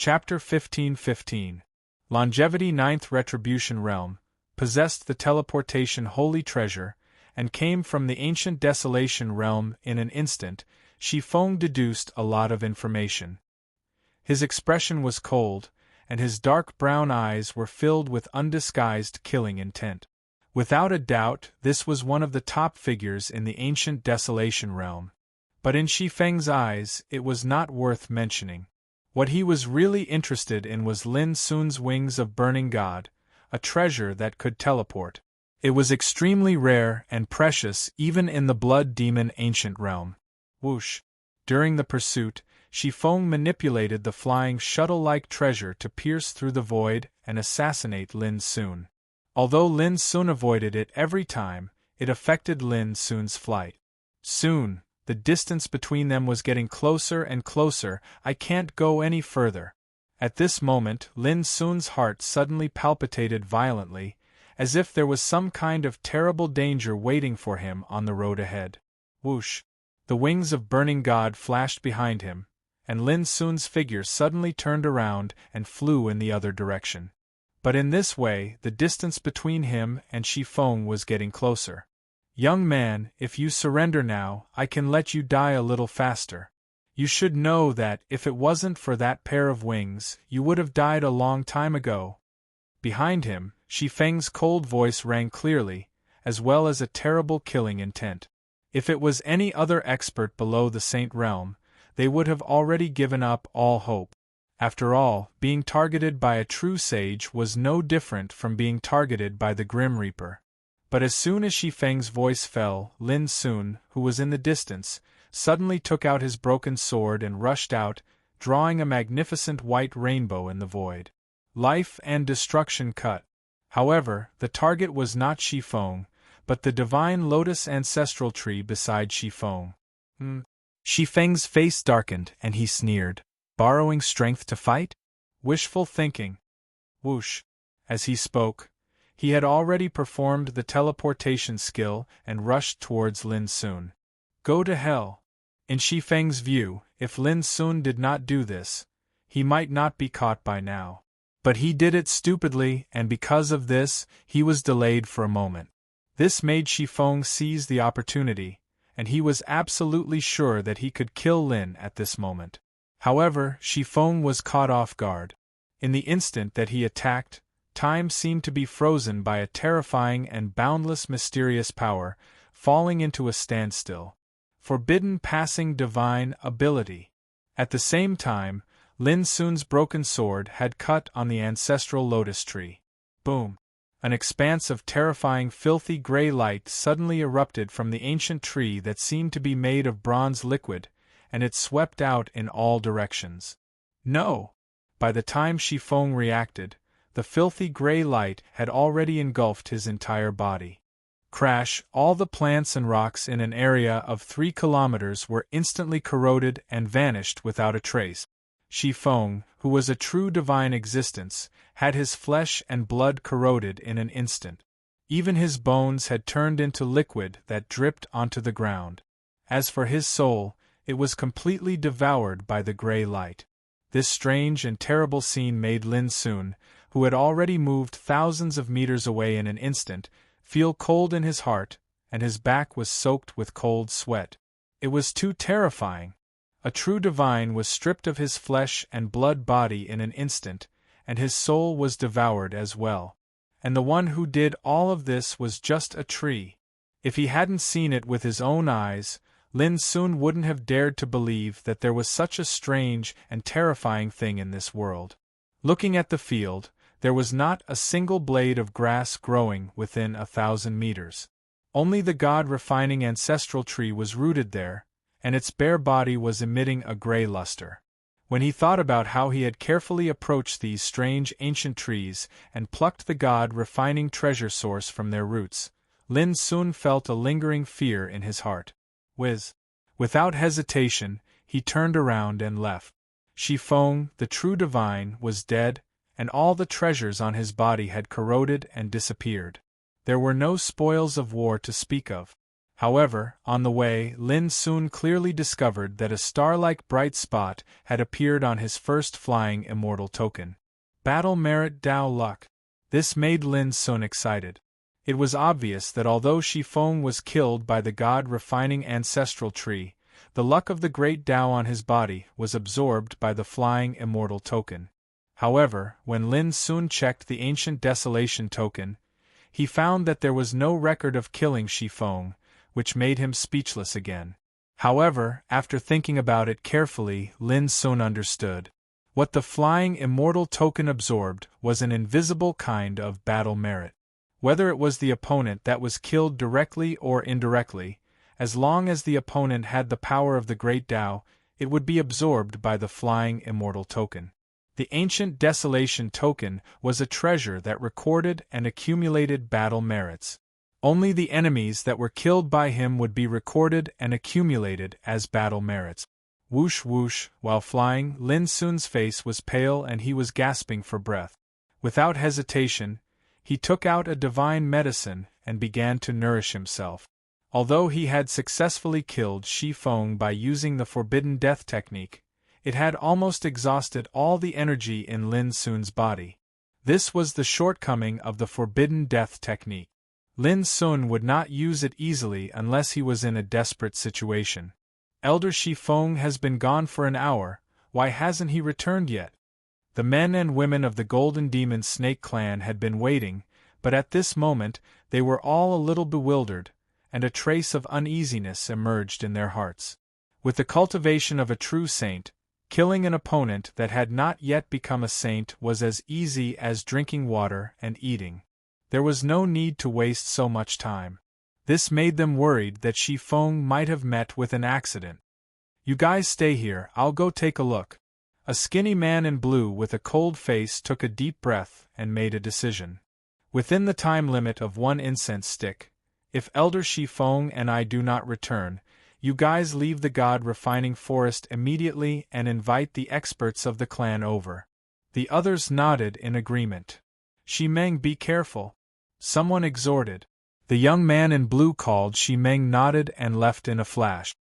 Chapter 15:15. Longevity. Ninth Retribution Realm, possessed the teleportation holy treasure, and came from the ancient desolation realm. In an instant, Shifeng deduced a lot of information. His expression was cold, and his dark brown eyes were filled with undisguised killing intent. Without a doubt, this was one of the top figures in the ancient desolation realm. But in Shifeng's eyes, it was not worth mentioning. What he was really interested in was Lin Sun's wings of burning god, a treasure that could teleport. It was extremely rare and precious even in the blood demon ancient realm. Whoosh! During the pursuit, Shifeng manipulated the flying shuttle-like treasure to pierce through the void and assassinate Lin Sun. Although Lin Sun avoided it every time, it affected Lin Sun's flight. Soon, the distance between them was getting closer and closer. I can't go any further. At this moment, Lin Sun's heart suddenly palpitated violently, as if there was some kind of terrible danger waiting for him on the road ahead. Whoosh! The wings of burning god flashed behind him, and Lin Sun's figure suddenly turned around and flew in the other direction. But in this way, the distance between him and Shifeng was getting closer. Young man, if you surrender now, I can let you die a little faster. You should know that, if it wasn't for that pair of wings, you would have died a long time ago. Behind him, Shifeng's cold voice rang clearly, as well as a terrible killing intent. If it was any other expert below the Saint Realm, they would have already given up all hope. After all, being targeted by a true sage was no different from being targeted by the Grim Reaper. But as soon as Shifeng's voice fell, Lin Sun, who was in the distance, suddenly took out his broken sword and rushed out, drawing a magnificent white rainbow in the void. Life and destruction cut. However, the target was not Shifeng, but the divine lotus ancestral tree beside Shifeng. Shifeng's face darkened and he sneered. Borrowing strength to fight? Wishful thinking. Whoosh! As he spoke, he had already performed the teleportation skill and rushed towards Lin Sun. Go to hell! In Shifeng's view, if Lin Sun did not do this, he might not be caught by now. But he did it stupidly, and because of this, he was delayed for a moment. This made Shifeng seize the opportunity, and he was absolutely sure that he could kill Lin at this moment. However, Shifeng was caught off guard. In the instant that he attacked, time seemed to be frozen by a terrifying and boundless mysterious power, falling into a standstill. Forbidden passing divine ability. At the same time, Lin Sun's broken sword had cut on the ancestral lotus tree. Boom! An expanse of terrifying filthy gray light suddenly erupted from the ancient tree that seemed to be made of bronze liquid, and it swept out in all directions. No! By the time Shifeng reacted, the filthy gray light had already engulfed his entire body. Crash! All the plants and rocks in an area of 3 kilometers were instantly corroded and vanished without a trace. Shifeng, who was a true divine existence, had his flesh and blood corroded in an instant. Even his bones had turned into liquid that dripped onto the ground. As for his soul, it was completely devoured by the gray light. This strange and terrible scene made Lin Sun, who had already moved thousands of meters away in an instant, feel cold in his heart, and his back was soaked with cold sweat. It was too terrifying. A true divine was stripped of his flesh and blood body in an instant, and his soul was devoured as well. And the one who did all of this was just a tree. If he hadn't seen it with his own eyes, Lin Sun wouldn't have dared to believe that there was such a strange and terrifying thing in this world. Looking at the field, there was not a single blade of grass growing within 1,000 meters. Only the god-refining ancestral tree was rooted there, and its bare body was emitting a gray luster. When he thought about how he had carefully approached these strange ancient trees and plucked the god-refining treasure source from their roots, Lin Sun felt a lingering fear in his heart. Without hesitation, he turned around and left. Shifeng, the true divine, was dead, and all the treasures on his body had corroded and disappeared. There were no spoils of war to speak of. However, on the way, Lin soon clearly discovered that a star-like bright spot had appeared on his first flying immortal token. Battle Merit Dao Luck. This made Lin Sun excited. It was obvious that although Shi Feng was killed by the god-refining ancestral tree, the luck of the great Dao on his body was absorbed by the flying immortal token. However, when Lin Sun checked the ancient desolation token, he found that there was no record of killing Shi Feng, which made him speechless again. However, after thinking about it carefully, Lin Sun understood. What the flying immortal token absorbed was an invisible kind of battle merit. Whether it was the opponent that was killed directly or indirectly, as long as the opponent had the power of the great Tao, it would be absorbed by the flying immortal token. The ancient desolation token was a treasure that recorded and accumulated battle merits. Only the enemies that were killed by him would be recorded and accumulated as battle merits. Whoosh whoosh, while flying, Lin Sun's face was pale and he was gasping for breath. Without hesitation, he took out a divine medicine and began to nourish himself. Although he had successfully killed Shi Feng by using the forbidden death technique, it had almost exhausted all the energy in Lin Sun's body. This was the shortcoming of the forbidden death technique. Lin Sun would not use it easily unless he was in a desperate situation. Elder Shi Feng has been gone for an hour, why hasn't he returned yet? The men and women of the Golden Demon Snake clan had been waiting, but at this moment they were all a little bewildered, and a trace of uneasiness emerged in their hearts. With the cultivation of a true saint, killing an opponent that had not yet become a saint was as easy as drinking water and eating. There was no need to waste so much time. This made them worried that Shi Feng might have met with an accident. You guys stay here, I'll go take a look. A skinny man in blue with a cold face took a deep breath and made a decision. Within the time limit of 1 incense stick, if Elder Shi Feng and I do not return, you guys leave the god-refining forest immediately and invite the experts of the clan over. The others nodded in agreement. Shi Meng, be careful. Someone exhorted. The young man in blue called. Shi Meng nodded and left in a flash.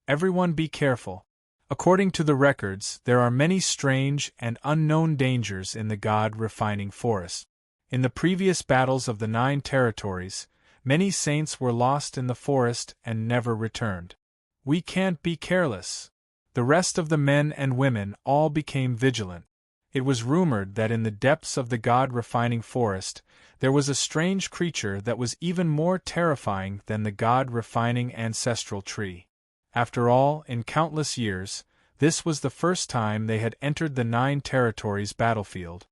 Everyone be careful. According to the records, there are many strange and unknown dangers in the god-refining forest. In the previous battles of the 9 territories, many saints were lost in the forest and never returned. We can't be careless. The rest of the men and women all became vigilant. It was rumored that in the depths of the god-refining forest, there was a strange creature that was even more terrifying than the god-refining ancestral tree. After all, in countless years, this was the first time they had entered the 9 territories battlefield.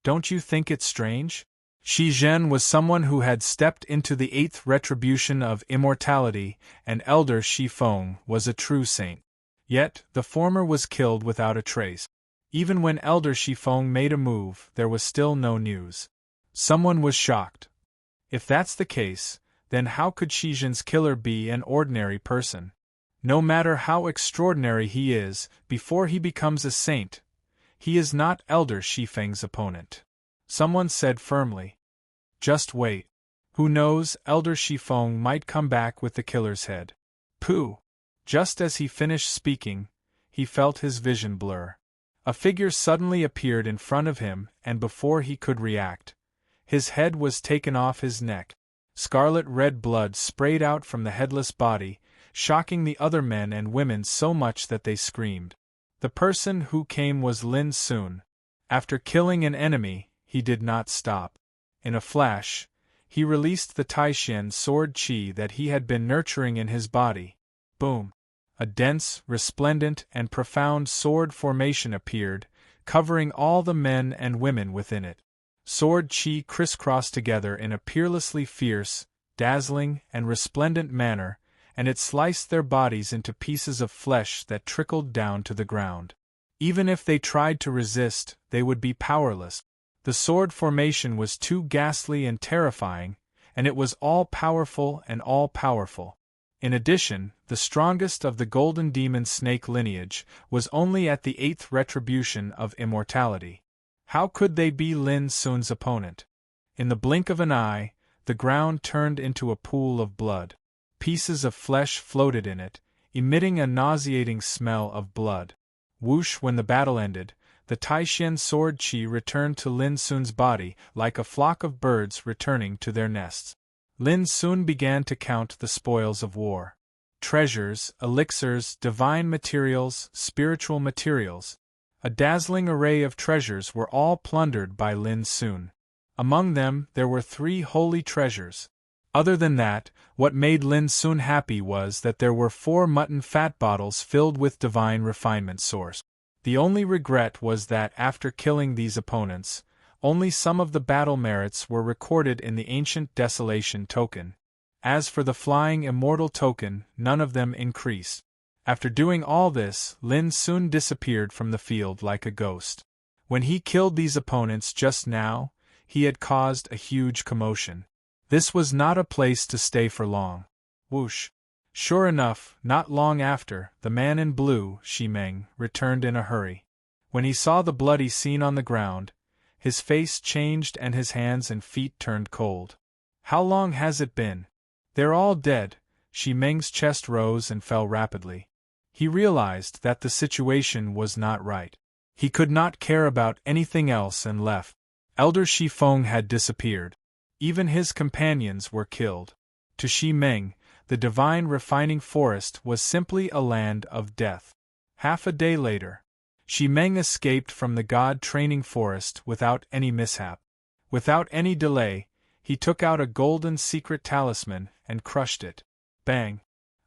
Don't you think it's strange? Shi Zhen was someone who had stepped into the 8th retribution of immortality, and Elder Shi Feng was a true saint. Yet, the former was killed without a trace. Even when Elder Shi Feng made a move, there was still no news. Someone was shocked. If that's the case, then how could Shi Zhen's killer be an ordinary person? No matter how extraordinary he is, before he becomes a saint, he is not Elder Shi Feng's opponent. Someone said firmly. Just wait. Who knows, Elder Shi Feng might come back with the killer's head. Pooh! Just as he finished speaking, he felt his vision blur. A figure suddenly appeared in front of him, and before he could react, his head was taken off his neck. Scarlet-red blood sprayed out from the headless body, shocking the other men and women so much that they screamed. The person who came was Lin Sun. After killing an enemy, he did not stop. In a flash, he released the Taishan sword qi that he had been nurturing in his body. Boom! A dense, resplendent, and profound sword formation appeared, covering all the men and women within it. Sword qi crisscrossed together in a peerlessly fierce, dazzling, and resplendent manner, and it sliced their bodies into pieces of flesh that trickled down to the ground. Even if they tried to resist, they would be powerless. The sword formation was too ghastly and terrifying, and it was all-powerful and all-powerful. In addition, the strongest of the Golden Demon Snake lineage was only at the 8th retribution of immortality. How could they be Lin Sun's opponent? In the blink of an eye, the ground turned into a pool of blood. Pieces of flesh floated in it, emitting a nauseating smell of blood. Whoosh! When the battle ended, the Taishan sword chi returned to Lin Sun's body like a flock of birds returning to their nests. Lin Sun began to count the spoils of war. Treasures, elixirs, divine materials, spiritual materials. A dazzling array of treasures were all plundered by Lin Sun. Among them, there were 3 holy treasures. Other than that, what made Lin Sun happy was that there were 4 mutton fat bottles filled with divine refinement source. The only regret was that after killing these opponents, only some of the battle merits were recorded in the ancient desolation token. As for the flying immortal token, none of them increased. After doing all this, Lin Sun disappeared from the field like a ghost. When he killed these opponents just now, he had caused a huge commotion. This was not a place to stay for long. Whoosh! Sure enough, not long after, the man in blue, Shimeng, returned in a hurry. When he saw the bloody scene on the ground, his face changed and his hands and feet turned cold. How long has it been? They're all dead. Shimeng's chest rose and fell rapidly. He realized that the situation was not right. He could not care about anything else and left. Elder Shifeng had disappeared. Even his companions were killed. To Shimeng, the divine refining forest was simply a land of death. Half a day later, Shimeng escaped from the god training forest without any mishap. Without any delay, he took out a golden secret talisman and crushed it. Bang!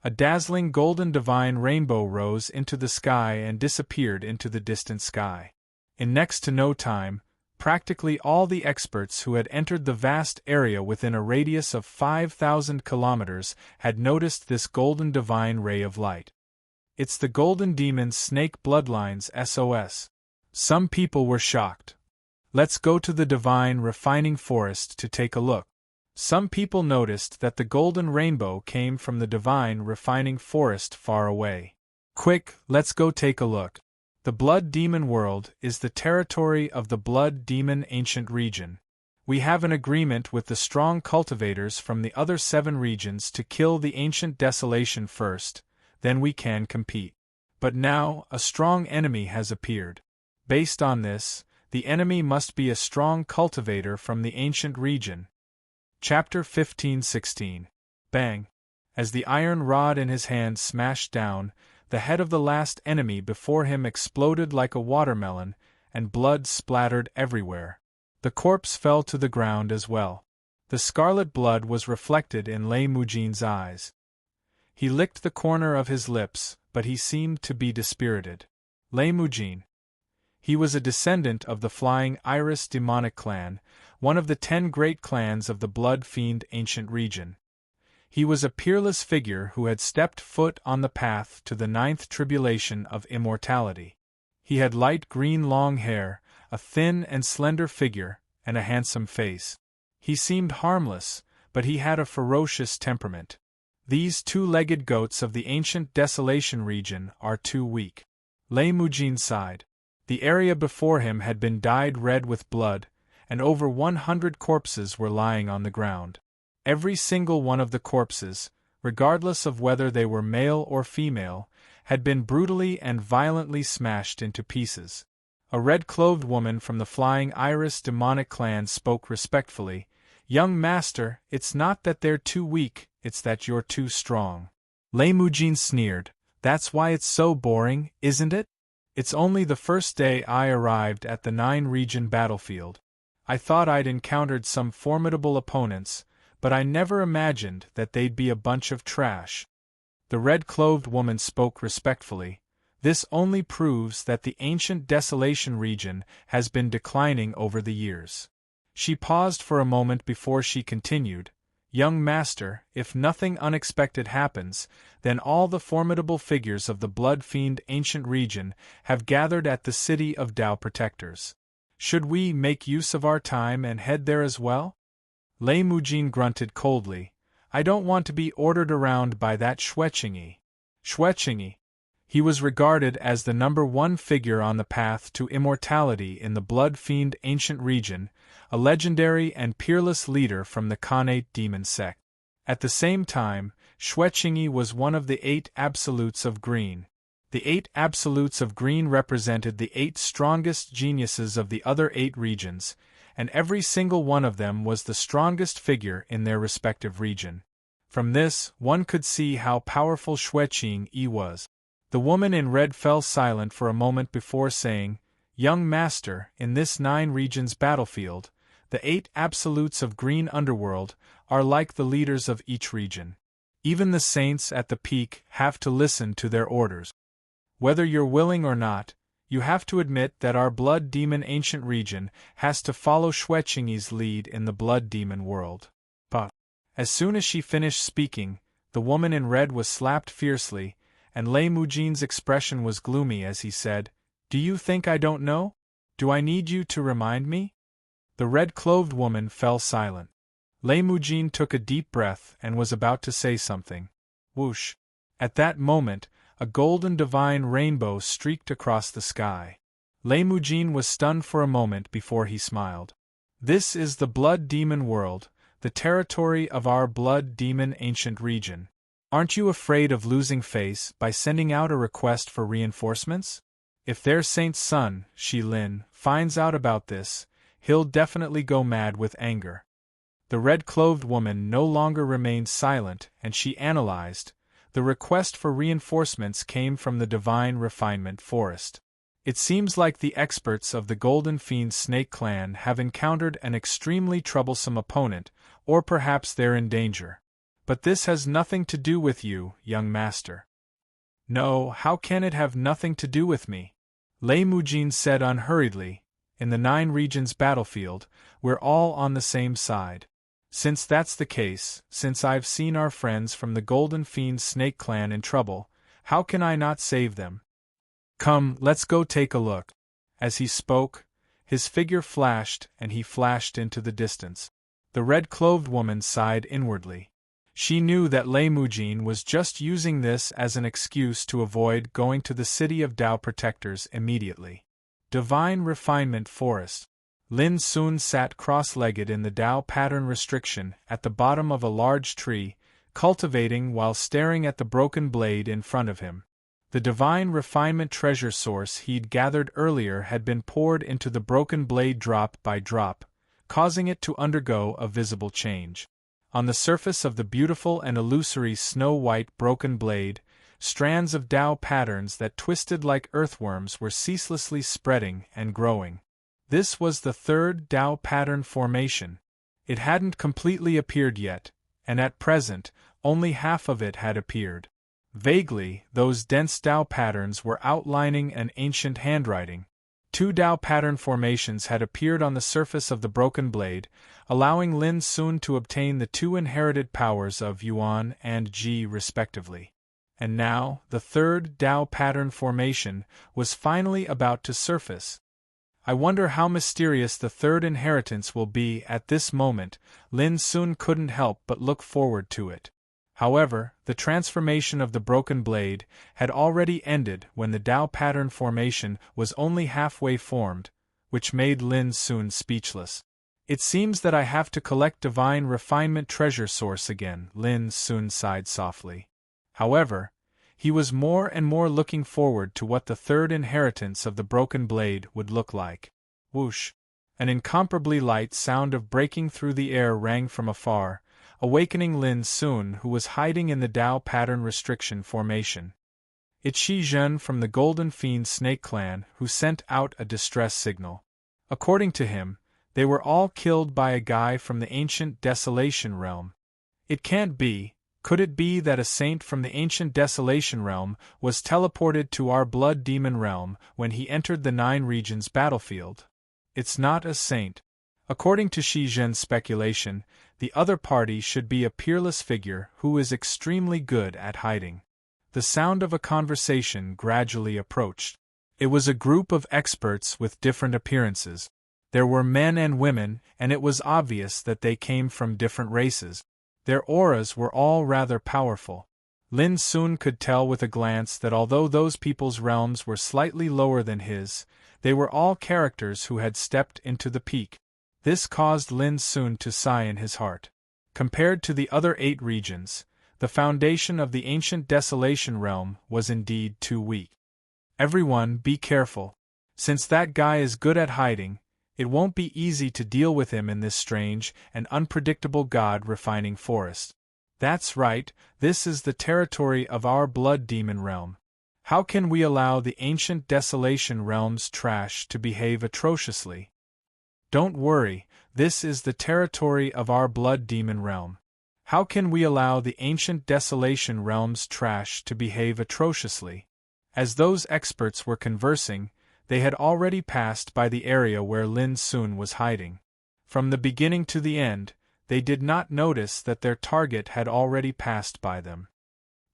A dazzling golden divine rainbow rose into the sky and disappeared into the distant sky. In next to no time, practically all the experts who had entered the vast area within a radius of 5,000 kilometers had noticed this golden divine ray of light. It's the golden demon's snake bloodlines SOS. Some people were shocked. Let's go to the divine refining forest to take a look. Some people noticed that the golden rainbow came from the divine refining forest far away. Quick, let's go take a look. The Blood Demon world is the territory of the Blood Demon ancient region. We have an agreement with the strong cultivators from the other 7 regions to kill the ancient desolation first, then we can compete. But now, a strong enemy has appeared. Based on this, the enemy must be a strong cultivator from the ancient region. Chapter 15-16. Bang! As the iron rod in his hand smashed down, the head of the last enemy before him exploded like a watermelon, and blood splattered everywhere. The corpse fell to the ground as well. The scarlet blood was reflected in Lei Mujin's eyes. He licked the corner of his lips, but he seemed to be dispirited. Lei Mujin. He was a descendant of the Flying Iris demonic clan, one of the 10 great clans of the Blood Fiend ancient region. He was a peerless figure who had stepped foot on the path to the 9th tribulation of immortality. He had light green long hair, a thin and slender figure, and a handsome face. He seemed harmless, but he had a ferocious temperament. These 2-legged goats of the ancient desolation region are too weak. Lei Mujin sighed. The area before him had been dyed red with blood, and over 100 corpses were lying on the ground. Every single one of the corpses, regardless of whether they were male or female, had been brutally and violently smashed into pieces. A red-clothed woman from the Flying Iris demonic clan spoke respectfully. "Young master, it's not that they're too weak, it's that you're too strong." Lei Mujin sneered. "That's why it's so boring, isn't it? It's only the first day I arrived at the 9-region battlefield. I thought I'd encountered some formidable opponents, but I never imagined that they'd be a bunch of trash." The red-clothed woman spoke respectfully. "This only proves that the ancient desolation region has been declining over the years." She paused for a moment before she continued. "Young master, if nothing unexpected happens, then all the formidable figures of the Blood Fiend ancient region have gathered at the city of Tao Protectors. Should we make use of our time and head there as well?" Lei Mujin grunted coldly. "I don't want to be ordered around by that Xuechingi." Xuechingi. He was regarded as the #1 figure on the path to immortality in the Blood Fiend ancient region, a legendary and peerless leader from the Khanate demon sect. At the same time, Xueqingyi was one of the 8 absolutes of green. The 8 absolutes of green represented the 8 strongest geniuses of the other 8 regions, and every single one of them was the strongest figure in their respective region. From this, one could see how powerful Xueqingyi was. The woman in red fell silent for a moment before saying, "Young master, in this 9 regions battlefield, the 8 absolutes of green underworld are like the leaders of each region. Even the saints at the peak have to listen to their orders. Whether you're willing or not, you have to admit that our blood demon ancient region has to follow Xueqingyi's lead in the blood demon world." But as soon as she finished speaking, the woman in red was slapped fiercely, and Lei Mujin's expression was gloomy as he said, "Do you think I don't know? Do I need you to remind me?" The red-clothed woman fell silent. Lei Mujin took a deep breath and was about to say something. Whoosh! At that moment, a golden divine rainbow streaked across the sky. Lei Mujin was stunned for a moment before he smiled. "This is the blood demon world, the territory of our blood demon ancient region. Aren't you afraid of losing face by sending out a request for reinforcements? If their saint's son, Shi Lin, finds out about this, he'll definitely go mad with anger." The red-clothed woman no longer remained silent, and she analyzed. The request for reinforcements came from the Divine Refinement Forest. It seems like the experts of the Golden Fiend Snake Clan have encountered an extremely troublesome opponent, or perhaps they're in danger. But this has nothing to do with you, young master. No, how can it have nothing to do with me? Lei Mujin said unhurriedly. In the 9 regions battlefield, we're all on the same side. Since that's the case, since I've seen our friends from the Golden Fiend Snake Clan in trouble, how can I not save them? Come, let's go take a look. As he spoke, his figure flashed and he flashed into the distance. The red-clothed woman sighed inwardly. She knew that Lei Mujin was just using this as an excuse to avoid going to the City of Tao Protectors immediately. Divine Refinement Forest. Lin Sun sat cross-legged in the Tao pattern restriction at the bottom of a large tree, cultivating while staring at the broken blade in front of him. The divine refinement treasure source he'd gathered earlier had been poured into the broken blade drop by drop, causing it to undergo a visible change. On the surface of the beautiful and illusory snow-white broken blade, strands of Tao patterns that twisted like earthworms were ceaselessly spreading and growing. This was the 3rd Tao pattern formation. It hadn't completely appeared yet, and at present, only half of it had appeared. Vaguely, those dense Tao patterns were outlining an ancient handwriting. 2 Tao pattern formations had appeared on the surface of the broken blade, allowing Lin Sun to obtain the 2 inherited powers of Yuan and Ji respectively. And now, the 3rd Tao pattern formation was finally about to surface. I wonder how mysterious the 3rd inheritance will be at this moment. Lin Sun couldn't help but look forward to it. However, the transformation of the broken blade had already ended when the Tao pattern formation was only halfway formed, which made Lin Sun speechless. "It seems that I have to collect divine refinement treasure source again," Lin Sun sighed softly. However, he was more and more looking forward to what the 3rd inheritance of the broken blade would look like. Whoosh! An incomparably light sound of breaking through the air rang from afar, awakening Lin Sun, who was hiding in the Tao pattern restriction formation. It's Shi Zhen from the Golden Fiend Snake Clan who sent out a distress signal. According to him, they were all killed by a guy from the ancient Desolation Realm. It can't be. Could it be that a saint from the ancient Desolation Realm was teleported to our Blood Demon Realm when he entered the 9 regions battlefield? It's not a saint. According to Shi Zhen's speculation, the other party should be a peerless figure who is extremely good at hiding. The sound of a conversation gradually approached. It was a group of experts with different appearances. There were men and women, and it was obvious that they came from different races. Their auras were all rather powerful. Lin Sun could tell with a glance that although those people's realms were slightly lower than his, they were all characters who had stepped into the peak. This caused Lin Sun to sigh in his heart. Compared to the other 8 regions, The foundation of the ancient desolation realm was indeed too weak. Everyone, be careful. Since that guy is good at hiding, it won't be easy to deal with him in this strange and unpredictable God-refining forest. That's right, this is the territory of our blood demon realm. How can we allow the ancient desolation realm's trash to behave atrociously? Don't worry, this is the territory of our blood demon realm. How can we allow the ancient desolation realm's trash to behave atrociously? As those experts were conversing, they had already passed by the area where Lin Sun was hiding. From the beginning to the end, they did not notice that their target had already passed by them.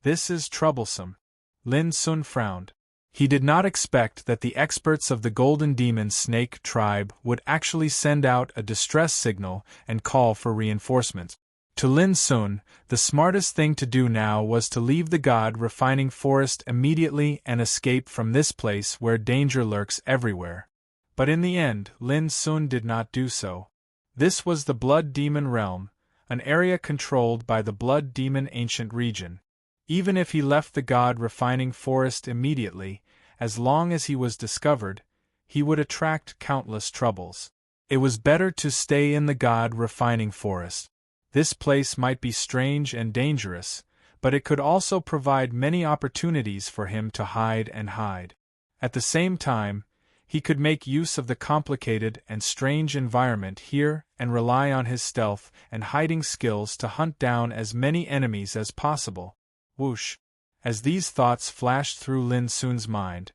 This is troublesome. Lin Sun frowned. He did not expect that the experts of the Golden Demon Snake tribe would actually send out a distress signal and call for reinforcements. To Lin Sun, the smartest thing to do now was to leave the God-refining forest immediately and escape from this place where danger lurks everywhere. But in the end, Lin Sun did not do so. This was the Blood Demon Realm, an area controlled by the Blood Demon Ancient Region. Even if he left the God-refining forest immediately, as long as he was discovered, he would attract countless troubles. It was better to stay in the God-refining forest. This place might be strange and dangerous, but it could also provide many opportunities for him to hide and hide. At the same time, he could make use of the complicated and strange environment here and rely on his stealth and hiding skills to hunt down as many enemies as possible. Whoosh! As these thoughts flashed through Lin Sun's mind,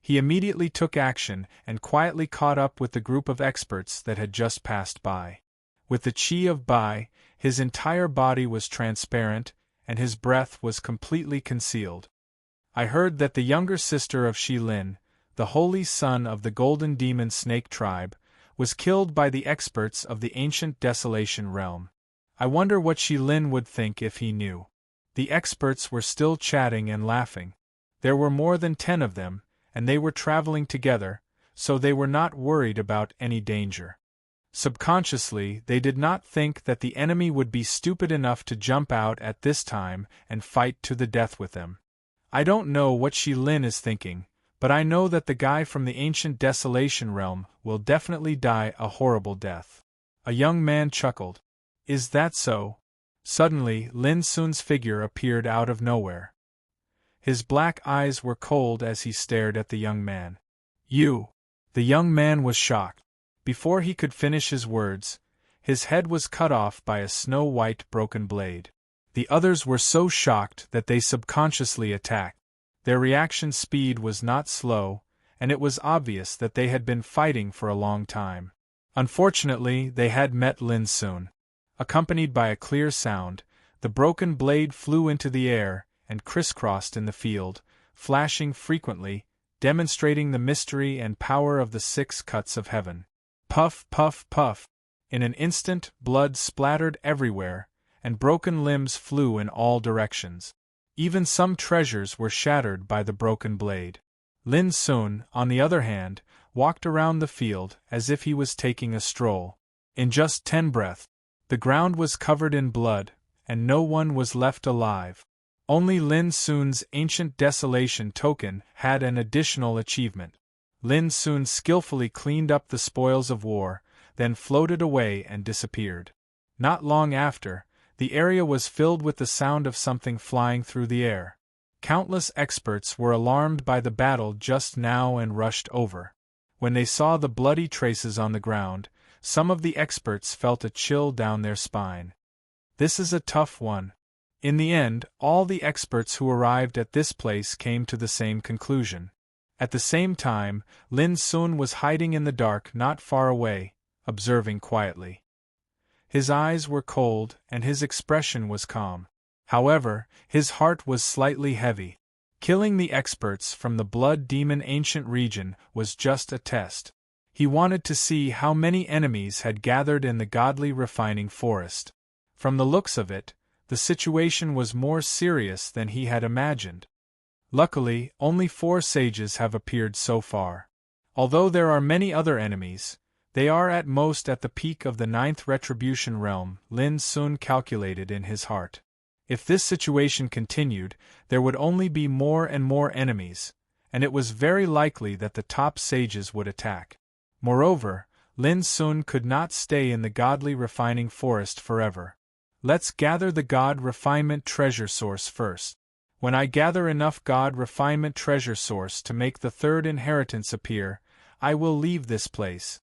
he immediately took action and quietly caught up with the group of experts that had just passed by. With the chi of Bai, his entire body was transparent, and his breath was completely concealed. I heard that the younger sister of Shi Lin, the holy son of the Golden Demon Snake tribe, was killed by the experts of the ancient desolation realm. I wonder what Shi Lin would think if he knew. The experts were still chatting and laughing. There were more than 10 of them, and they were traveling together, so they were not worried about any danger. Subconsciously, they did not think that the enemy would be stupid enough to jump out at this time and fight to the death with them. I don't know what Shi Lin is thinking, but I know that the guy from the ancient desolation realm will definitely die a horrible death. A young man chuckled. Is that so? Suddenly, Lin Sun's figure appeared out of nowhere. His black eyes were cold as he stared at the young man. You! The young man was shocked. Before he could finish his words, his head was cut off by a snow-white broken blade. The others were so shocked that they subconsciously attacked. Their reaction speed was not slow, and it was obvious that they had been fighting for a long time. Unfortunately, they had met Lin Sun. Accompanied by a clear sound, the broken blade flew into the air and crisscrossed in the field, flashing frequently, demonstrating the mystery and power of the 6 cuts of heaven. Puff, puff, puff. In an instant, blood splattered everywhere, and broken limbs flew in all directions. Even some treasures were shattered by the broken blade. Lin Sun, on the other hand, walked around the field as if he was taking a stroll. In just 10 breaths, the ground was covered in blood, and no one was left alive. Only Lin Sun's ancient desolation token had an additional achievement. Lin Sun skillfully cleaned up the spoils of war, then floated away and disappeared. Not long after, the area was filled with the sound of something flying through the air. Countless experts were alarmed by the battle just now and rushed over. When they saw the bloody traces on the ground, some of the experts felt a chill down their spine. This is a tough one. In the end, all the experts who arrived at this place came to the same conclusion. At the same time, Lin Sun was hiding in the dark not far away, observing quietly. His eyes were cold and his expression was calm. However, his heart was slightly heavy. Killing the experts from the Blood Demon Ancient Region was just a test. He wanted to see how many enemies had gathered in the godly refining forest. From the looks of it, the situation was more serious than he had imagined. Luckily, only 4 sages have appeared so far. Although there are many other enemies, they are at most at the peak of the 9th Retribution Realm, Lin Sun calculated in his heart. If this situation continued, there would only be more and more enemies, and it was very likely that the top sages would attack. Moreover, Lin Sun could not stay in the godly refining forest forever. Let's gather the God refinement treasure source first. When I gather enough God refinement treasure source to make the third inheritance appear, I will leave this place.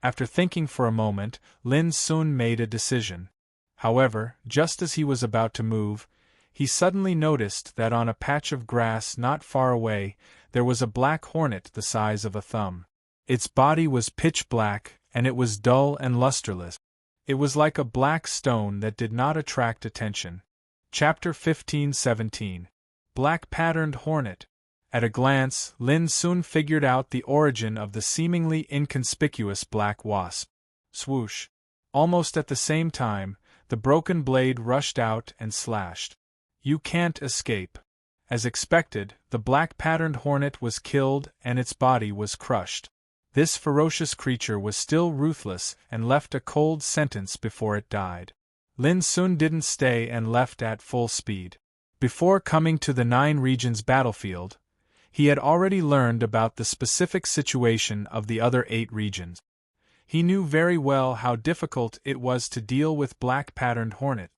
After thinking for a moment, Lin Sun made a decision. However, just as he was about to move, he suddenly noticed that on a patch of grass not far away, there was a black hornet the size of a thumb. Its body was pitch black, and it was dull and lusterless. It was like a black stone that did not attract attention. Chapter 15-17. Black Patterned Hornet. At a glance, Lin soon figured out the origin of the seemingly inconspicuous black wasp. Swoosh! Almost at the same time, the broken blade rushed out and slashed. You can't escape. As expected, the black patterned hornet was killed and its body was crushed. This ferocious creature was still ruthless and left a cold sentence before it died. Lin Sun didn't stay and left at full speed. Before coming to the 9 regions battlefield, he had already learned about the specific situation of the other 8 regions. He knew very well how difficult it was to deal with black patterned hornet.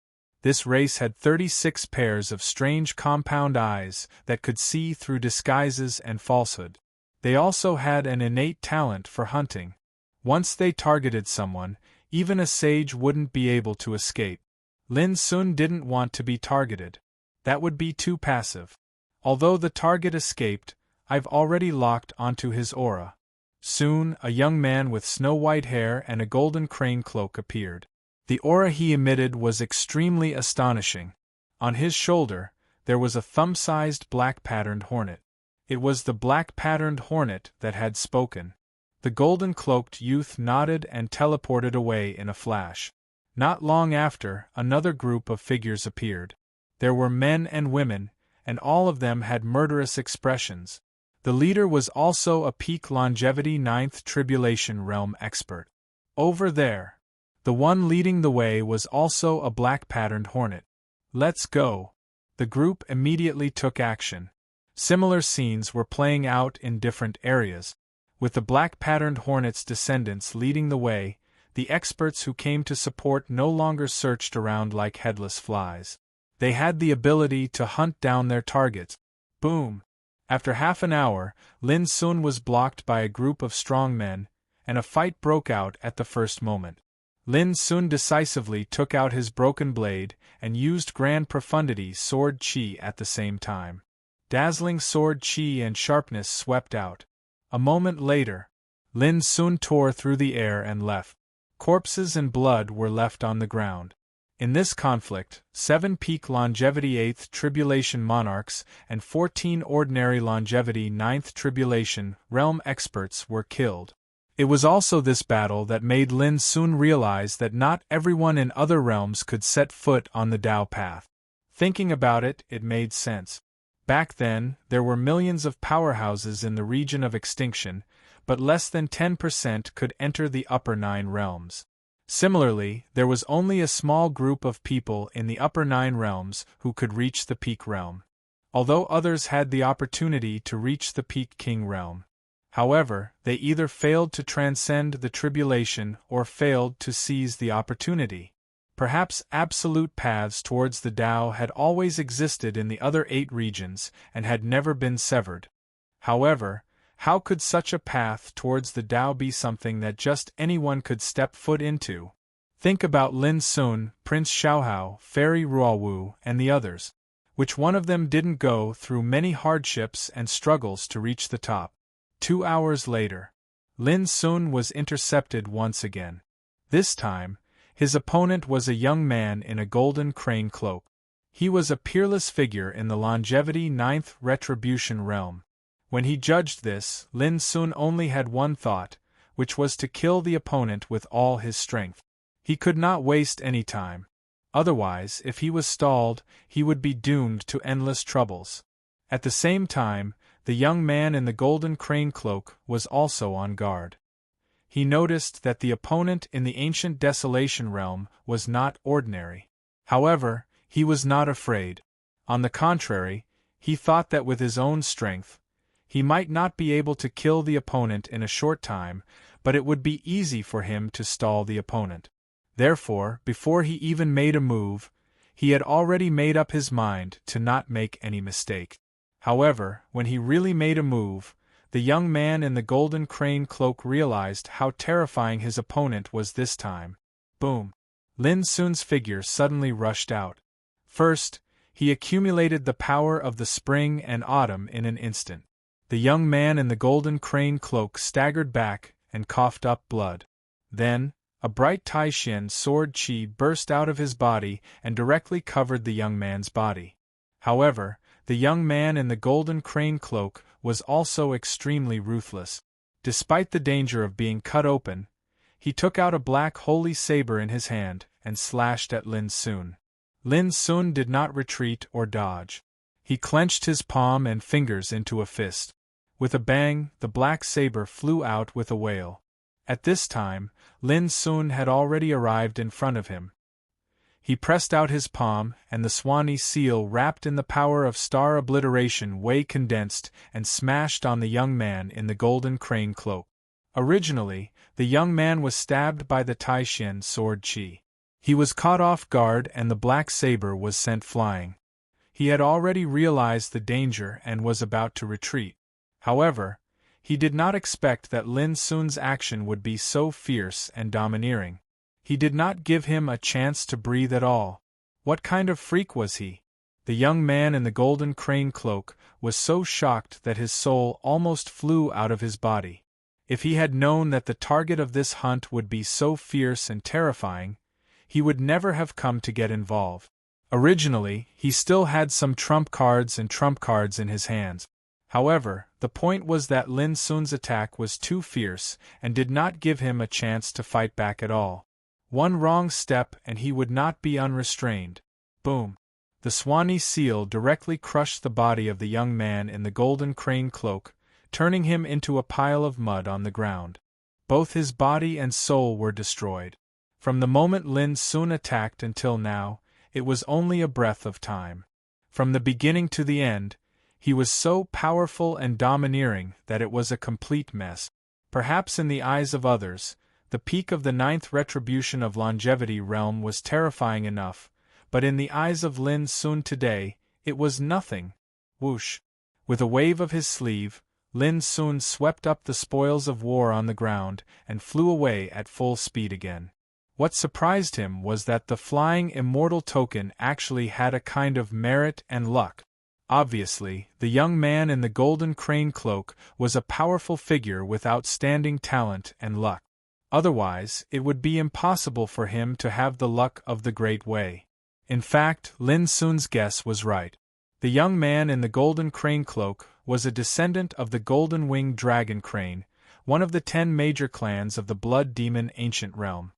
This race had 36 pairs of strange compound eyes that could see through disguises and falsehood. They also had an innate talent for hunting. Once they targeted someone, even a sage wouldn't be able to escape. Lin Sun didn't want to be targeted. That would be too passive. Although the target escaped, I've already locked onto his aura. Soon, a young man with snow-white hair and a golden crane cloak appeared. The aura he emitted was extremely astonishing. On his shoulder, there was a thumb-sized black-patterned hornet. It was the black-patterned hornet that had spoken. The golden-cloaked youth nodded and teleported away in a flash. Not long after, another group of figures appeared. There were men and women, and all of them had murderous expressions. The leader was also a peak longevity 9th tribulation realm expert. Over there. The one leading the way was also a black-patterned hornet. Let's go. The group immediately took action. Similar scenes were playing out in different areas. With the black-patterned hornet's descendants leading the way, the experts who came to support no longer searched around like headless flies. They had the ability to hunt down their targets. Boom! After half an hour, Lin Sun was blocked by a group of strong men, and a fight broke out at the first moment. Lin Sun decisively took out his broken blade and used Grand Profundity Sword Chi at the same time. Dazzling sword chi and sharpness swept out. A moment later, Lin Sun tore through the air and left. Corpses and blood were left on the ground. In this conflict, 7 peak longevity 8th tribulation monarchs and 14 ordinary longevity 9th tribulation realm experts were killed. It was also this battle that made Lin Sun realize that not everyone in other realms could set foot on the Tao path. Thinking about it, it made sense. Back then, there were millions of powerhouses in the region of extinction, but less than 10% could enter the upper 9 realms. Similarly, there was only a small group of people in the upper 9 realms who could reach the peak realm. Although others had the opportunity to reach the peak king realm. However, they either failed to transcend the tribulation or failed to seize the opportunity. Perhaps absolute paths towards the Tao had always existed in the other 8 regions and had never been severed. However, how could such a path towards the Tao be something that just anyone could step foot into? Think about Lin Sun, Prince Xiaohao, Fairy Ruowu, and the others. Which one of them didn't go through many hardships and struggles to reach the top? 2 hours later, Lin Sun was intercepted once again. This time, his opponent was a young man in a golden crane cloak. He was a peerless figure in the longevity 9th retribution realm. When he judged this, Lin Sun only had one thought, which was to kill the opponent with all his strength. He could not waste any time. Otherwise, if he was stalled, he would be doomed to endless troubles. At the same time, the young man in the golden crane cloak was also on guard. He noticed that the opponent in the ancient desolation realm was not ordinary. However, he was not afraid. On the contrary, he thought that with his own strength, he might not be able to kill the opponent in a short time, but it would be easy for him to stall the opponent. Therefore, before he even made a move, he had already made up his mind to not make any mistake. However, when he really made a move, the young man in the golden crane cloak realized how terrifying his opponent was this time. Boom! Lin Sun's figure suddenly rushed out. First, he accumulated the power of the spring and autumn in an instant. The young man in the golden crane cloak staggered back and coughed up blood. Then, a bright Tai-Shin sword chi burst out of his body and directly covered the young man's body. However, the young man in the golden crane cloak was also extremely ruthless. Despite the danger of being cut open, he took out a black holy saber in his hand and slashed at Lin Sun. Lin Sun did not retreat or dodge. He clenched his palm and fingers into a fist. With a bang, the black saber flew out with a wail. At this time, Lin Sun had already arrived in front of him. He pressed out his palm, and the Swanee seal wrapped in the power of star obliteration way condensed and smashed on the young man in the golden crane cloak. Originally, the young man was stabbed by the Tai-Shin sword chi. He was caught off guard and the black saber was sent flying. He had already realized the danger and was about to retreat. However, he did not expect that Lin Sun's action would be so fierce and domineering. He did not give him a chance to breathe at all. What kind of freak was he? The young man in the golden crane cloak was so shocked that his soul almost flew out of his body. If he had known that the target of this hunt would be so fierce and terrifying, he would never have come to get involved. Originally, he still had some trump cards in his hands. However, the point was that Lin Sun's attack was too fierce and did not give him a chance to fight back at all. One wrong step and he would not be unrestrained. Boom! The Swanee seal directly crushed the body of the young man in the golden crane cloak, turning him into a pile of mud on the ground. Both his body and soul were destroyed. From the moment Lin Sun attacked until now, it was only a breath of time. From the beginning to the end, he was so powerful and domineering that it was a complete mess. Perhaps in the eyes of others, the peak of the 9th retribution of longevity realm was terrifying enough, but in the eyes of Lin Sun today, it was nothing. Whoosh! With a wave of his sleeve, Lin Sun swept up the spoils of war on the ground and flew away at full speed again. What surprised him was that the flying immortal token actually had a kind of merit and luck. Obviously, the young man in the golden crane cloak was a powerful figure with outstanding talent and luck. Otherwise, it would be impossible for him to have the luck of the Great Way. In fact, Lin Sun's guess was right. The young man in the golden crane cloak was a descendant of the golden-winged dragon crane, one of the 10 major clans of the blood demon ancient realm.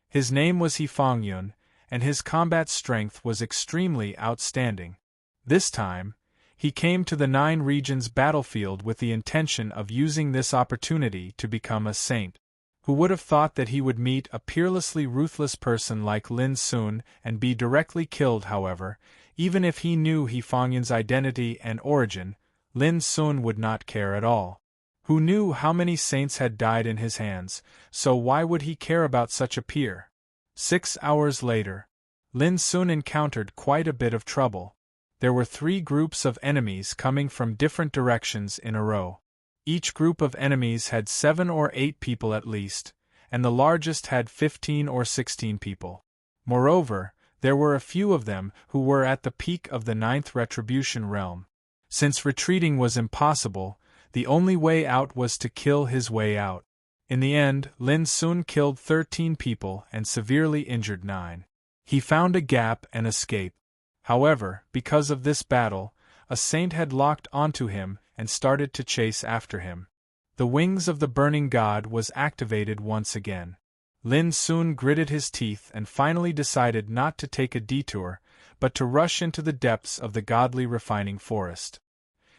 His name was Yun, and his combat strength was extremely outstanding. This time, he came to the 9 regions battlefield with the intention of using this opportunity to become a saint. Who would have thought that he would meet a peerlessly ruthless person like Lin Sun and be directly killed? However, even if he knew Yun's identity and origin, Lin Sun would not care at all. Who knew how many saints had died in his hands, so why would he care about such a peer? 6 hours later, Lin Sun encountered quite a bit of trouble. There were 3 groups of enemies coming from different directions in a row. Each group of enemies had 7 or 8 people at least, and the largest had 15 or 16 people. Moreover, there were a few of them who were at the peak of the 9th retribution realm. Since retreating was impossible, the only way out was to kill his way out. In the end, Lin Sun killed 13 people and severely injured 9. He found a gap and escaped. However, because of this battle, a saint had locked onto him and started to chase after him. The wings of the burning god was activated once again. Lin Sun gritted his teeth and finally decided not to take a detour, but to rush into the depths of the godly refining forest.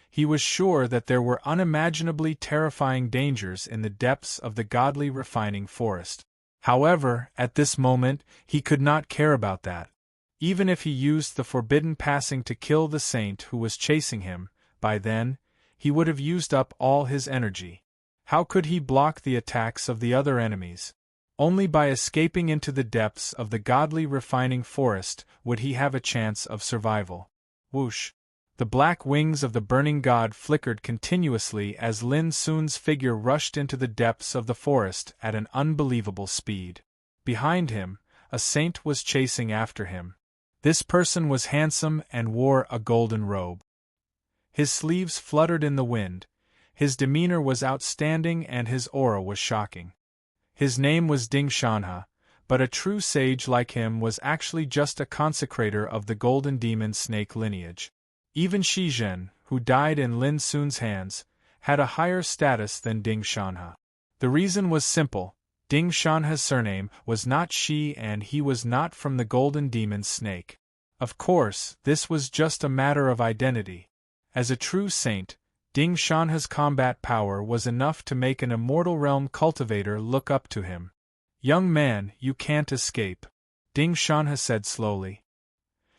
He was sure that there were unimaginably terrifying dangers in the depths of the godly refining forest. However, at this moment, he could not care about that. Even if he used the forbidden passing to kill the saint who was chasing him, by then, he would have used up all his energy. How could he block the attacks of the other enemies? Only by escaping into the depths of the godly refining forest would he have a chance of survival. Whoosh! The black wings of the burning god flickered continuously as Lin Sun's figure rushed into the depths of the forest at an unbelievable speed. Behind him, a saint was chasing after him. This person was handsome and wore a golden robe. His sleeves fluttered in the wind, his demeanor was outstanding and his aura was shocking. His name was Ding Shanhe, but a true sage like him was actually just a consecrator of the golden demon snake lineage. Even Shi Zhen, who died in Lin Sun's hands, had a higher status than Ding Shanhe. The reason was simple. Ding Shanhe's surname was not Shi and he was not from the golden demon snake. Of course, this was just a matter of identity. As a true saint, Ding Shanhe's combat power was enough to make an immortal realm cultivator look up to him. "Young man, you can't escape," Ding Shanhe said slowly.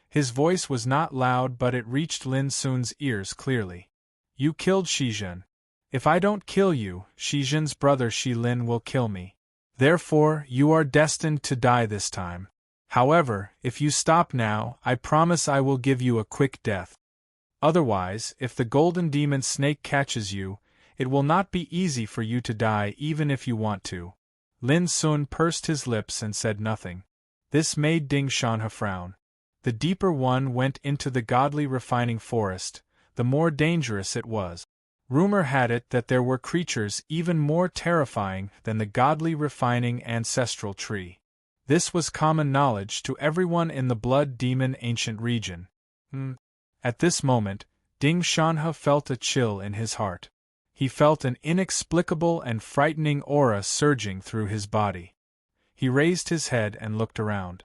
His voice was not loud but it reached Lin Sun's ears clearly. "You killed Shi Zhen. If I don't kill you, Shi Zhen's brother Shi Lin will kill me. Therefore, you are destined to die this time. However, if you stop now, I promise I will give you a quick death. Otherwise, if the golden demon snake catches you, it will not be easy for you to die even if you want to." Lin Sun pursed his lips and said nothing. This made Ding Shanhe frown. The deeper one went into the godly refining forest, the more dangerous it was. Rumor had it that there were creatures even more terrifying than the godly refining ancestral tree. This was common knowledge to everyone in the blood demon ancient region. At this moment, Ding Shanhe felt a chill in his heart. He felt an inexplicable and frightening aura surging through his body. He raised his head and looked around.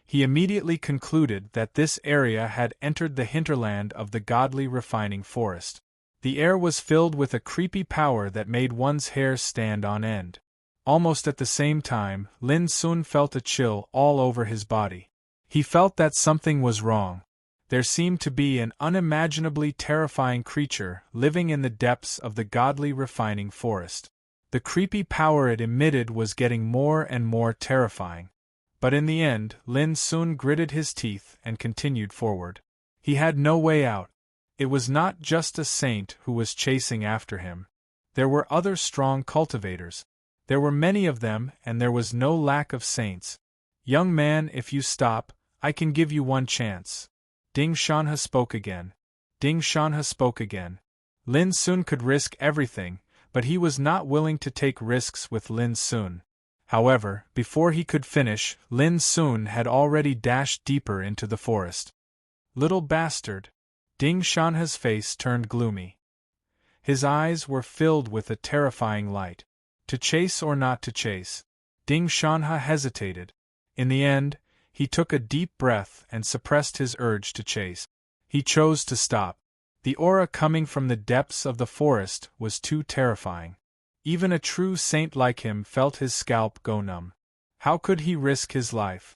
He immediately concluded that this area had entered the hinterland of the godly refining forest. The air was filled with a creepy power that made one's hair stand on end. Almost at the same time, Lin Sun felt a chill all over his body. He felt that something was wrong. There seemed to be an unimaginably terrifying creature living in the depths of the godly refining forest. The creepy power it emitted was getting more and more terrifying. But in the end, Lin Sun gritted his teeth and continued forward. He had no way out. It was not just a saint who was chasing after him. There were other strong cultivators. There were many of them and there was no lack of saints. "Young man, if you stop, I can give you one chance." Ding Shanhe spoke again. Ding Shanhe spoke again. Lin Sun could risk everything, but he was not willing to take risks with Lin Sun. However, before he could finish, Lin Sun had already dashed deeper into the forest. "Little bastard." Ding Shanhe's face turned gloomy. His eyes were filled with a terrifying light. To chase or not to chase? Ding Shanhe hesitated. In the end, he took a deep breath and suppressed his urge to chase. He chose to stop. The aura coming from the depths of the forest was too terrifying. Even a true saint like him felt his scalp go numb. How could he risk his life?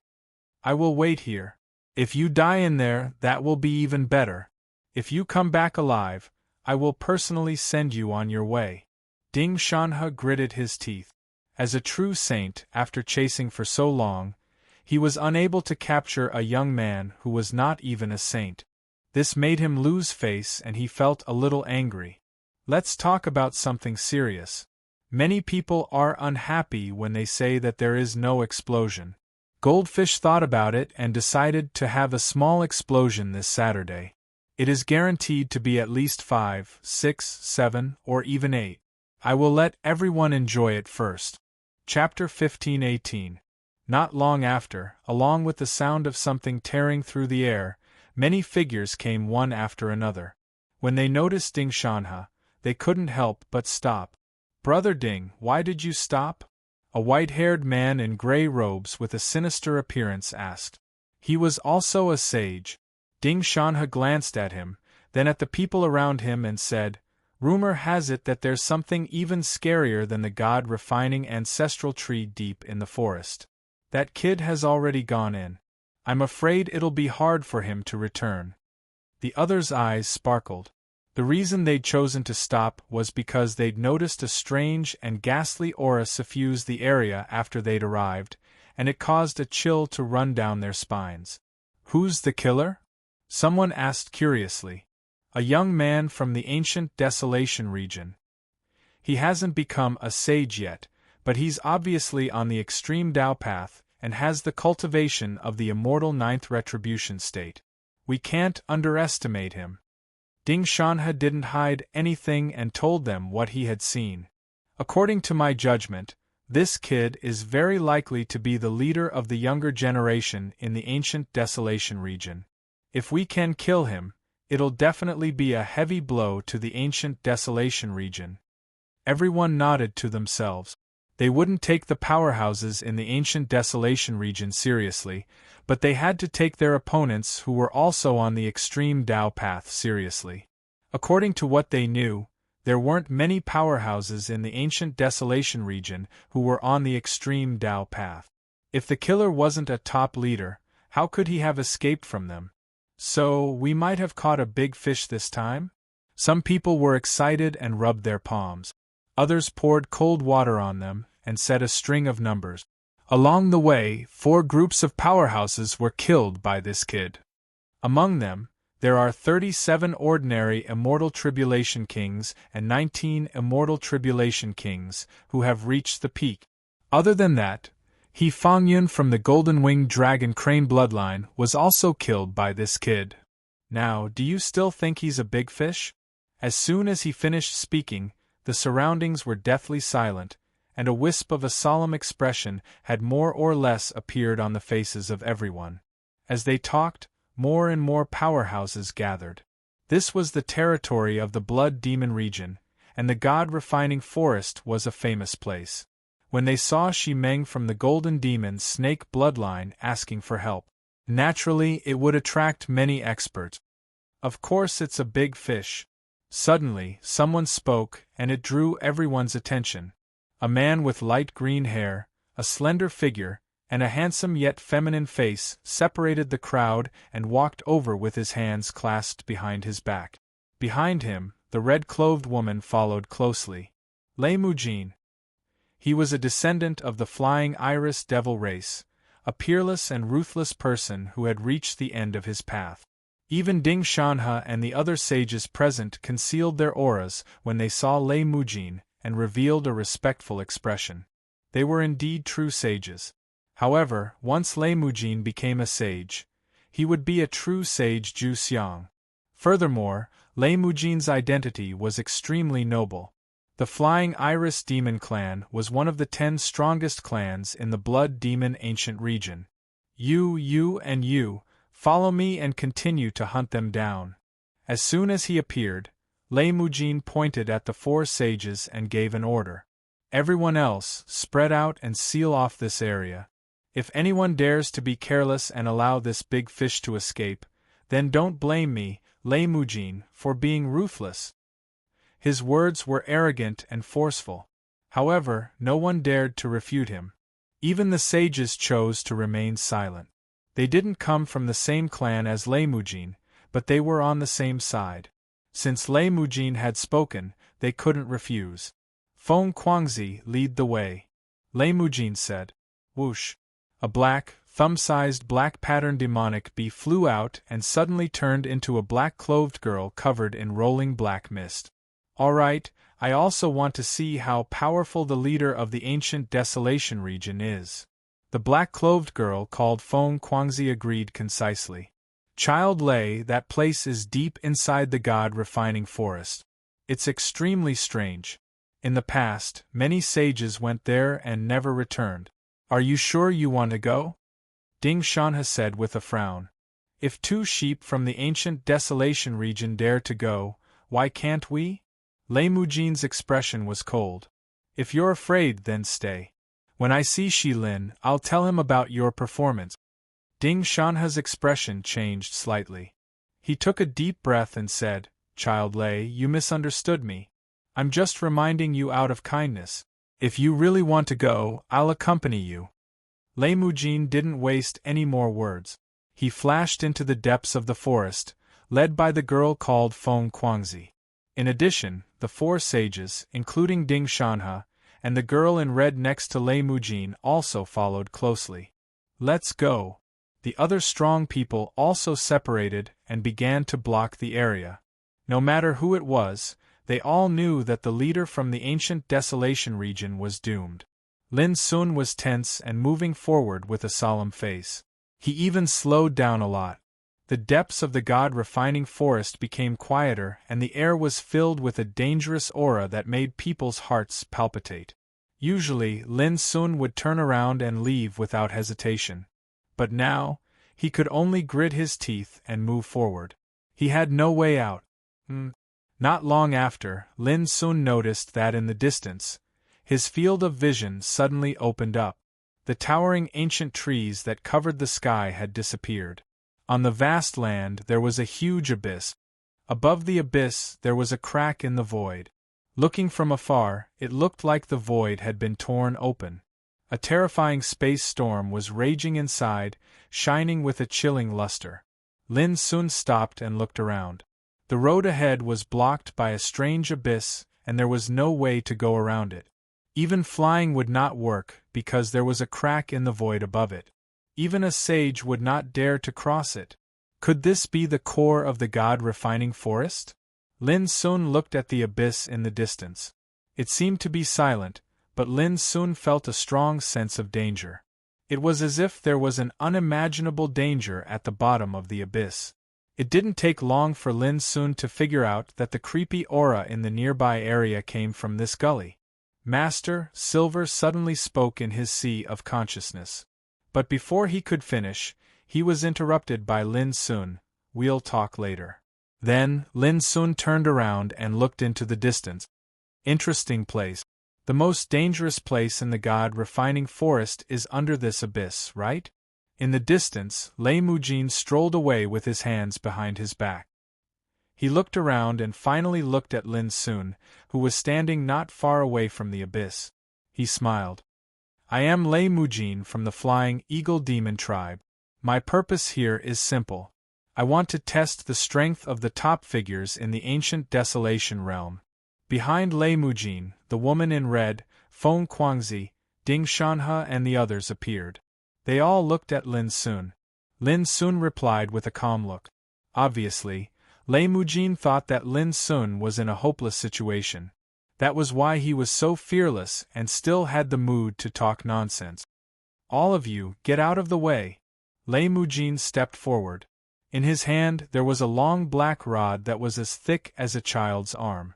"I will wait here. If you die in there, that will be even better. If you come back alive, I will personally send you on your way." Ding Shanhe gritted his teeth. As a true saint, after chasing for so long, he was unable to capture a young man who was not even a saint. This made him lose face and he felt a little angry. Let's talk about something serious. Many people are unhappy when they say that there is no explosion. Goldfish thought about it and decided to have a small explosion this Saturday. It is guaranteed to be at least 5, 6, 7, or even 8. I will let everyone enjoy it first. Chapter 15:18. Not long after, along with the sound of something tearing through the air, many figures came one after another. When they noticed Ding Shanhe, they couldn't help but stop. "Brother Ding, why did you stop?" A white-haired man in gray robes with a sinister appearance asked. He was also a sage. Ding Shanhe glanced at him, then at the people around him and said, "Rumor has it that there's something even scarier than the god-refining ancestral tree deep in the forest. That kid has already gone in. I'm afraid it'll be hard for him to return. The other's eyes sparkled. The reason they'd chosen to stop was because they'd noticed a strange and ghastly aura suffuse the area after they'd arrived, and it caused a chill to run down their spines. Who's the killer? Someone asked curiously. A young man from the ancient Desolation region. He hasn't become a sage yet, but he's obviously on the extreme Tao path and has the cultivation of the immortal ninth retribution state. We can't underestimate him. Ding Shanhe didn't hide anything and told them what he had seen. According to my judgment, this kid is very likely to be the leader of the younger generation in the ancient Desolation region. If we can kill him, it'll definitely be a heavy blow to the ancient Desolation region. Everyone nodded to themselves. They wouldn't take the powerhouses in the ancient Desolation region seriously, but they had to take their opponents who were also on the extreme Tao path seriously. According to what they knew, there weren't many powerhouses in the ancient Desolation region who were on the extreme Tao path. If the killer wasn't a top leader, how could he have escaped from them? So, we might have caught a big fish this time? Some people were excited and rubbed their palms. Others poured cold water on them and said a string of numbers. Along the way, 4 groups of powerhouses were killed by this kid. Among them, there are 37 ordinary Immortal Tribulation Kings and 19 Immortal Tribulation Kings who have reached the peak. Other than that, He Fangyun from the Golden-Winged Dragon Crane bloodline was also killed by this kid. Now, do you still think he's a big fish? As soon as he finished speaking, the surroundings were deathly silent, and a wisp of a solemn expression had more or less appeared on the faces of everyone. As they talked, more and more powerhouses gathered. This was the territory of the Blood Demon region, and the God-refining forest was a famous place. When they saw Shi Meng from the Golden Demon Snake bloodline asking for help, naturally it would attract many experts. Of course it's a big fish. Suddenly, someone spoke, and it drew everyone's attention. A man with light green hair, a slender figure, and a handsome yet feminine face separated the crowd and walked over with his hands clasped behind his back. Behind him, the red-clothed woman followed closely. Lei Mujin. He was a descendant of the Flying Iris Devil race, a peerless and ruthless person who had reached the end of his path. Even Ding Shanhe and the other sages present concealed their auras when they saw Lei Mujin and revealed a respectful expression. They were indeed true sages. However, once Lei Mujin became a sage, he would be a true sage Zhu Xiang. Furthermore, Lei Mujin's identity was extremely noble. The Flying Iris Demon clan was one of the 10 strongest clans in the Blood Demon Ancient region. You, and you, follow me and continue to hunt them down. As soon as he appeared, Lei Mujin pointed at the 4 sages and gave an order. Everyone else, spread out and seal off this area. If anyone dares to be careless and allow this big fish to escape, then don't blame me, Lei Mujin, for being ruthless. His words were arrogant and forceful. However, no one dared to refute him. Even the sages chose to remain silent. They didn't come from the same clan as Lei Mujin, but they were on the same side. Since Lei Mujin had spoken, they couldn't refuse. Feng Kuangzi, lead the way. Lei Mujin said. Whoosh! A black, thumb-sized black patterned demonic bee flew out and suddenly turned into a black-clothed girl covered in rolling black mist. All right, I also want to see how powerful the leader of the ancient Desolation region is. The black-clothed girl called Feng Kuangzi agreed concisely. Child Lei, that place is deep inside the God-refining forest. It's extremely strange. In the past, many sages went there and never returned. Are you sure you want to go? Ding Shanhe said with a frown. If 2 sheep from the ancient Desolation region dare to go, why can't we? Lei Mujin's expression was cold. If you're afraid, then stay. When I see Shi Lin, I'll tell him about your performance. Ding Shanhe's expression changed slightly. He took a deep breath and said, Child Lei, you misunderstood me. I'm just reminding you out of kindness. If you really want to go, I'll accompany you. Lei Mujin didn't waste any more words. he flashed into the depths of the forest, led by the girl called Feng Kuangzi. In addition, the 4 sages, including Ding Shanhe, and the girl in red next to Lei Mujin also followed closely. Let's go. The other strong people also separated and began to block the area. No matter who it was, they all knew that the leader from the ancient desolation region was doomed. Lin Sun was tense and moving forward with a solemn face. He even slowed down a lot. The depths of the god-refining forest became quieter and the air was filled with a dangerous aura that made people's hearts palpitate. Usually, Lin Sun would turn around and leave without hesitation. But now, he could only grit his teeth and move forward. He had no way out. Not long after, Lin Sun noticed that in the distance, his field of vision suddenly opened up. The towering ancient trees that covered the sky had disappeared. On the vast land there was a huge abyss. Above the abyss there was a crack in the void. Looking from afar, it looked like the void had been torn open. A terrifying space storm was raging inside, shining with a chilling luster. Lin Sun stopped and looked around. The road ahead was blocked by a strange abyss, and there was no way to go around it. Even flying would not work, because there was a crack in the void above it. Even a sage would not dare to cross it. Could this be the core of the god-refining forest? Lin Sun looked at the abyss in the distance. It seemed to be silent, but Lin Sun felt a strong sense of danger. It was as if there was an unimaginable danger at the bottom of the abyss. It didn't take long for Lin Sun to figure out that the creepy aura in the nearby area came from this gully. Master, Silver suddenly spoke in his sea of consciousness. But before he could finish, he was interrupted by Lin Sun. We'll talk later. Then, Lin Sun turned around and looked into the distance. Interesting place. The most dangerous place in the god-refining forest is under this abyss, right? In the distance, Lei Mujin strolled away with his hands behind his back. He looked around and finally looked at Lin Sun, who was standing not far away from the abyss. He smiled. I am Lei Mujin from the Flying Eagle Demon tribe. My purpose here is simple. I want to test the strength of the top figures in the ancient desolation realm. Behind Lei Mujin, the woman in red, Feng Kuangzi, Ding Shanhe and the others appeared. They all looked at Lin Sun. Lin Sun replied with a calm look. Obviously, Lei Mujin thought that Lin Sun was in a hopeless situation. That was why he was so fearless and still had the mood to talk nonsense. All of you, get out of the way. Lei Mujin stepped forward. In his hand there was a long black rod that was as thick as a child's arm.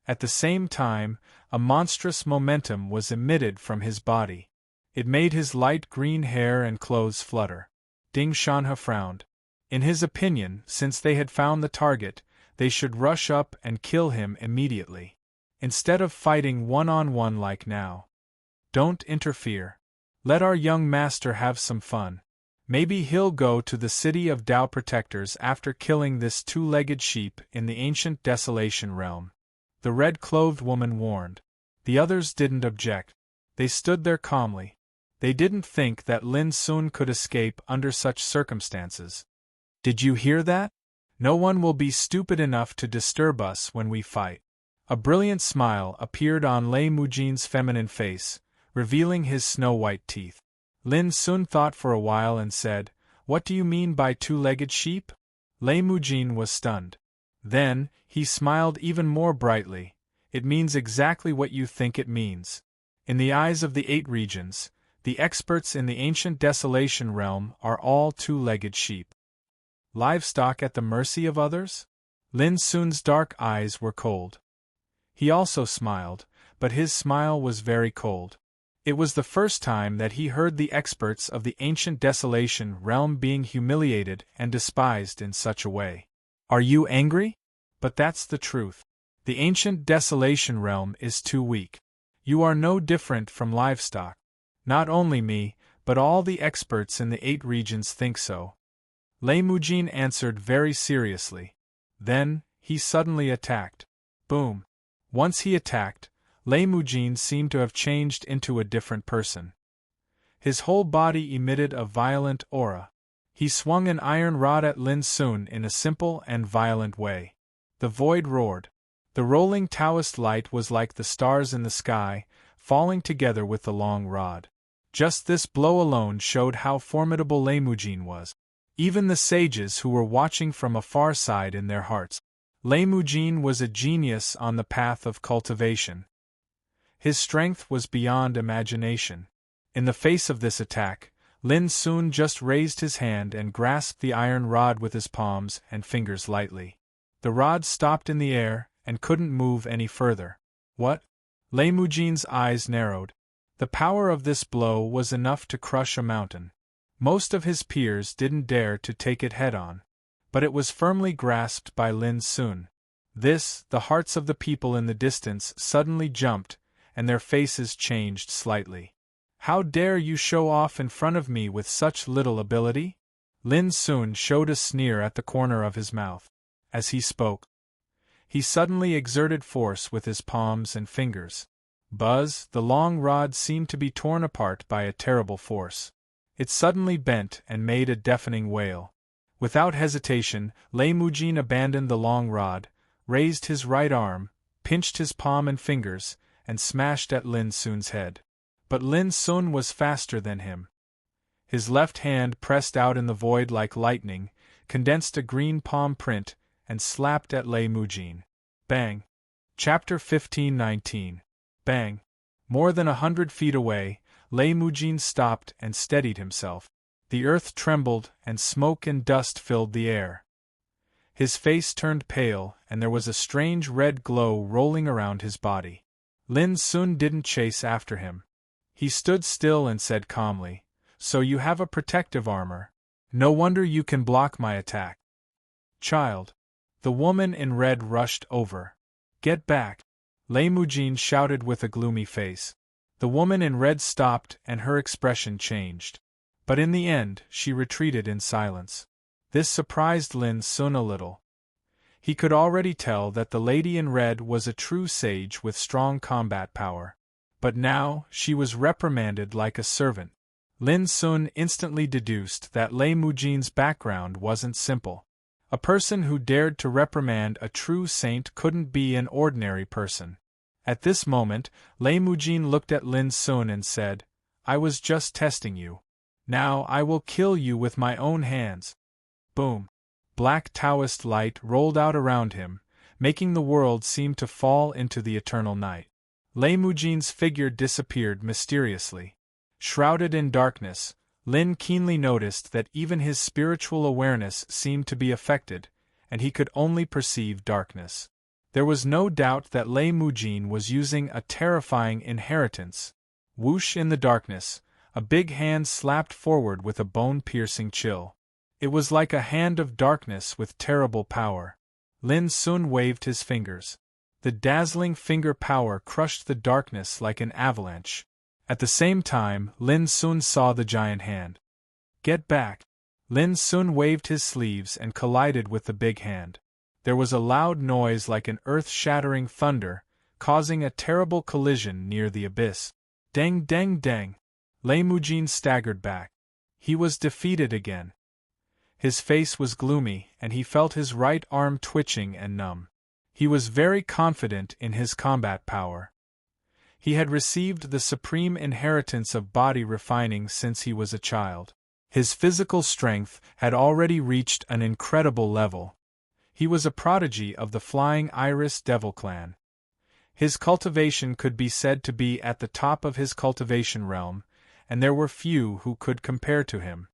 At the same time, a monstrous momentum was emitted from his body. It made his light green hair and clothes flutter. Ding Shanhe frowned. In his opinion, since they had found the target, they should rush up and kill him immediately, instead of fighting one-on-one like now. Don't interfere. Let our young master have some fun. Maybe he'll go to the city of Tao protectors after killing this two-legged sheep in the ancient desolation realm. The red-clothed woman warned. The others didn't object. They stood there calmly. They didn't think that Lin Sun could escape under such circumstances. Did you hear that? No one will be stupid enough to disturb us when we fight. A brilliant smile appeared on Lei Mujin's feminine face, revealing his snow-white teeth. Lin Sun thought for a while and said, What do you mean by two-legged sheep? Lei Mujin was stunned. Then, he smiled even more brightly. It means exactly what you think it means. In the eyes of the 8 regions, the experts in the ancient desolation realm are all two-legged sheep. Livestock at the mercy of others? Lin Sun's dark eyes were cold. He also smiled, but his smile was very cold. It was the first time that he heard the experts of the ancient desolation realm being humiliated and despised in such a way. Are you angry? But that's the truth. The ancient desolation realm is too weak. You are no different from livestock. Not only me, but all the experts in the 8 regions think so. Lei Mujin answered very seriously. Then, he suddenly attacked. Boom. Once he attacked, Lei Mujin seemed to have changed into a different person. His whole body emitted a violent aura. He swung an iron rod at Lin Sun in a simple and violent way. The void roared. The rolling Taoist light was like the stars in the sky, falling together with the long rod. Just this blow alone showed how formidable Lei Mujin was. Even the sages who were watching from a far sighed in their hearts. Lei Mujin was a genius on the path of cultivation. His strength was beyond imagination. In the face of this attack, Lin Sun just raised his hand and grasped the iron rod with his palms and fingers lightly. The rod stopped in the air and couldn't move any further. What? Lei Mujin's eyes narrowed. The power of this blow was enough to crush a mountain. Most of his peers didn't dare to take it head-on. But it was firmly grasped by Lin Sun. The hearts of the people in the distance suddenly jumped, and their faces changed slightly. How dare you show off in front of me with such little ability? Lin Sun showed a sneer at the corner of his mouth. As he spoke, he suddenly exerted force with his palms and fingers. Buzz, the long rod seemed to be torn apart by a terrible force. It suddenly bent and made a deafening wail. Without hesitation, Lei Mujin abandoned the long rod, raised his right arm, pinched his palm and fingers, and smashed at Lin Sun's head. But Lin Sun was faster than him. His left hand pressed out in the void like lightning, condensed a green palm print, and slapped at Lei Mujin. Bang! Chapter 15:19. Bang! More than 100 feet away, Lei Mujin stopped and steadied himself. The earth trembled, and smoke and dust filled the air. His face turned pale, and there was a strange red glow rolling around his body. Lin Sun didn't chase after him. He stood still and said calmly, "So you have a protective armor. No wonder you can block my attack." "Child." The woman in red rushed over. "Get back!" Lei Mujin shouted with a gloomy face. The woman in red stopped and her expression changed. But in the end, she retreated in silence. This surprised Lin Sun a little. He could already tell that the lady in red was a true sage with strong combat power. But now, she was reprimanded like a servant. Lin Sun instantly deduced that Lei Mujin's background wasn't simple. A person who dared to reprimand a true saint couldn't be an ordinary person. At this moment, Lei Mujin looked at Lin Sun and said, "I was just testing you. Now I will kill you with my own hands." Boom! Black Taoist light rolled out around him, making the world seem to fall into the eternal night. Lei Mujin's figure disappeared mysteriously. Shrouded in darkness, Lin keenly noticed that even his spiritual awareness seemed to be affected, and he could only perceive darkness. There was no doubt that Lei Mujin was using a terrifying inheritance. Whoosh in the darkness, a big hand slapped forward with a bone-piercing chill. It was like a hand of darkness with terrible power. Lin Sun waved his fingers. The dazzling finger power crushed the darkness like an avalanche. At the same time, Lin Sun saw the giant hand. "Get back!" Lin Sun waved his sleeves and collided with the big hand. There was a loud noise like an earth-shattering thunder, causing a terrible collision near the abyss. Dang dang dang! Lei Mujin staggered back. He was defeated again. His face was gloomy, and he felt his right arm twitching and numb. He was very confident in his combat power. He had received the supreme inheritance of body refining since he was a child. His physical strength had already reached an incredible level. He was a prodigy of the Flying Iris Devil clan. His cultivation could be said to be at the top of his cultivation realm, and there were few who could compare to him.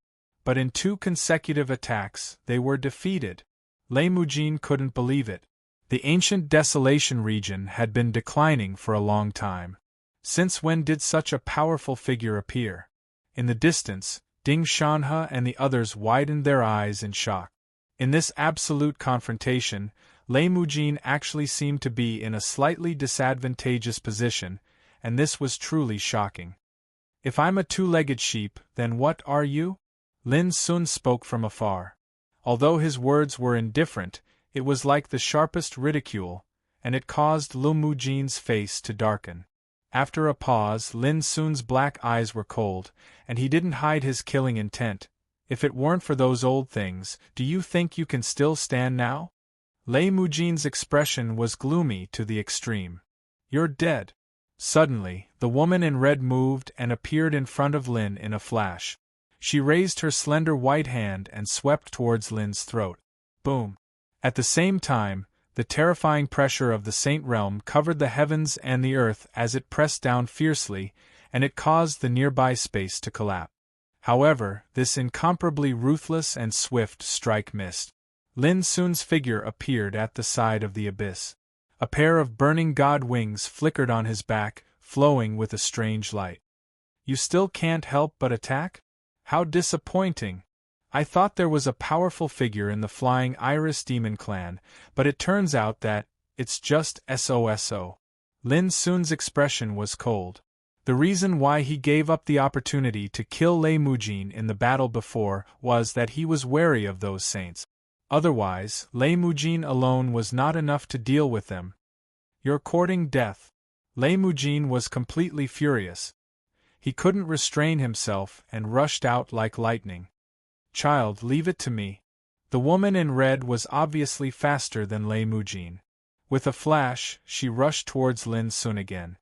But in 2 consecutive attacks, they were defeated. Lei Mujin couldn't believe it. The ancient desolation region had been declining for a long time. Since when did such a powerful figure appear? In the distance, Ding Shanhe and the others widened their eyes in shock. In this absolute confrontation, Lei Mujin actually seemed to be in a slightly disadvantageous position, and this was truly shocking. "If I'm a 2-legged sheep, then what are you?" Lin Sun spoke from afar. Although his words were indifferent, it was like the sharpest ridicule, and it caused Lei Mujin's face to darken. After a pause, Lin Sun's black eyes were cold, and he didn't hide his killing intent. If it weren't for those old things, do you think you can still stand now? Lei Mujin's expression was gloomy to the extreme. You're dead. Suddenly, the woman in red moved and appeared in front of Lin in a flash. She raised her slender white hand and swept towards Lin's throat. Boom! At the same time, the terrifying pressure of the Saint Realm covered the heavens and the earth as it pressed down fiercely, and it caused the nearby space to collapse. However, this incomparably ruthless and swift strike missed. Lin Sun's figure appeared at the side of the abyss. A pair of burning god wings flickered on his back, flowing with a strange light. You still can't help but attack? How disappointing! I thought there was a powerful figure in the Flying Iris Demon Clan, but it turns out that it's just SOSO. Lin Sun's expression was cold. The reason why he gave up the opportunity to kill Lei Mujin in the battle before was that he was wary of those saints. Otherwise, Lei Mujin alone was not enough to deal with them. You're courting death. Lei Mujin was completely furious. He couldn't restrain himself and rushed out like lightning. Child, leave it to me. The woman in red was obviously faster than Lei Mujin. With a flash, she rushed towards Lin Sun again.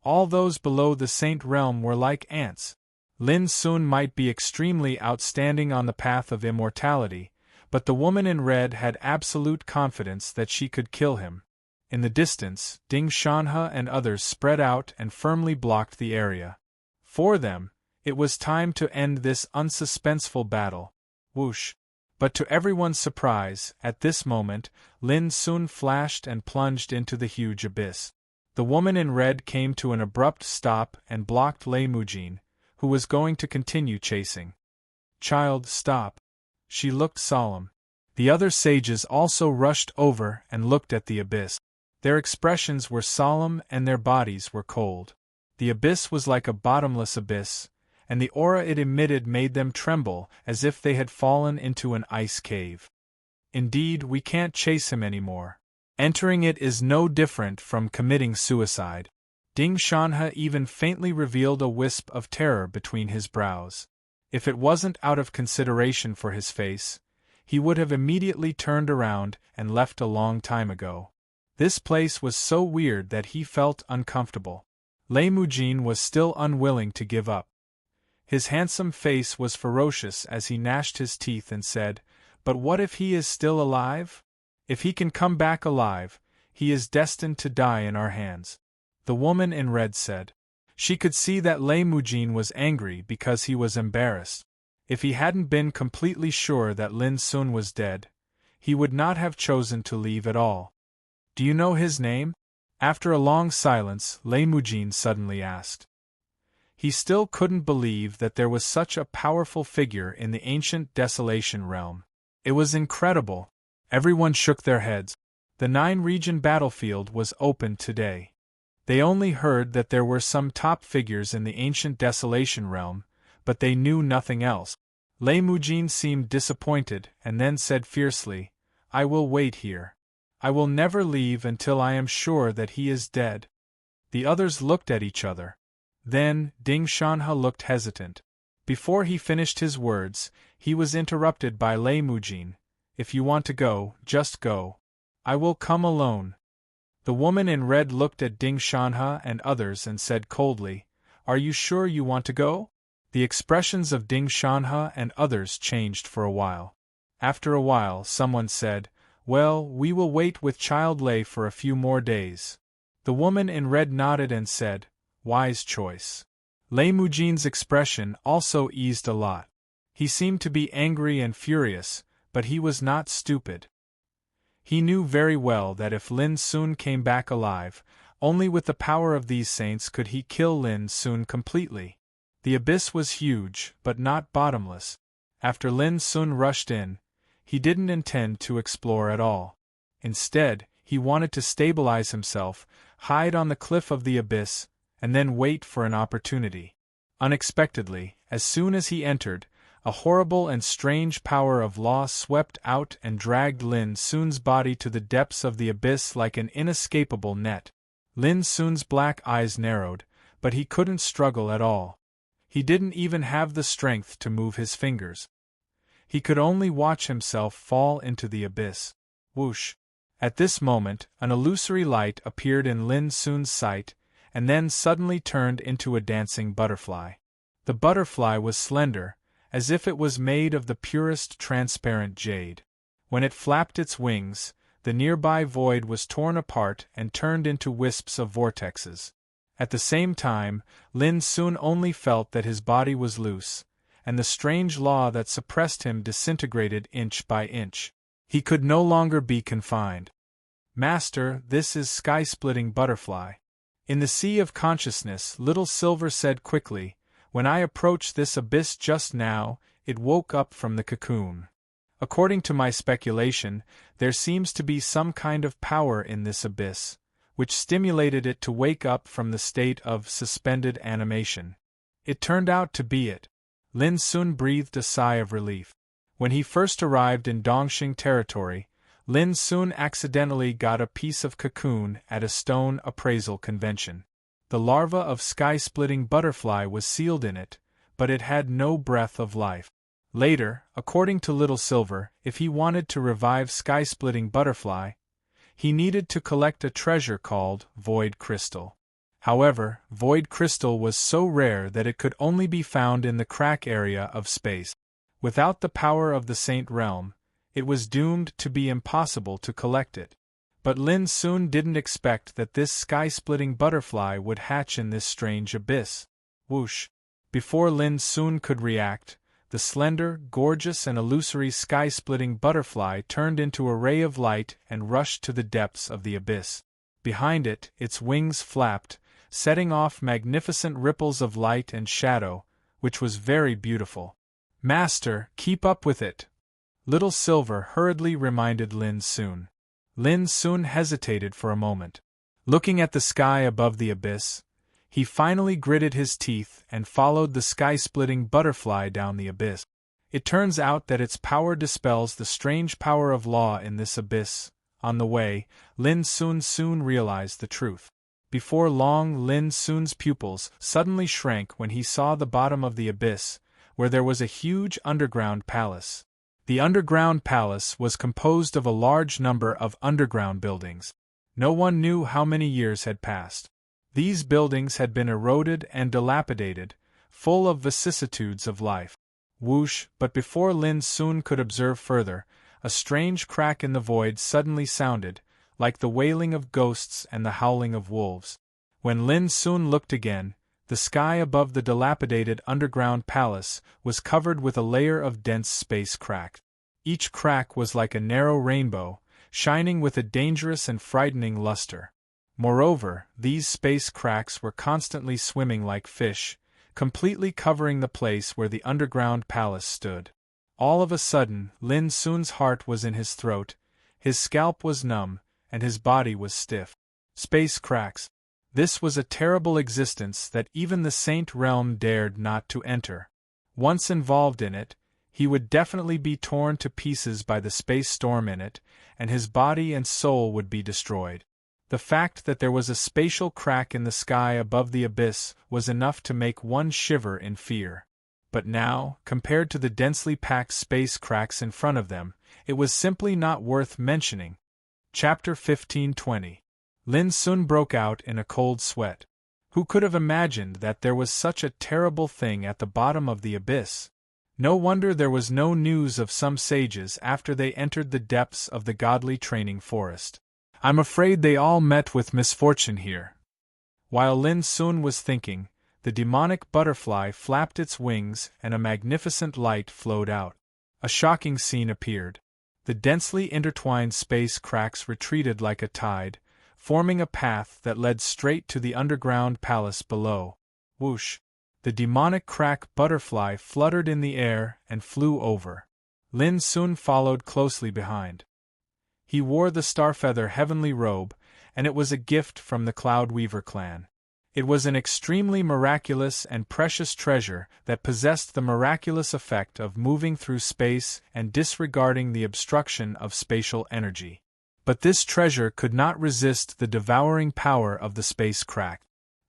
All those below the Saint Realm were like ants. Lin Sun might be extremely outstanding on the path of immortality, but the woman in red had absolute confidence that she could kill him. In the distance, Ding Shanhe and others spread out and firmly blocked the area. For them, it was time to end this unsuspenseful battle. Whoosh! But to everyone's surprise, at this moment, Lin Sun flashed and plunged into the huge abyss. The woman in red came to an abrupt stop and blocked Lei Mujin, who was going to continue chasing. Child, stop. She looked solemn. The other sages also rushed over and looked at the abyss. Their expressions were solemn and their bodies were cold. The abyss was like a bottomless abyss, and the aura it emitted made them tremble as if they had fallen into an ice cave. Indeed, we can't chase him anymore. Entering it is no different from committing suicide. Ding Shanhe even faintly revealed a wisp of terror between his brows. If it wasn't out of consideration for his face, he would have immediately turned around and left a long time ago. This place was so weird that he felt uncomfortable. Lei Mujin was still unwilling to give up. His handsome face was ferocious as he gnashed his teeth and said, "But what if he is still alive? If he can come back alive, he is destined to die in our hands." The woman in red said. She could see that Lei Mujin was angry because he was embarrassed. If he hadn't been completely sure that Lin Sun was dead, he would not have chosen to leave at all. Do you know his name? After a long silence, Lei Mujin suddenly asked. He still couldn't believe that there was such a powerful figure in the ancient Desolation Realm. It was incredible. Everyone shook their heads. The 9-region battlefield was open today. They only heard that there were some top figures in the ancient Desolation Realm, but they knew nothing else. Lei Mujin seemed disappointed and then said fiercely, "I will wait here. I will never leave until I am sure that he is dead." The others looked at each other. Then, Ding Shanhe looked hesitant. Before he finished his words, he was interrupted by Lei Mujin. "If you want to go, just go. I will come alone." The woman in red looked at Ding Shanhe and others and said coldly, "Are you sure you want to go?" The expressions of Ding Shanhe and others changed for a while. After a while, someone said, "Well, we will wait with Child Lei for a few more days." The woman in red nodded and said, "Wise choice." Lei Mujin's expression also eased a lot. He seemed to be angry and furious, but he was not stupid. He knew very well that if Lin Sun came back alive, only with the power of these saints could he kill Lin Sun completely. The abyss was huge, but not bottomless. After Lin Sun rushed in, he didn't intend to explore at all. Instead, he wanted to stabilize himself, hide on the cliff of the abyss, and then wait for an opportunity. Unexpectedly, as soon as he entered, a horrible and strange power of law swept out and dragged Lin Sun's body to the depths of the abyss like an inescapable net. Lin Sun's black eyes narrowed, but he couldn't struggle at all. He didn't even have the strength to move his fingers. He could only watch himself fall into the abyss. Whoosh! At this moment, an illusory light appeared in Lin Sun's sight, and then suddenly turned into a dancing butterfly. The butterfly was slender, as if it was made of the purest transparent jade. When it flapped its wings, the nearby void was torn apart and turned into wisps of vortexes. At the same time, Lin Sun only felt that his body was loose, and the strange law that suppressed him disintegrated inch by inch. He could no longer be confined. Master, this is sky-splitting butterfly. In the sea of consciousness, Little Silver said quickly, when I approached this abyss just now, it woke up from the cocoon. According to my speculation, there seems to be some kind of power in this abyss, which stimulated it to wake up from the state of suspended animation. It turned out to be it. Lin Sun breathed a sigh of relief. When he first arrived in Dongxing territory, Lin Sun accidentally got a piece of cocoon at a stone appraisal convention. The larva of sky-splitting butterfly was sealed in it, but it had no breath of life. Later, according to Little Silver, if he wanted to revive sky-splitting butterfly, he needed to collect a treasure called Void Crystal. However, Void Crystal was so rare that it could only be found in the crack area of space. Without the power of the Saint Realm, it was doomed to be impossible to collect it. But Lin Sun didn't expect that this sky-splitting butterfly would hatch in this strange abyss. Whoosh! Before Lin Sun could react, the slender, gorgeous and illusory sky-splitting butterfly turned into a ray of light and rushed to the depths of the abyss. Behind it, its wings flapped, setting off magnificent ripples of light and shadow, which was very beautiful. Master, keep up with it! Little Silver hurriedly reminded Lin Sun. Lin Sun hesitated for a moment. Looking at the sky above the abyss, he finally gritted his teeth and followed the sky-splitting butterfly down the abyss. It turns out that its power dispels the strange power of law in this abyss. On the way, Lin Sun soon realized the truth. Before long, Lin Sun's pupils suddenly shrank when he saw the bottom of the abyss, where there was a huge underground palace. The underground palace was composed of a large number of underground buildings. No one knew how many years had passed. These buildings had been eroded and dilapidated, full of vicissitudes of life. Whoosh! But before Lin Sun could observe further, a strange crack in the void suddenly sounded, like the wailing of ghosts and the howling of wolves. When Lin Sun looked again, the sky above the dilapidated underground palace was covered with a layer of dense space crack. Each crack was like a narrow rainbow, shining with a dangerous and frightening luster. Moreover, these space cracks were constantly swimming like fish, completely covering the place where the underground palace stood. All of a sudden, Lin Sun's heart was in his throat, his scalp was numb, and his body was stiff. Space cracks. This was a terrible existence that even the Saint Realm dared not to enter. Once involved in it, he would definitely be torn to pieces by the space storm in it, and his body and soul would be destroyed. The fact that there was a spatial crack in the sky above the abyss was enough to make one shiver in fear. But now, compared to the densely packed space cracks in front of them, it was simply not worth mentioning. Chapter 15:20. Lin Sun broke out in a cold sweat. Who could have imagined that there was such a terrible thing at the bottom of the abyss? No wonder there was no news of some sages after they entered the depths of the godly training forest. I'm afraid they all met with misfortune here. While Lin Sun was thinking, the demonic butterfly flapped its wings and a magnificent light flowed out. A shocking scene appeared. The densely intertwined space cracks retreated like a tide, forming a path that led straight to the underground palace below. Whoosh! The demonic crack butterfly fluttered in the air and flew over. Lin Sun followed closely behind. He wore the starfeather heavenly robe, and it was a gift from the Cloud Weaver clan. It was an extremely miraculous and precious treasure that possessed the miraculous effect of moving through space and disregarding the obstruction of spatial energy. But this treasure could not resist the devouring power of the space crack.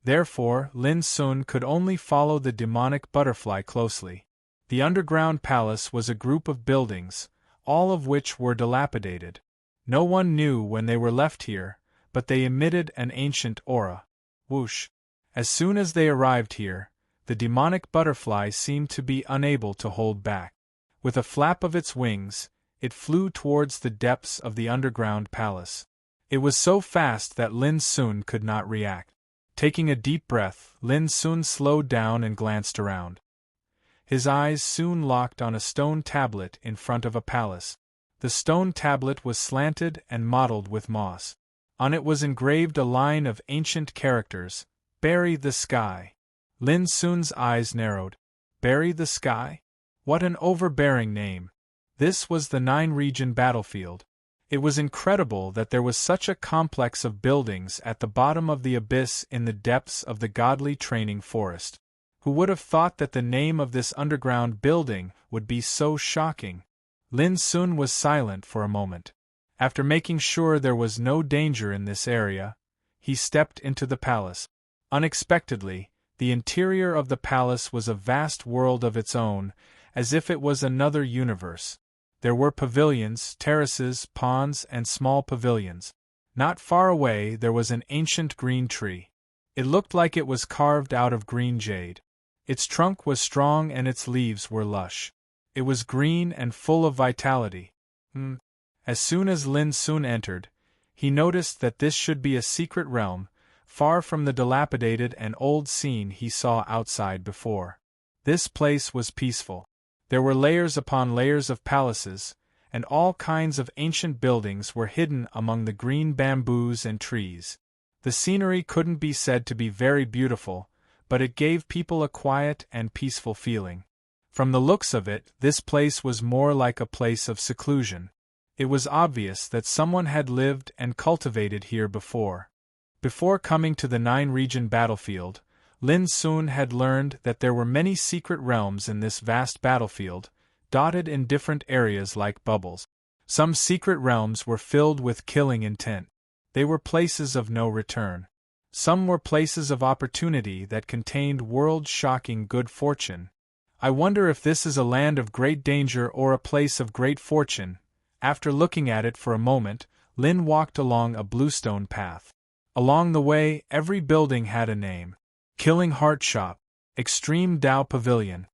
Therefore, Lin Sun could only follow the demonic butterfly closely. The underground palace was a group of buildings, all of which were dilapidated. No one knew when they were left here, but they emitted an ancient aura. Whoosh! As soon as they arrived here, the demonic butterfly seemed to be unable to hold back. With a flap of its wings, it flew towards the depths of the underground palace. It was so fast that Lin Sun could not react. Taking a deep breath, Lin Sun slowed down and glanced around. His eyes soon locked on a stone tablet in front of a palace. The stone tablet was slanted and mottled with moss. On it was engraved a line of ancient characters, "Bury the sky." Lin Sun's eyes narrowed. Bury the sky? What an overbearing name. This was the 9-region battlefield. It was incredible that there was such a complex of buildings at the bottom of the abyss in the depths of the godly training forest. Who would have thought that the name of this underground building would be so shocking? Lin Sun was silent for a moment. After making sure there was no danger in this area, he stepped into the palace. Unexpectedly, the interior of the palace was a vast world of its own, as if it was another universe. There were pavilions, terraces, ponds, and small pavilions. Not far away there was an ancient green tree. It looked like it was carved out of green jade. Its trunk was strong and its leaves were lush. It was green and full of vitality. As soon as Lin Sun entered, he noticed that this should be a secret realm, far from the dilapidated and old scene he saw outside before. This place was peaceful. There were layers upon layers of palaces, and all kinds of ancient buildings were hidden among the green bamboos and trees. The scenery couldn't be said to be very beautiful, but it gave people a quiet and peaceful feeling. From the looks of it, this place was more like a place of seclusion. It was obvious that someone had lived and cultivated here before. Before coming to the 9-region battlefield, Lin Sun had learned that there were many secret realms in this vast battlefield, dotted in different areas like bubbles. Some secret realms were filled with killing intent. They were places of no return. Some were places of opportunity that contained world-shocking good fortune. I wonder if this is a land of great danger or a place of great fortune. After looking at it for a moment, Lin walked along a bluestone path. Along the way, every building had a name. Killing Heart Shop, Extreme Tao Pavilion,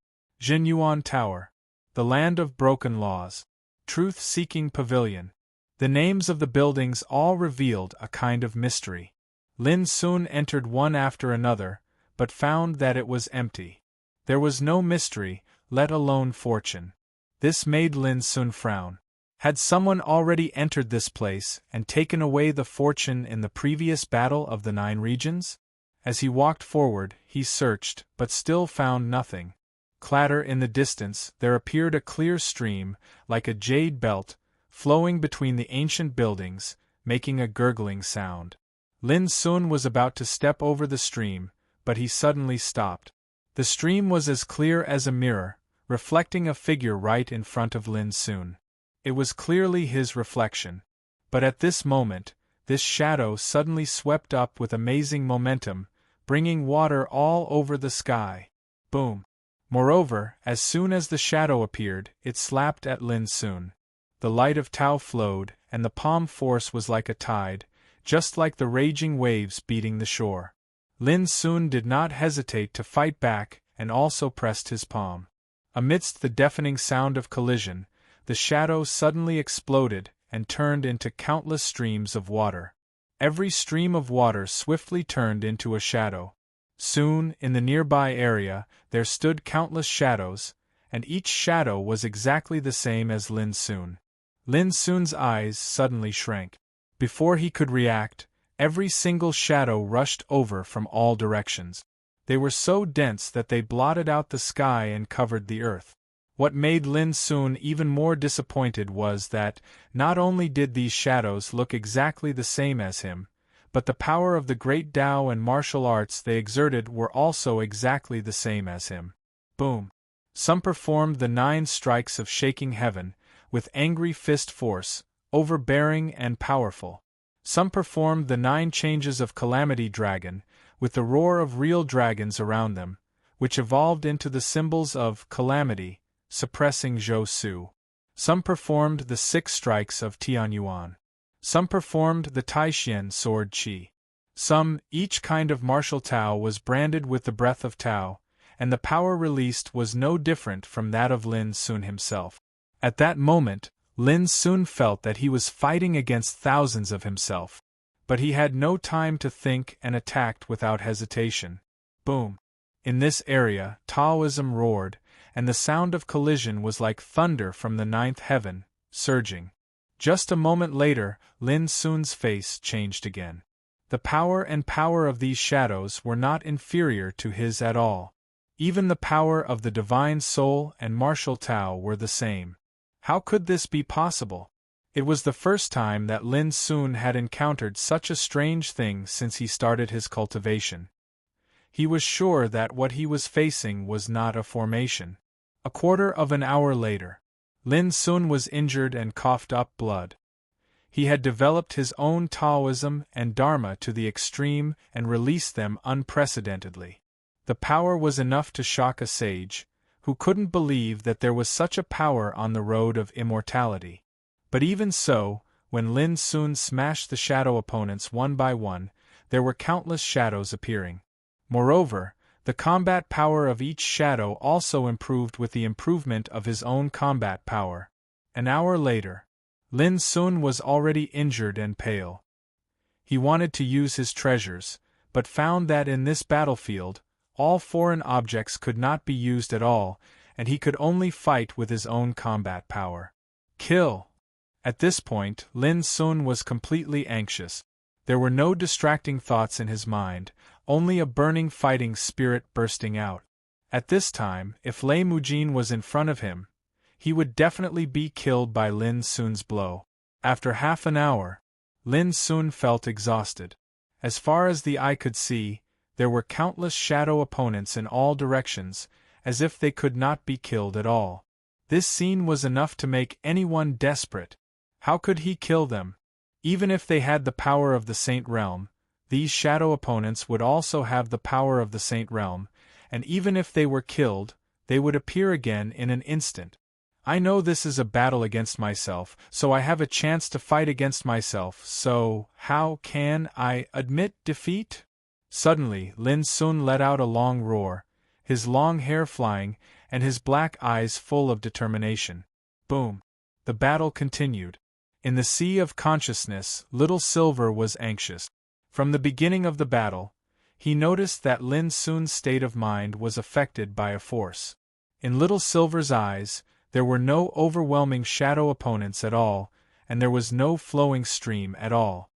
Jinyuan Tower, The Land of Broken Laws, Truth-Seeking Pavilion. The names of the buildings all revealed a kind of mystery. Lin Sun entered one after another, but found that it was empty. There was no mystery, let alone fortune. This made Lin Sun frown. Had someone already entered this place and taken away the fortune in the previous battle of the 9 regions? As he walked forward, he searched, but still found nothing. Clatter in the distance, there appeared a clear stream, like a jade belt, flowing between the ancient buildings, making a gurgling sound. Lin Sun was about to step over the stream, but he suddenly stopped. The stream was as clear as a mirror, reflecting a figure right in front of Lin Sun. It was clearly his reflection. But at this moment, this shadow suddenly swept up with amazing momentum, bringing water all over the sky. Boom! Moreover, as soon as the shadow appeared, it slapped at Lin Sun. The light of Tao flowed, and the palm force was like a tide, just like the raging waves beating the shore. Lin Sun did not hesitate to fight back, and also pressed his palm. Amidst the deafening sound of collision, the shadow suddenly exploded and turned into countless streams of water. Every stream of water swiftly turned into a shadow. Soon, in the nearby area, there stood countless shadows, and each shadow was exactly the same as Lin Sun. Lin Sun's eyes suddenly shrank. Before he could react, every single shadow rushed over from all directions. They were so dense that they blotted out the sky and covered the earth. What made Lin Sun even more disappointed was that, not only did these shadows look exactly the same as him, but the power of the great Tao and martial arts they exerted were also exactly the same as him. Boom! Some performed the 9 strikes of shaking heaven, with angry fist force, overbearing and powerful. Some performed the 9 changes of Calamity Dragon, with the roar of real dragons around them, which evolved into the symbols of calamity, suppressing Zhou Su. Some performed the 6 strikes of Tianyuan. Some performed the Taishian sword Qi. Some, each kind of martial Tao was branded with the breath of Tao, and the power released was no different from that of Lin Sun himself. At that moment, Lin Sun felt that he was fighting against thousands of himself. But he had no time to think and attacked without hesitation. Boom! In this area, Taoism roared, and the sound of collision was like thunder from the 9th heaven, surging. Just a moment later, Lin Sun's face changed again. The power of these shadows were not inferior to his at all. Even the power of the divine soul and martial Tao were the same. How could this be possible? It was the first time that Lin Sun had encountered such a strange thing since he started his cultivation. He was sure that what he was facing was not a formation. A quarter of an hour later, Lin Sun was injured and coughed up blood. He had developed his own Taoism and Dharma to the extreme and released them unprecedentedly. The power was enough to shock a sage, who couldn't believe that there was such a power on the road of immortality. But even so, when Lin Sun smashed the shadow opponents one by one, there were countless shadows appearing. Moreover, the combat power of each shadow also improved with the improvement of his own combat power. An hour later, Lin Sun was already injured and pale. He wanted to use his treasures, but found that in this battlefield, all foreign objects could not be used at all, and he could only fight with his own combat power. Kill! At this point, Lin Sun was completely anxious. There were no distracting thoughts in his mind, only a burning fighting spirit bursting out. At this time, if Lei Mujin was in front of him, he would definitely be killed by Lin Sun's blow. After half an hour, Lin Sun felt exhausted. As far as the eye could see, there were countless shadow opponents in all directions, as if they could not be killed at all. This scene was enough to make anyone desperate. How could he kill them? Even if they had the power of the Saint Realm, these shadow opponents would also have the power of the Saint Realm, and even if they were killed, they would appear again in an instant. I know this is a battle against myself, so I have a chance to fight against myself, so how can I admit defeat? Suddenly, Lin Sun let out a long roar, his long hair flying, and his black eyes full of determination. Boom! The battle continued. In the sea of consciousness, Little Silver was anxious. From the beginning of the battle, he noticed that Lin Sun's state of mind was affected by a force. In Little Silver's eyes, there were no overwhelming shadow opponents at all, and there was no flowing stream at all.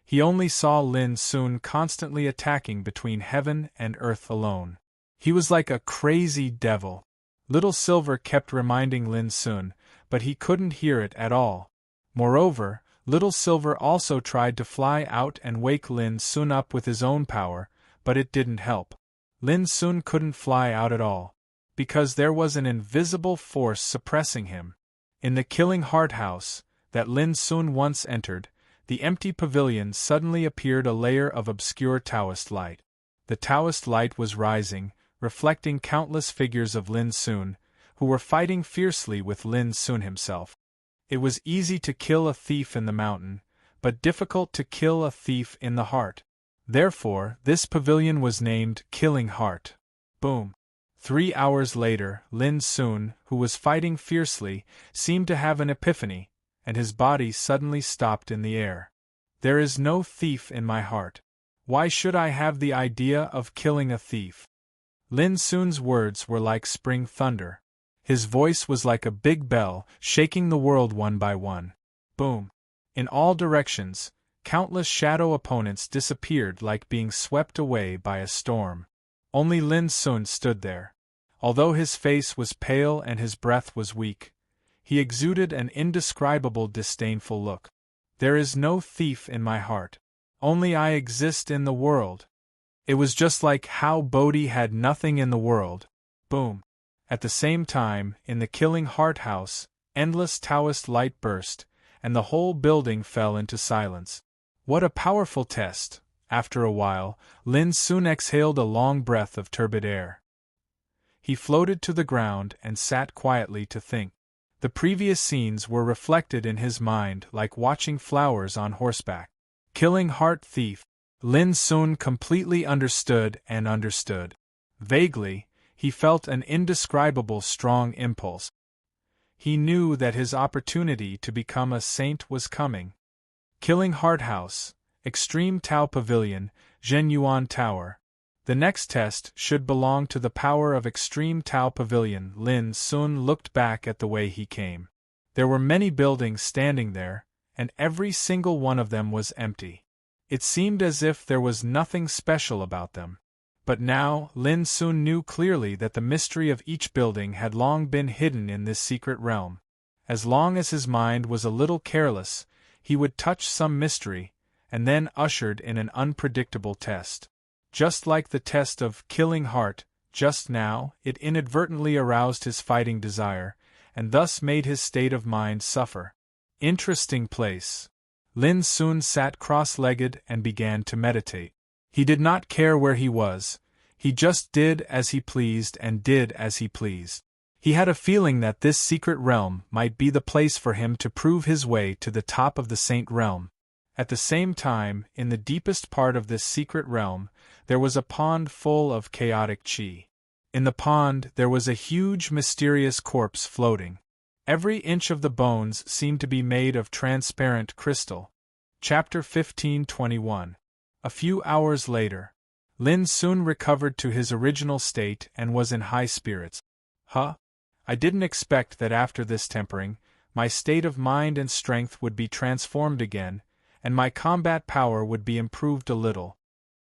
He only saw Lin Sun constantly attacking between heaven and earth alone. He was like a crazy devil. Little Silver kept reminding Lin Sun, but he couldn't hear it at all. Moreover, Little Silver also tried to fly out and wake Lin Sun up with his own power, but it didn't help. Lin Sun couldn't fly out at all, because there was an invisible force suppressing him. In the Killing Heart House, that Lin Sun once entered, the empty pavilion suddenly appeared a layer of obscure Taoist light. The Taoist light was rising, reflecting countless figures of Lin Sun, who were fighting fiercely with Lin Sun himself. It was easy to kill a thief in the mountain, but difficult to kill a thief in the heart. Therefore, this pavilion was named Killing Heart. Boom! 3 hours later, Lin Sun, who was fighting fiercely, seemed to have an epiphany, and his body suddenly stopped in the air. There is no thief in my heart. Why should I have the idea of killing a thief? Lin Sun's words were like spring thunder. His voice was like a big bell, shaking the world one by one. Boom! In all directions, countless shadow opponents disappeared like being swept away by a storm. Only Lin Sun stood there. Although his face was pale and his breath was weak, he exuded an indescribable disdainful look. There is no thief in my heart. Only I exist in the world. It was just like how Bodhi had nothing in the world. Boom! At the same time, in the Killing Heart House, endless Taoist light burst, and the whole building fell into silence. What a powerful test! After a while, Lin Sun exhaled a long breath of turbid air. He floated to the ground and sat quietly to think. The previous scenes were reflected in his mind like watching flowers on horseback. Killing heart thief. Lin Sun completely understood and understood. Vaguely, he felt an indescribable strong impulse. He knew that his opportunity to become a saint was coming. Killing Heart House, Extreme Tao Pavilion, Zhenyuan Tower. The next test should belong to the power of Extreme Tao Pavilion. Lin Sun looked back at the way he came. There were many buildings standing there, and every single one of them was empty. It seemed as if there was nothing special about them. But now, Lin Sun knew clearly that the mystery of each building had long been hidden in this secret realm. As long as his mind was a little careless, he would touch some mystery, and then ushered in an unpredictable test. Just like the test of Killing Heart, just now, it inadvertently aroused his fighting desire, and thus made his state of mind suffer. Interesting place. Lin Sun sat cross-legged and began to meditate. He did not care where he was, he just did as he pleased and did as he pleased. He had a feeling that this secret realm might be the place for him to prove his way to the top of the Saint Realm. At the same time, in the deepest part of this secret realm, there was a pond full of chaotic qi. In the pond there was a huge mysterious corpse floating. Every inch of the bones seemed to be made of transparent crystal. Chapter 15:21. A few hours later, Lin Sun recovered to his original state and was in high spirits. I didn't expect that after this tempering, my state of mind and strength would be transformed again, and my combat power would be improved a little.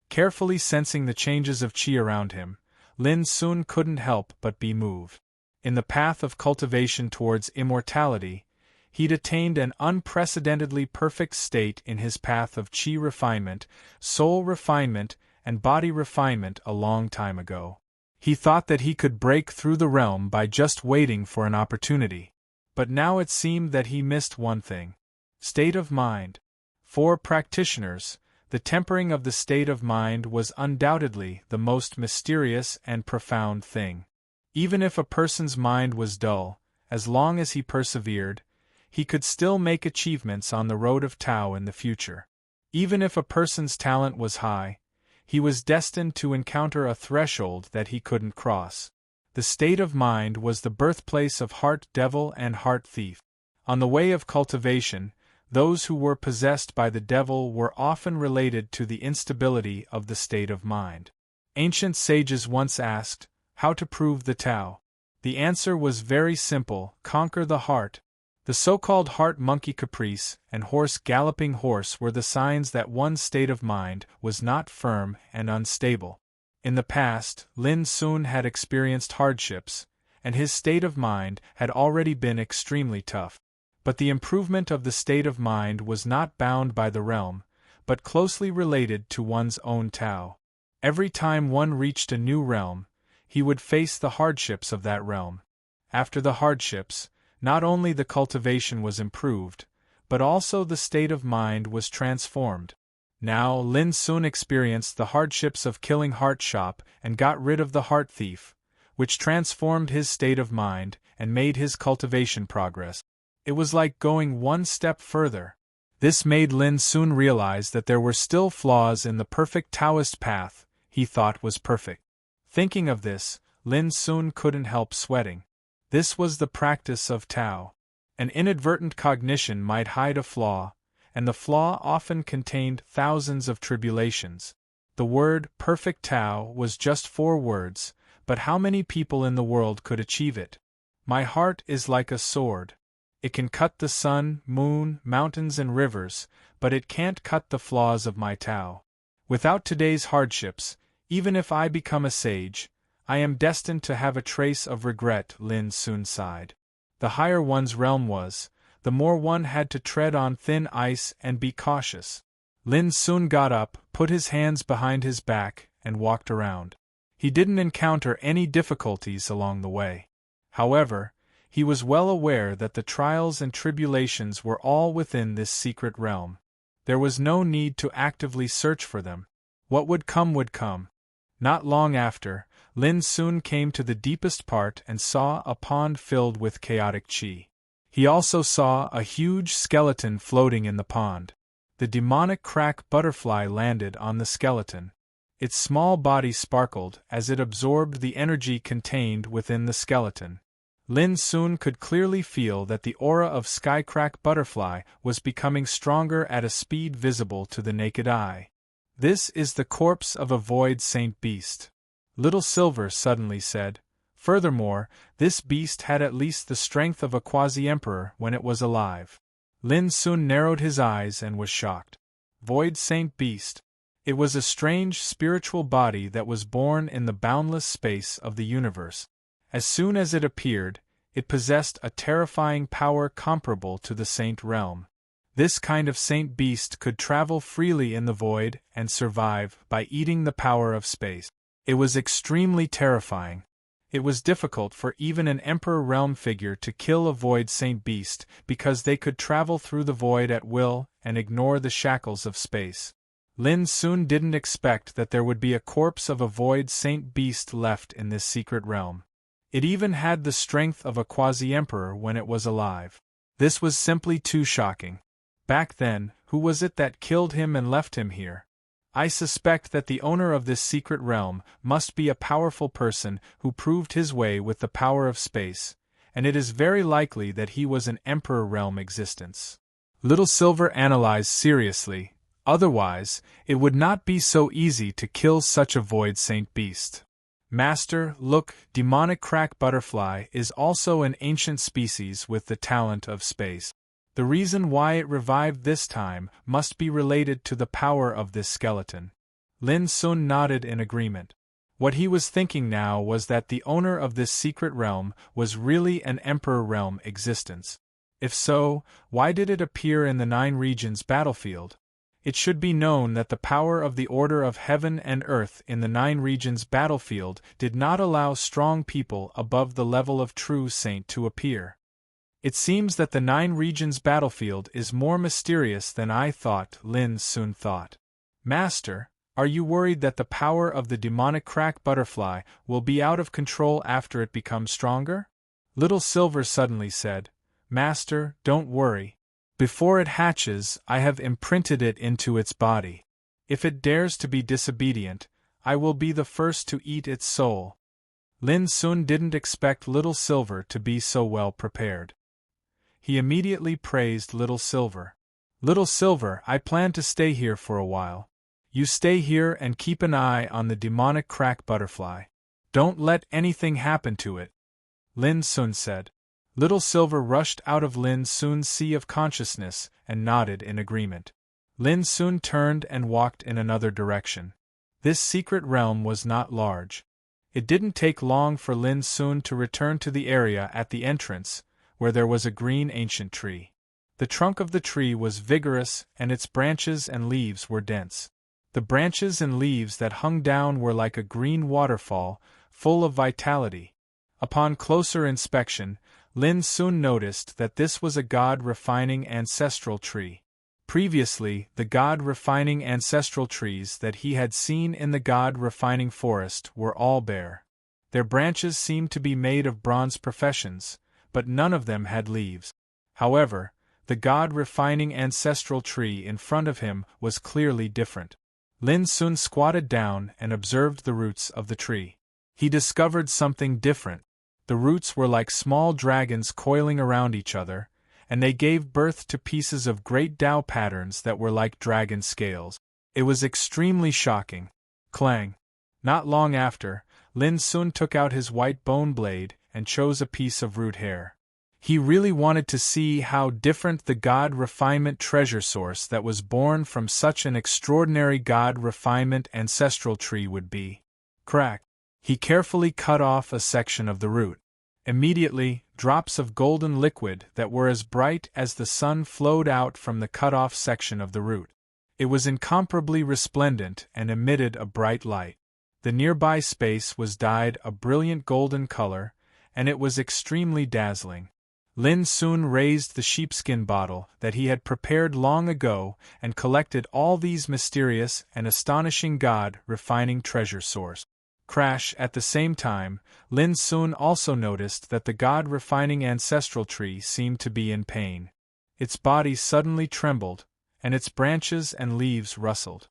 Carefully sensing the changes of qi around him, Lin Sun couldn't help but be moved. In the path of cultivation towards immortality, he'd attained an unprecedentedly perfect state in his path of qi refinement, soul refinement, and body refinement a long time ago. He thought that he could break through the realm by just waiting for an opportunity. But now it seemed that he missed one thing. State of mind. For practitioners, the tempering of the state of mind was undoubtedly the most mysterious and profound thing. Even if a person's mind was dull, as long as he persevered, he could still make achievements on the road of Tao in the future. Even if a person's talent was high, he was destined to encounter a threshold that he couldn't cross. The state of mind was the birthplace of heart devil and heart thief. On the way of cultivation, those who were possessed by the devil were often related to the instability of the state of mind. Ancient sages once asked, how to prove the Tao? The answer was very simple: conquer the heart. The so-called heart monkey caprice and horse galloping horse were the signs that one's state of mind was not firm and unstable. In the past, Lin Sun had experienced hardships, and his state of mind had already been extremely tough. But the improvement of the state of mind was not bound by the realm, but closely related to one's own Tao. Every time one reached a new realm, he would face the hardships of that realm. After the hardships, not only the cultivation was improved, but also the state of mind was transformed. Now Lin Sun experienced the hardships of Killing Heart Shop and got rid of the heart thief, which transformed his state of mind and made his cultivation progress. It was like going one step further. This made Lin Sun realize that there were still flaws in the perfect Taoist path he thought was perfect. Thinking of this, Lin Sun couldn't help sweating. This was the practice of Tao. An inadvertent cognition might hide a flaw, and the flaw often contained thousands of tribulations. The word perfect Tao was just 4 words, but how many people in the world could achieve it? My heart is like a sword. It can cut the sun, moon, mountains and rivers, but it can't cut the flaws of my Tao. Without today's hardships, even if I become a sage, I am destined to have a trace of regret. Lin Sun sighed. The higher one's realm was, the more one had to tread on thin ice and be cautious. Lin Sun got up, put his hands behind his back, and walked around. He didn't encounter any difficulties along the way. However, he was well aware that the trials and tribulations were all within this secret realm. There was no need to actively search for them. What would come would come. Not long after, Lin soon came to the deepest part and saw a pond filled with chaotic chi. He also saw a huge skeleton floating in the pond. The demonic crack butterfly landed on the skeleton. Its small body sparkled as it absorbed the energy contained within the skeleton. Lin soon could clearly feel that the aura of Skycrack Butterfly was becoming stronger at a speed visible to the naked eye. "This is the corpse of a void saint beast," Little Silver suddenly said. "Furthermore, this beast had at least the strength of a quasi-emperor when it was alive." Lin soon narrowed his eyes and was shocked. Void saint beast. It was a strange spiritual body that was born in the boundless space of the universe. As soon as it appeared, it possessed a terrifying power comparable to the saint realm. This kind of saint beast could travel freely in the void and survive by eating the power of space. It was extremely terrifying. It was difficult for even an Emperor Realm figure to kill a void saint beast because they could travel through the void at will and ignore the shackles of space. Lin soon didn't expect that there would be a corpse of a void saint beast left in this secret realm. It even had the strength of a quasi-emperor when it was alive. This was simply too shocking. Back then, who was it that killed him and left him here? I suspect that the owner of this secret realm must be a powerful person who proved his way with the power of space, and it is very likely that he was an Emperor Realm existence. Little Silver analyzed seriously, otherwise, it would not be so easy to kill such a void saint beast. "Master, look, demonic crack butterfly is also an ancient species with the talent of space. The reason why it revived this time must be related to the power of this skeleton." Lin Sun nodded in agreement. What he was thinking now was that the owner of this secret realm was really an Emperor Realm existence. If so, why did it appear in the Nine Regions battlefield? It should be known that the power of the Order of Heaven and Earth in the Nine Regions battlefield did not allow strong people above the level of true saint to appear. "It seems that the Nine Regions battlefield is more mysterious than I thought," Lin Sun thought. "Master, are you worried that the power of the demonic crack butterfly will be out of control after it becomes stronger?" Little Silver suddenly said. "Master, don't worry. Before it hatches, I have imprinted it into its body. If it dares to be disobedient, I will be the first to eat its soul." Lin Sun didn't expect Little Silver to be so well prepared. He immediately praised Little Silver. "Little Silver, I plan to stay here for a while. You stay here and keep an eye on the demonic crack butterfly. Don't let anything happen to it," Lin Sun said. Little Silver rushed out of Lin Sun's sea of consciousness and nodded in agreement. Lin Sun turned and walked in another direction. This secret realm was not large. It didn't take long for Lin Sun to return to the area at the entrance, where there was a green ancient tree. The trunk of the tree was vigorous and its branches and leaves were dense. The branches and leaves that hung down were like a green waterfall, full of vitality. Upon closer inspection, Lin soon noticed that this was a god-refining ancestral tree. Previously, the god-refining ancestral trees that he had seen in the god-refining forest were all bare. Their branches seemed to be made of bronze professions, but none of them had leaves. However, the god-refining ancestral tree in front of him was clearly different. Lin Sun squatted down and observed the roots of the tree. He discovered something different. The roots were like small dragons coiling around each other, and they gave birth to pieces of great Tao patterns that were like dragon scales. It was extremely shocking. Clang! Not long after, Lin Sun took out his white bone blade and chose a piece of root hair. He really wanted to see how different the god refinement treasure source that was born from such an extraordinary god refinement ancestral tree would be. Crack! He carefully cut off a section of the root. Immediately, drops of golden liquid that were as bright as the sun flowed out from the cut-off section of the root. It was incomparably resplendent and emitted a bright light. The nearby space was dyed a brilliant golden color, and it was extremely dazzling. Lin soon raised the sheepskin bottle that he had prepared long ago and collected all these mysterious and astonishing god-refining treasure source. Crash. At the same time, Lin Sun also noticed that the god-refining ancestral tree seemed to be in pain. Its body suddenly trembled, and its branches and leaves rustled.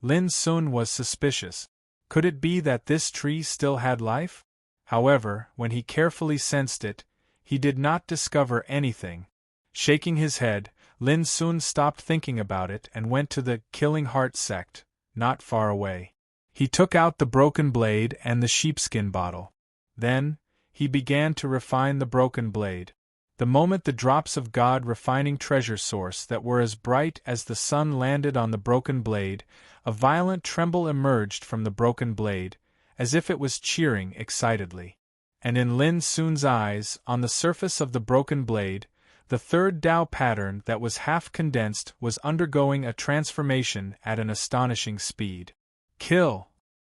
Lin Sun was suspicious. Could it be that this tree still had life? However, when he carefully sensed it, he did not discover anything. Shaking his head, Lin Sun stopped thinking about it and went to the Killing Heart sect, not far away. He took out the broken blade and the sheepskin bottle. Then, he began to refine the broken blade. The moment the drops of God-refining treasure source that were as bright as the sun landed on the broken blade, a violent tremble emerged from the broken blade, as if it was cheering excitedly. And in Lin Sun's eyes, on the surface of the broken blade, the third Tao pattern that was half condensed was undergoing a transformation at an astonishing speed. Kill!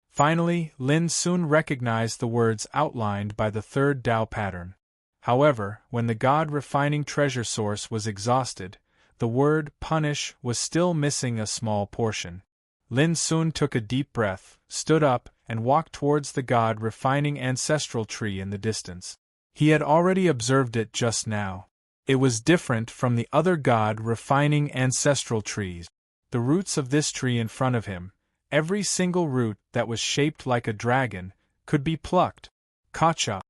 Finally, Lin Sun recognized the words outlined by the third Tao pattern. However, when the God-refining treasure source was exhausted, the word punish was still missing a small portion. Lin Sun took a deep breath, stood up, and walked towards the God-refining ancestral tree in the distance. He had already observed it just now. It was different from the other God-refining ancestral trees. The roots of this tree in front of him, every single root that was shaped like a dragon, could be plucked. Kacha!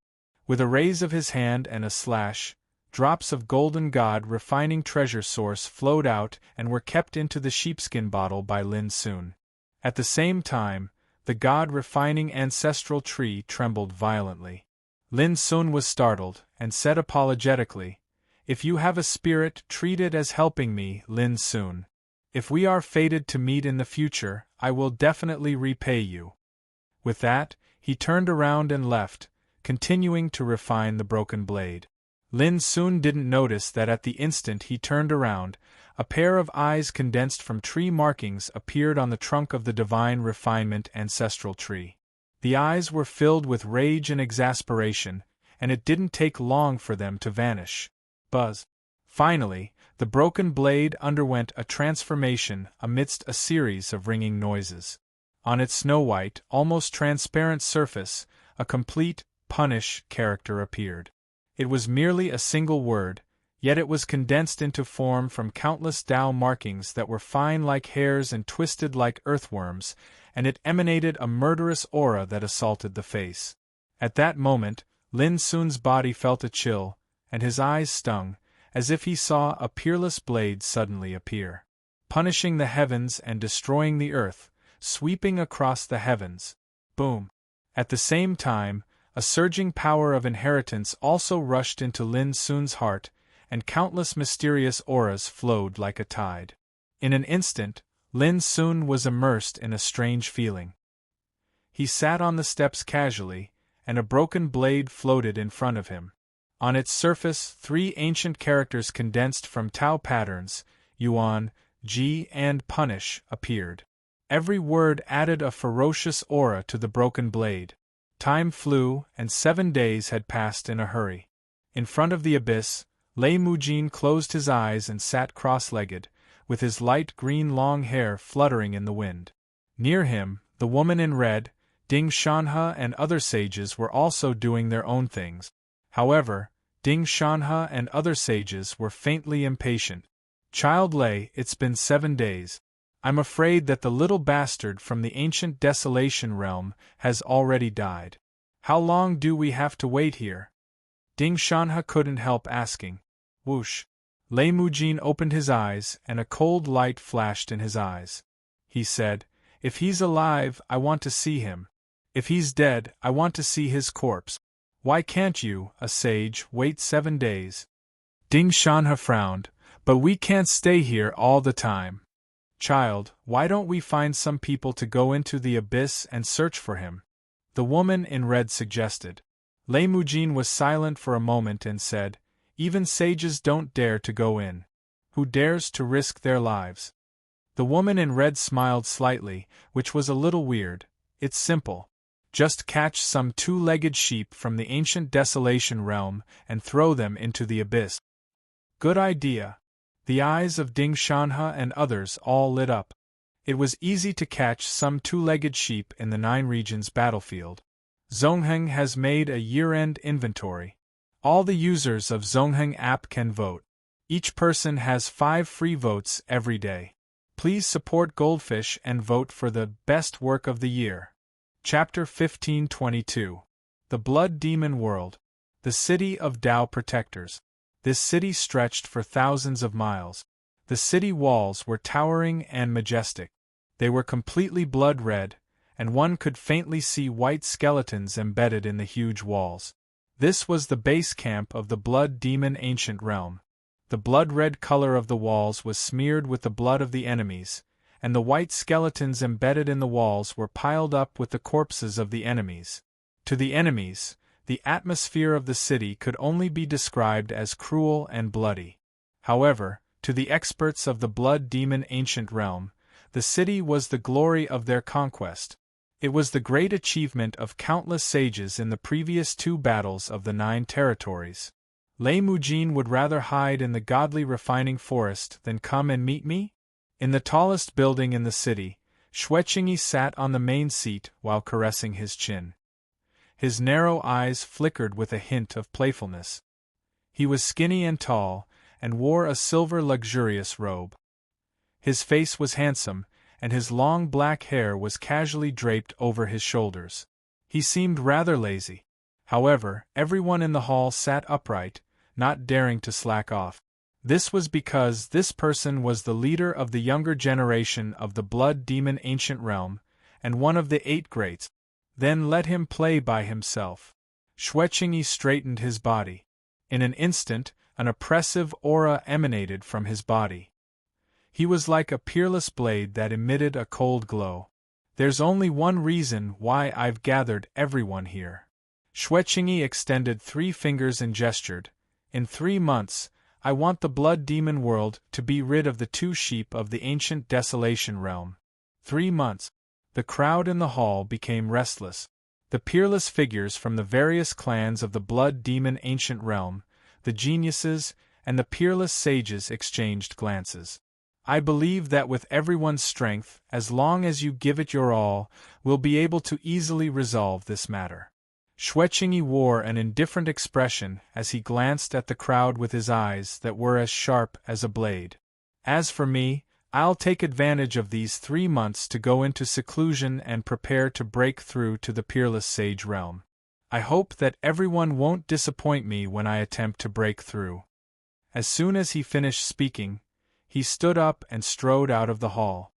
With a raise of his hand and a slash, drops of golden God-refining treasure source flowed out and were kept into the sheepskin bottle by Lin Sun. At the same time, the God-refining ancestral tree trembled violently. Lin Sun was startled, and said apologetically, "If you have a spirit, treat it as helping me, Lin Sun. If we are fated to meet in the future, I will definitely repay you." With that, he turned around and left, continuing to refine the broken blade. Lin Sun didn't notice that at the instant he turned around, a pair of eyes condensed from tree markings appeared on the trunk of the divine refinement ancestral tree. The eyes were filled with rage and exasperation, and it didn't take long for them to vanish. Buzz. Finally, the broken blade underwent a transformation amidst a series of ringing noises. On its snow-white, almost transparent surface, a complete, punish character appeared. It was merely a single word, yet it was condensed into form from countless Tao markings that were fine like hairs and twisted like earthworms, and it emanated a murderous aura that assaulted the face. At that moment, Lin Sun's body felt a chill, and his eyes stung, as if he saw a peerless blade suddenly appear, punishing the heavens and destroying the earth, sweeping across the heavens. Boom! At the same time, a surging power of inheritance also rushed into Lin Sun's heart, and countless mysterious auras flowed like a tide. In an instant, Lin Sun was immersed in a strange feeling. He sat on the steps casually, and a broken blade floated in front of him. On its surface, 3 ancient characters condensed from Tao patterns, Yuan, Ji, and Punish, appeared. Every word added a ferocious aura to the broken blade. Time flew, and 7 days had passed in a hurry. In front of the abyss, Lei Mujin closed his eyes and sat cross-legged, with his light green long hair fluttering in the wind. Near him, the woman in red, Ding Shanhe and other sages were also doing their own things. However, Ding Shanhe and other sages were faintly impatient. "Child Lei, it's been 7 days. I'm afraid that the little bastard from the ancient desolation realm has already died. How long do we have to wait here?" Ding Shanhe couldn't help asking. Whoosh! Lei Mujin opened his eyes and a cold light flashed in his eyes. He said, "If he's alive, I want to see him. If he's dead, I want to see his corpse. Why can't you, a sage, wait 7 days?" Ding Shanhe frowned, "But we can't stay here all the time. Child, why don't we find some people to go into the abyss and search for him?" the woman in red suggested. Lei Mujin was silent for a moment and said, "Even sages don't dare to go in. Who dares to risk their lives?" The woman in red smiled slightly, which was a little weird. "It's simple. Just catch some 2-legged sheep from the ancient desolation realm and throw them into the abyss." "Good idea." The eyes of Ding Shanhe and others all lit up. It was easy to catch some two-legged sheep in the Nine Regions battlefield. Zongheng has made a year-end inventory. All the users of Zongheng app can vote. Each person has 5 free votes every day. Please support Goldfish and vote for the best work of the year. Chapter 1522. The Blood Demon World. The City of Tao Protectors. This city stretched for thousands of miles. The city walls were towering and majestic. They were completely blood-red, and one could faintly see white skeletons embedded in the huge walls. This was the base camp of the Blood Demon Ancient Realm. The blood-red color of the walls was smeared with the blood of the enemies, and the white skeletons embedded in the walls were piled up with the corpses of the enemies. To the enemies, the atmosphere of the city could only be described as cruel and bloody. However, to the experts of the Blood Demon Ancient Realm, the city was the glory of their conquest. It was the great achievement of countless sages in the previous 2 battles of the 9 territories. Lei Mujin would rather hide in the godly refining forest than come and meet me? In the tallest building in the city, Xueqingyi sat on the main seat while caressing his chin. His narrow eyes flickered with a hint of playfulness. He was skinny and tall, and wore a silver luxurious robe. His face was handsome, and his long black hair was casually draped over his shoulders. He seemed rather lazy. However, everyone in the hall sat upright, not daring to slack off. This was because this person was the leader of the younger generation of the Blood Demon Ancient Realm, and one of the 8 greats. Then let him play by himself. Xueqingyi straightened his body. In an instant, an oppressive aura emanated from his body. He was like a peerless blade that emitted a cold glow. There's only one reason why I've gathered everyone here. Xueqingyi extended 3 fingers and gestured. In 3 months, I want the Blood Demon world to be rid of the 2 sheep of the ancient Desolation Realm. 3 months. The crowd in the hall became restless. The peerless figures from the various clans of the Blood Demon Ancient Realm, the geniuses, and the peerless sages exchanged glances. I believe that with everyone's strength, as long as you give it your all, we'll be able to easily resolve this matter. Xueqingyi wore an indifferent expression as he glanced at the crowd with his eyes that were as sharp as a blade. As for me, I'll take advantage of these 3 months to go into seclusion and prepare to break through to the peerless sage realm. I hope that everyone won't disappoint me when I attempt to break through. As soon as he finished speaking, he stood up and strode out of the hall.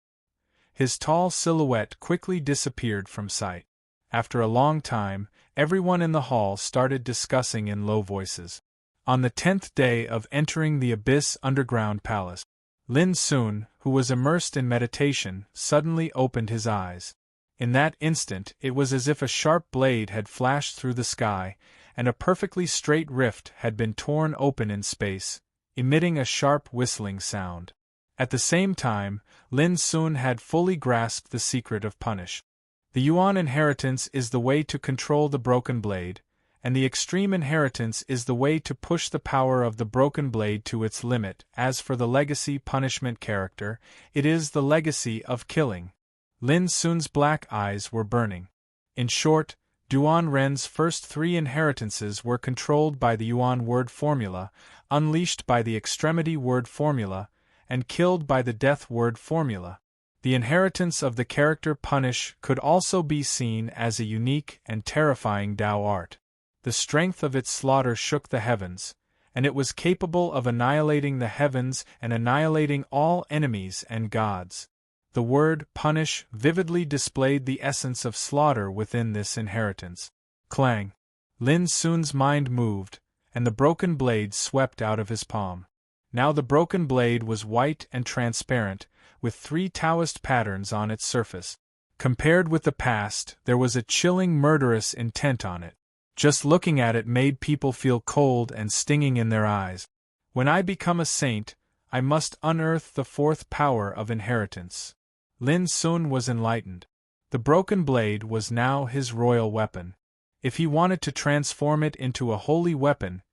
His tall silhouette quickly disappeared from sight. After a long time, everyone in the hall started discussing in low voices. On the 10th day of entering the Abyss Underground Palace, Lin Sun, who was immersed in meditation, suddenly opened his eyes. In that instant, it was as if a sharp blade had flashed through the sky, and a perfectly straight rift had been torn open in space, emitting a sharp whistling sound. At the same time, Lin Sun had fully grasped the secret of punish. The Yuan inheritance is the way to control the broken blade, and the extreme inheritance is the way to push the power of the broken blade to its limit. As for the legacy punishment character, it is the legacy of killing. Lin Sun's black eyes were burning. In short, Duan Ren's first 3 inheritances were controlled by the Yuan word formula, unleashed by the extremity word formula, and killed by the death word formula. The inheritance of the character punish could also be seen as a unique and terrifying Tao art. The strength of its slaughter shook the heavens, and it was capable of annihilating the heavens and annihilating all enemies and gods. The word punish vividly displayed the essence of slaughter within this inheritance. Clang! Lin Sun's mind moved, and the broken blade swept out of his palm. Now the broken blade was white and transparent, with 3 Taoist patterns on its surface. Compared with the past, there was a chilling murderous intent on it. Just looking at it made people feel cold and stinging in their eyes. When I become a saint, I must unearth the 4th power of inheritance. Lin Sun was enlightened. The broken blade was now his royal weapon. If he wanted to transform it into a holy weapon,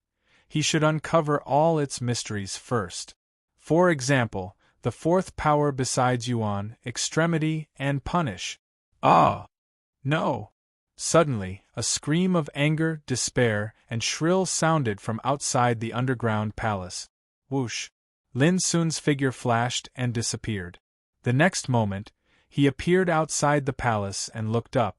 he should uncover all its mysteries first. For example, the fourth power besides Yuan, extremity, and punish. Ah! No! Suddenly, a scream of anger, despair, and shrill sounded from outside the underground palace. Whoosh! Lin Sun's figure flashed and disappeared. The next moment, he appeared outside the palace and looked up.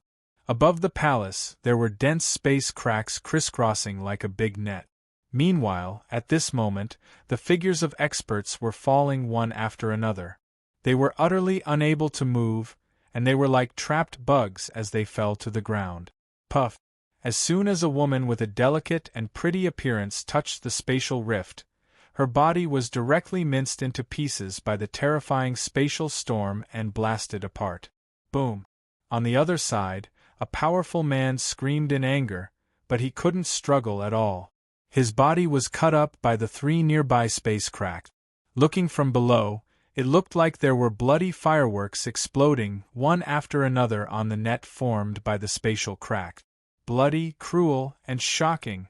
Above the palace, there were dense space cracks crisscrossing like a big net. Meanwhile, at this moment, the figures of experts were falling one after another. They were utterly unable to move, and they were like trapped bugs as they fell to the ground. Puff! As soon as a woman with a delicate and pretty appearance touched the spatial rift, her body was directly minced into pieces by the terrifying spatial storm and blasted apart. Boom! On the other side, a powerful man screamed in anger, but he couldn't struggle at all. His body was cut up by the 3 nearby space cracks. Looking from below, it looked like there were bloody fireworks exploding one after another on the net formed by the spatial crack. Bloody, cruel, and shocking.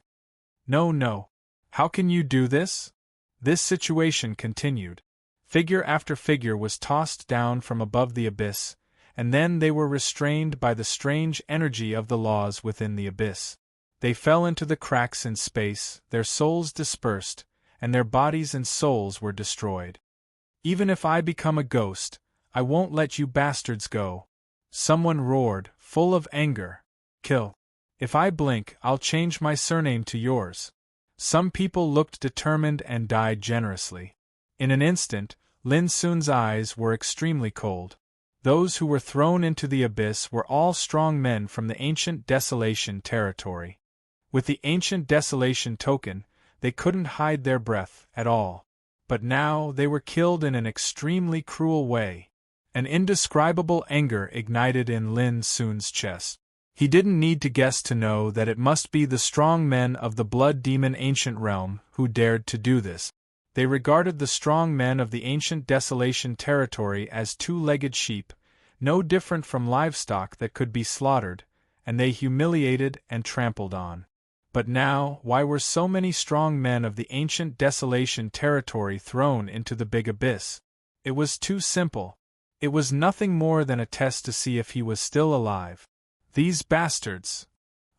No. How can you do this? This situation continued. Figure after figure was tossed down from above the abyss, and then they were restrained by the strange energy of the laws within the abyss. They fell into the cracks in space, their souls dispersed, and their bodies and souls were destroyed. Even if I become a ghost, I won't let you bastards go. Someone roared, full of anger. Kill. If I blink, I'll change my surname to yours. Some people looked determined and died generously. In an instant, Lin Sun's eyes were extremely cold. Those who were thrown into the abyss were all strong men from the ancient Desolation territory. With the ancient Desolation token, they couldn't hide their breath at all. But now they were killed in an extremely cruel way. An indescribable anger ignited in Lin Sun's chest. He didn't need to guess to know that it must be the strong men of the Blood Demon Ancient Realm who dared to do this. They regarded the strong men of the ancient Desolation territory as 2-legged sheep, no different from livestock that could be slaughtered, and they humiliated and trampled on. But now, why were so many strong men of the ancient Desolation territory thrown into the big abyss? It was too simple. It was nothing more than a test to see if he was still alive. These bastards!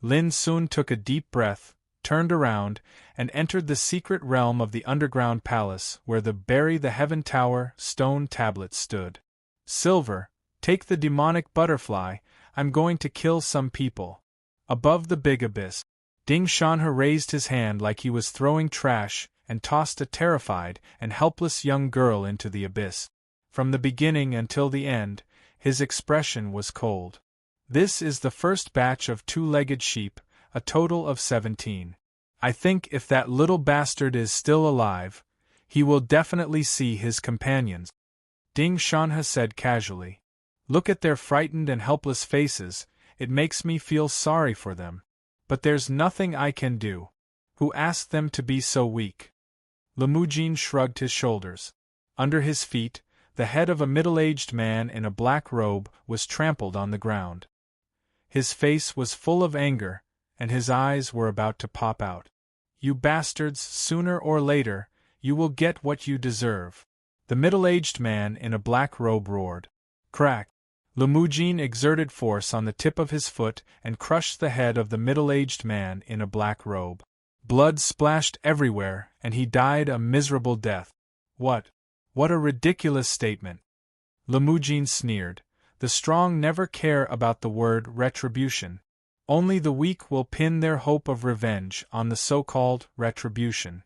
Lin Sun took a deep breath, turned around, and entered the secret realm of the underground palace where the Bury the Heaven Tower stone tablet stood. Silver, take the demonic butterfly, I'm going to kill some people. Above the big abyss, Ding Shanhe raised his hand like he was throwing trash and tossed a terrified and helpless young girl into the abyss. From the beginning until the end, his expression was cold. This is the first batch of 2-legged sheep, a total of 17. I think if that little bastard is still alive, he will definitely see his companions. Ding Shanhe said casually. Look at their frightened and helpless faces, it makes me feel sorry for them. But there's nothing I can do. Who asked them to be so weak? Limujin shrugged his shoulders. Under his feet, the head of a middle-aged man in a black robe was trampled on the ground. His face was full of anger, and his eyes were about to pop out. You bastards, sooner or later, you will get what you deserve. The middle-aged man in a black robe roared. Crack! Limujin exerted force on the tip of his foot and crushed the head of the middle-aged man in a black robe. Blood splashed everywhere, and he died a miserable death. What a ridiculous statement! Limujin sneered. The strong never care about the word retribution. Only the weak will pin their hope of revenge on the so-called retribution.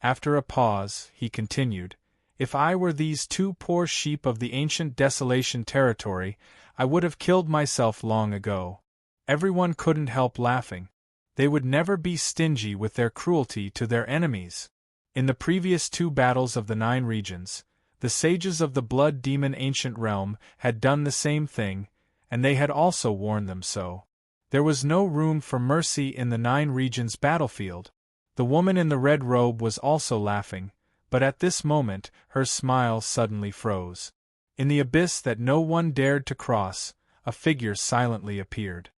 After a pause, he continued. If I were these 2 poor sheep of the ancient Desolation territory, I would have killed myself long ago. Everyone couldn't help laughing. They would never be stingy with their cruelty to their enemies. In the previous 2 battles of the 9 regions, the sages of the Blood Demon Ancient Realm had done the same thing, and they had also warned them so. There was no room for mercy in the 9 regions battlefield. The woman in the red robe was also laughing, but at this moment her smile suddenly froze. In the abyss that no one dared to cross, a figure silently appeared.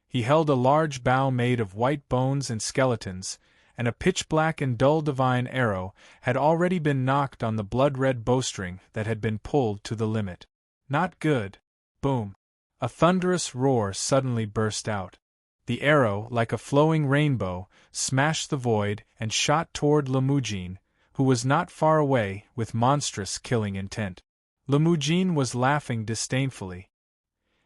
He held a large bow made of white bones and skeletons, and a pitch-black and dull divine arrow had already been knocked on the blood-red bowstring that had been pulled to the limit. Not good. Boom. A thunderous roar suddenly burst out. The arrow, like a flowing rainbow, smashed the void and shot toward Limujin, who was not far away, with monstrous killing intent. Limujin was laughing disdainfully.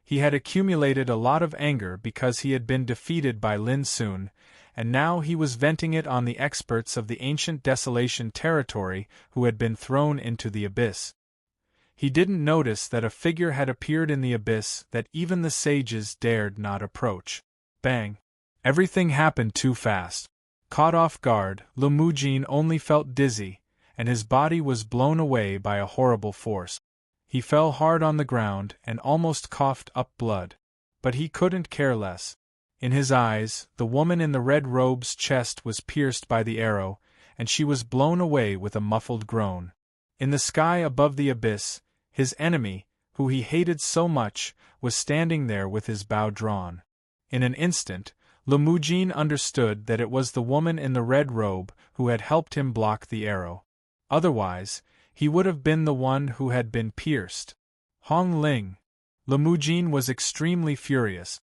He had accumulated a lot of anger because he had been defeated by Lin Sun, and now he was venting it on the experts of the ancient desolation territory who had been thrown into the abyss. He didn't notice that a figure had appeared in the abyss that even the sages dared not approach. Bang! Everything happened too fast. Caught off guard, Limujin only felt dizzy, and his body was blown away by a horrible force. He fell hard on the ground and almost coughed up blood. But he couldn't care less. In his eyes, the woman in the red robe's chest was pierced by the arrow, and she was blown away with a muffled groan. In the sky above the abyss, his enemy, who he hated so much, was standing there with his bow drawn. In an instant, Limujin understood that it was the woman in the red robe who had helped him block the arrow. Otherwise, he would have been the one who had been pierced. Hong Ling! Limujin was extremely furious.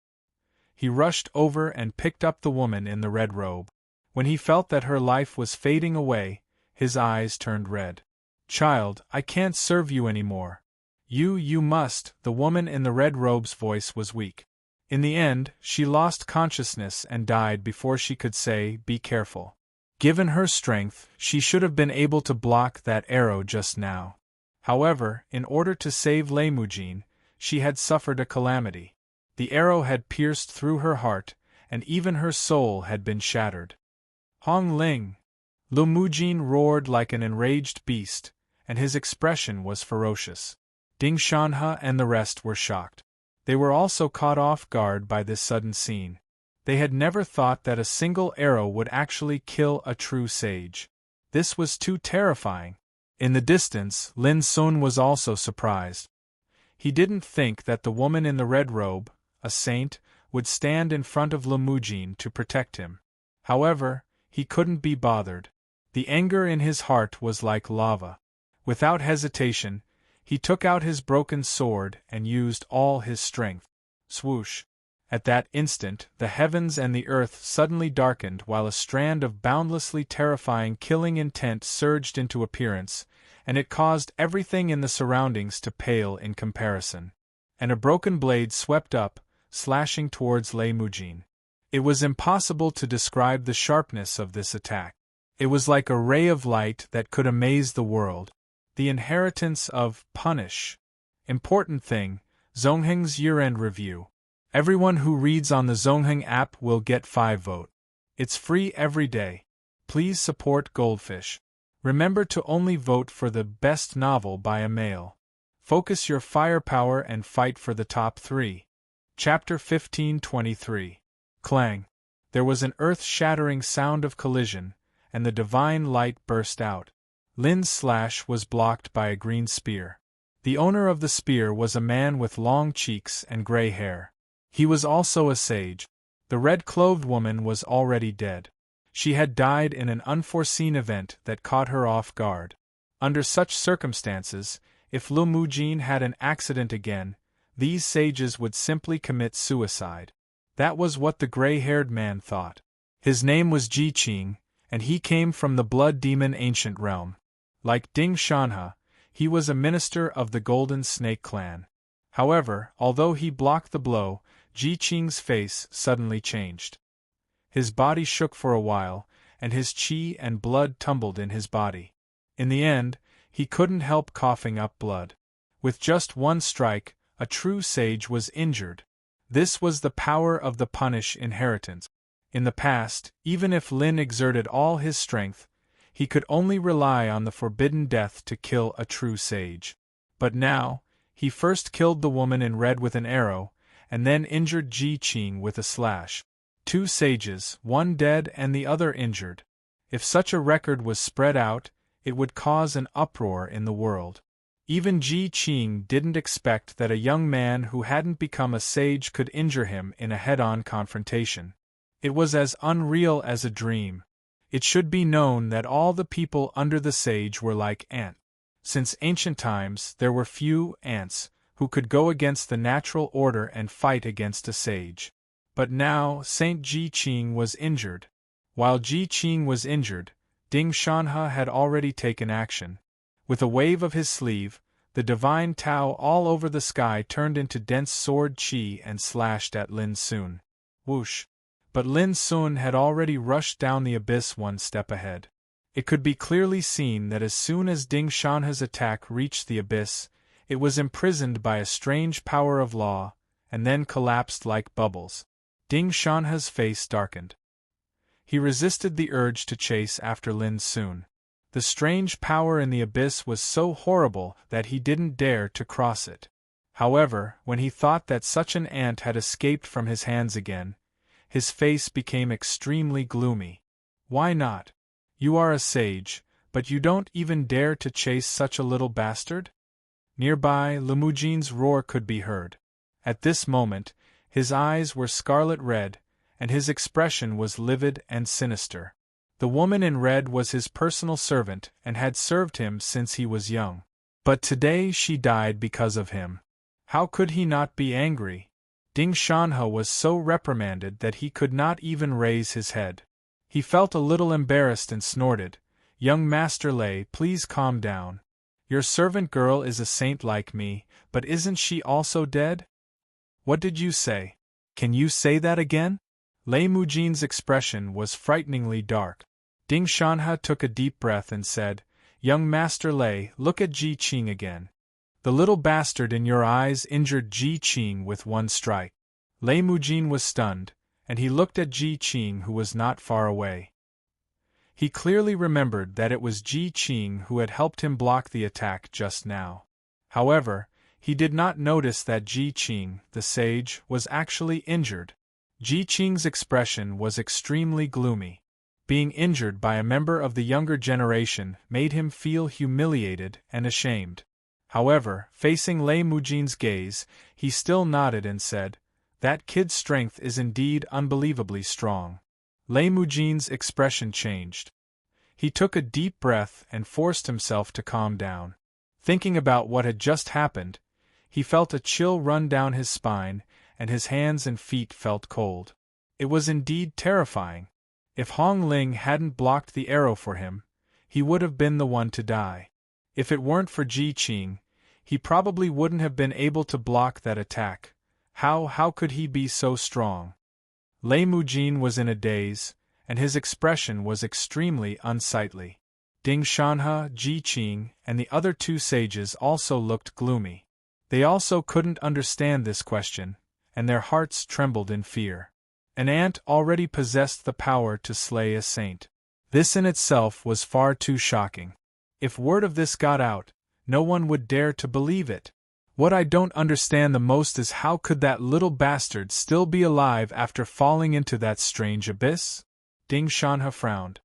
He rushed over and picked up the woman in the red robe. When he felt that her life was fading away, his eyes turned red. "Child, I can't serve you anymore. You must," the woman in the red robe's voice was weak. In the end, she lost consciousness and died before she could say, "Be careful." Given her strength, she should have been able to block that arrow just now. However, in order to save Limujin, she had suffered a calamity. The arrow had pierced through her heart, and even her soul had been shattered. "Hong Ling!" Limujin roared like an enraged beast, and his expression was ferocious. Ding Shanhe and the rest were shocked. They were also caught off guard by this sudden scene. They had never thought that a single arrow would actually kill a true sage. This was too terrifying. In the distance, Lin Sun was also surprised. He didn't think that the woman in the red robe, a saint, would stand in front of Limujin to protect him. However, he couldn't be bothered. The anger in his heart was like lava. Without hesitation, he took out his broken sword and used all his strength. Swoosh! At that instant, the heavens and the earth suddenly darkened while a strand of boundlessly terrifying killing intent surged into appearance, and it caused everything in the surroundings to pale in comparison. And a broken blade swept up, slashing towards Limujin. It was impossible to describe the sharpness of this attack. It was like a ray of light that could amaze the world. The inheritance of punish. Important thing, Zongheng's year-end review. Everyone who reads on the Zongheng app will get 5 vote. It's free every day. Please support Goldfish. Remember to only vote for the best novel by a male. Focus your firepower and fight for the top 3. Chapter 1523. Clang. There was an earth-shattering sound of collision, and the divine light burst out. Lin's slash was blocked by a green spear. The owner of the spear was a man with long cheeks and gray hair. He was also a sage. The red-clothed woman was already dead. She had died in an unforeseen event that caught her off guard. Under such circumstances, if Limujin had an accident again, these sages would simply commit suicide. That was what the gray-haired man thought. His name was Ji Qing, and he came from the blood demon ancient realm. Like Ding Shanhe, he was a minister of the Golden Snake clan. However, although he blocked the blow, Ji Qing's face suddenly changed. His body shook for a while, and his qi and blood tumbled in his body. In the end, he couldn't help coughing up blood. With just one strike, a true sage was injured. This was the power of the punish inheritance. In the past, even if Lin exerted all his strength, he could only rely on the forbidden death to kill a true sage. But now, he first killed the woman in red with an arrow, and then injured Ji Qing with a slash. 2 sages, one dead and the other injured. If such a record was spread out, it would cause an uproar in the world. Even Ji Qing didn't expect that a young man who hadn't become a sage could injure him in a head-on confrontation. It was as unreal as a dream. It should be known that all the people under the sage were like ants. Since ancient times there were few ants who could go against the natural order and fight against a sage. But now Saint Ji Qing was injured. While Ji Qing was injured, Ding Shanhe had already taken action. With a wave of his sleeve, the divine Tao all over the sky turned into dense sword qi and slashed at Lin Sun. Whoosh! But Lin Sun had already rushed down the abyss one step ahead. It could be clearly seen that as soon as Ding Shanhe's attack reached the abyss, it was imprisoned by a strange power of law, and then collapsed like bubbles. Ding Shanhe's face darkened. He resisted the urge to chase after Lin Sun. The strange power in the abyss was so horrible that he didn't dare to cross it. However, when he thought that such an ant had escaped from his hands again, his face became extremely gloomy. Why not? You are a sage, but you don't even dare to chase such a little bastard? Nearby, Limujin's roar could be heard. At this moment, his eyes were scarlet red, and his expression was livid and sinister. The woman in red was his personal servant and had served him since he was young. But today she died because of him. How could he not be angry? Ding Shanhe was so reprimanded that he could not even raise his head. He felt a little embarrassed and snorted, "Young Master Lei, please calm down. Your servant girl is a saint like me, but isn't she also dead?" "What did you say? Can you say that again?" Lei Mujin's expression was frighteningly dark. Ding Shanhe took a deep breath and said, "Young Master Lei, look at Ji Qing again. The little bastard in your eyes injured Ji Qing with one strike." Lei Mujin was stunned, and he looked at Ji Qing, who was not far away. He clearly remembered that it was Ji Qing who had helped him block the attack just now. However, he did not notice that Ji Qing, the sage, was actually injured. Ji Qing's expression was extremely gloomy. Being injured by a member of the younger generation made him feel humiliated and ashamed. However, facing Lei Mujin's gaze, he still nodded and said, "That kid's strength is indeed unbelievably strong." Lei Mujin's expression changed. He took a deep breath and forced himself to calm down. Thinking about what had just happened, he felt a chill run down his spine, and his hands and feet felt cold. It was indeed terrifying. If Hong Ling hadn't blocked the arrow for him, he would have been the one to die. If it weren't for Ji Qing, he probably wouldn't have been able to block that attack. How could he be so strong? Lei Mujin was in a daze, and his expression was extremely unsightly. Ding Shanhe, Ji Qing, and the other two sages also looked gloomy. They also couldn't understand this question, and their hearts trembled in fear. An ant already possessed the power to slay a saint. This in itself was far too shocking. If word of this got out, no one would dare to believe it. What I don't understand the most is how could that little bastard still be alive after falling into that strange abyss? Ding Shanhe frowned.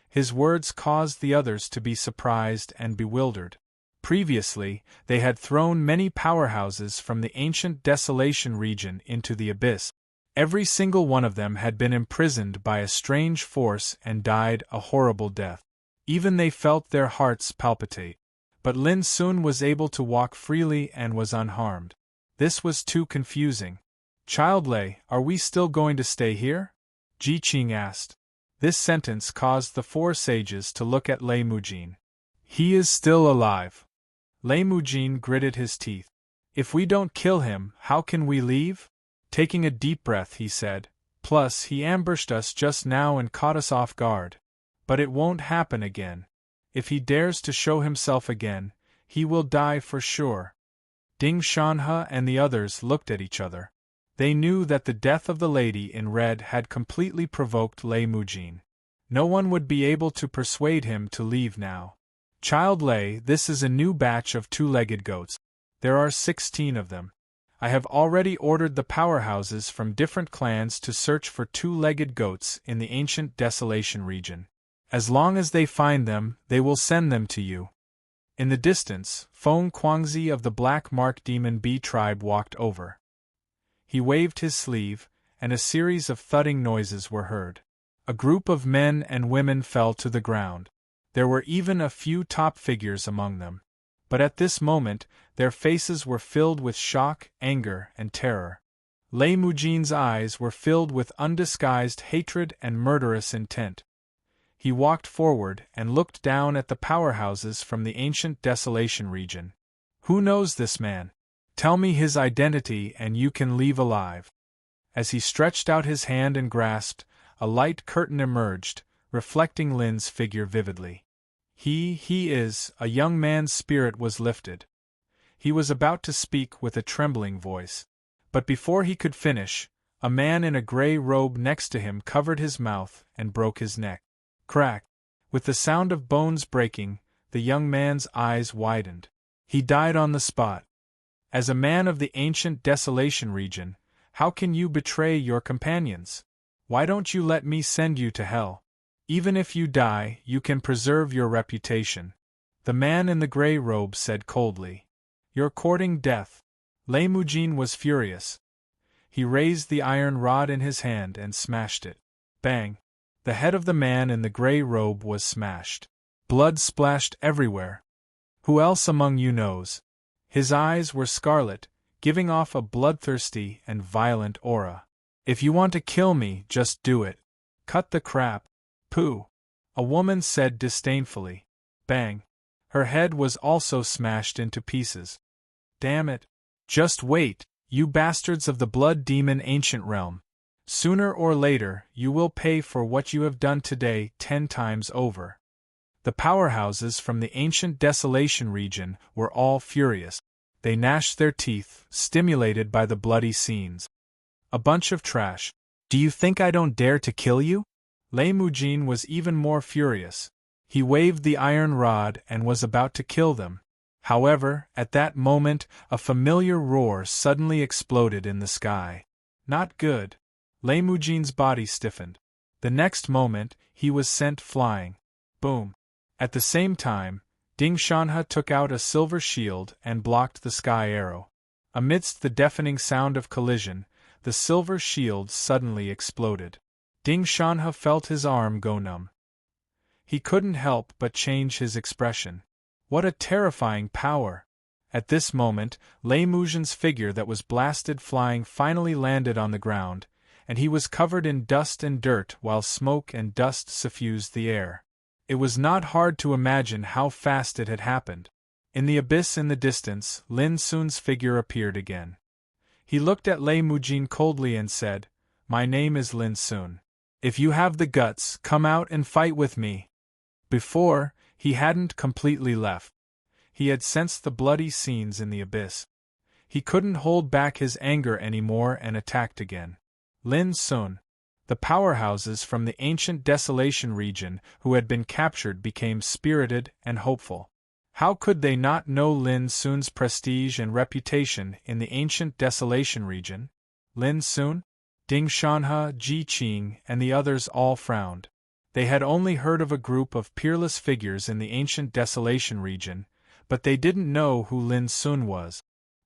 His words caused the others to be surprised and bewildered. Previously, they had thrown many powerhouses from the ancient Desolation region into the abyss. Every single one of them had been imprisoned by a strange force and died a horrible death. Even they felt their hearts palpitate. But Lin Sun was able to walk freely and was unharmed. This was too confusing. "Child Lei, are we still going to stay here?" Ji Qing asked. This sentence caused the four sages to look at Lei Mujin. "He is still alive." Lei Mujin gritted his teeth. "If we don't kill him, how can we leave?" Taking a deep breath, he said, "Plus, he ambushed us just now and caught us off guard. But it won't happen again. If he dares to show himself again, he will die for sure." Ding Shanhe and the others looked at each other. They knew that the death of the lady in red had completely provoked Lei Mujin. No one would be able to persuade him to leave now. "Child Lei, this is a new batch of two-legged goats. There are 16 of them. I have already ordered the powerhouses from different clans to search for two-legged goats in the ancient Desolation region. As long as they find them, they will send them to you." In the distance, Feng Guangzi of the Black Mark Demon Bee tribe walked over. He waved his sleeve, and a series of thudding noises were heard. A group of men and women fell to the ground. There were even a few top figures among them. But at this moment, their faces were filled with shock, anger, and terror. Lei Mujin's eyes were filled with undisguised hatred and murderous intent. He walked forward and looked down at the powerhouses from the ancient desolation region. Who knows this man? Tell me his identity and you can leave alive. As he stretched out his hand and grasped, a light curtain emerged, reflecting Lin's figure vividly. He is, a young man's spirit was lifted. He was about to speak with a trembling voice. But before he could finish, a man in a gray robe next to him covered his mouth and broke his neck. Crack! With the sound of bones breaking, the young man's eyes widened. He died on the spot. As a man of the ancient desolation region, how can you betray your companions? Why don't you let me send you to hell? Even if you die, you can preserve your reputation. The man in the gray robe said coldly. You're courting death. Lei Mujin was furious. He raised the iron rod in his hand and smashed it. Bang! The head of the man in the gray robe was smashed. Blood splashed everywhere. Who else among you knows? His eyes were scarlet, giving off a bloodthirsty and violent aura. If you want to kill me, just do it. Cut the crap. Pooh! A woman said disdainfully. Bang! Her head was also smashed into pieces. Damn it! Just wait, you bastards of the blood demon ancient realm. Sooner or later, you will pay for what you have done today 10 times over. The powerhouses from the ancient desolation region were all furious. They gnashed their teeth, stimulated by the bloody scenes. A bunch of trash. Do you think I don't dare to kill you? Lei Mujin was even more furious. He waved the iron rod and was about to kill them. However, at that moment, a familiar roar suddenly exploded in the sky. Not good. Lei Mujin's body stiffened. The next moment, he was sent flying. Boom. At the same time, Ding Shanhe took out a silver shield and blocked the sky arrow. Amidst the deafening sound of collision, the silver shield suddenly exploded. Ding Shanhe felt his arm go numb. He couldn't help but change his expression. What a terrifying power! At this moment, Lei Mujin's figure that was blasted flying finally landed on the ground, and he was covered in dust and dirt while smoke and dust suffused the air. It was not hard to imagine how fast it had happened. In the abyss in the distance, Lin Sun's figure appeared again. He looked at Lei Mujin coldly and said, "My name is Lin Sun. If you have the guts, come out and fight with me." Before, he hadn't completely left. He had sensed the bloody scenes in the abyss. He couldn't hold back his anger anymore and attacked again. Lin Sun. The powerhouses from the ancient desolation region who had been captured became spirited and hopeful. How could they not know Lin Sun's prestige and reputation in the ancient desolation region? Lin Sun? Ding Shanhe, Ji Qing, and the others all frowned. They had only heard of a group of peerless figures in the ancient desolation region, but they didn't know who Lin Sun was.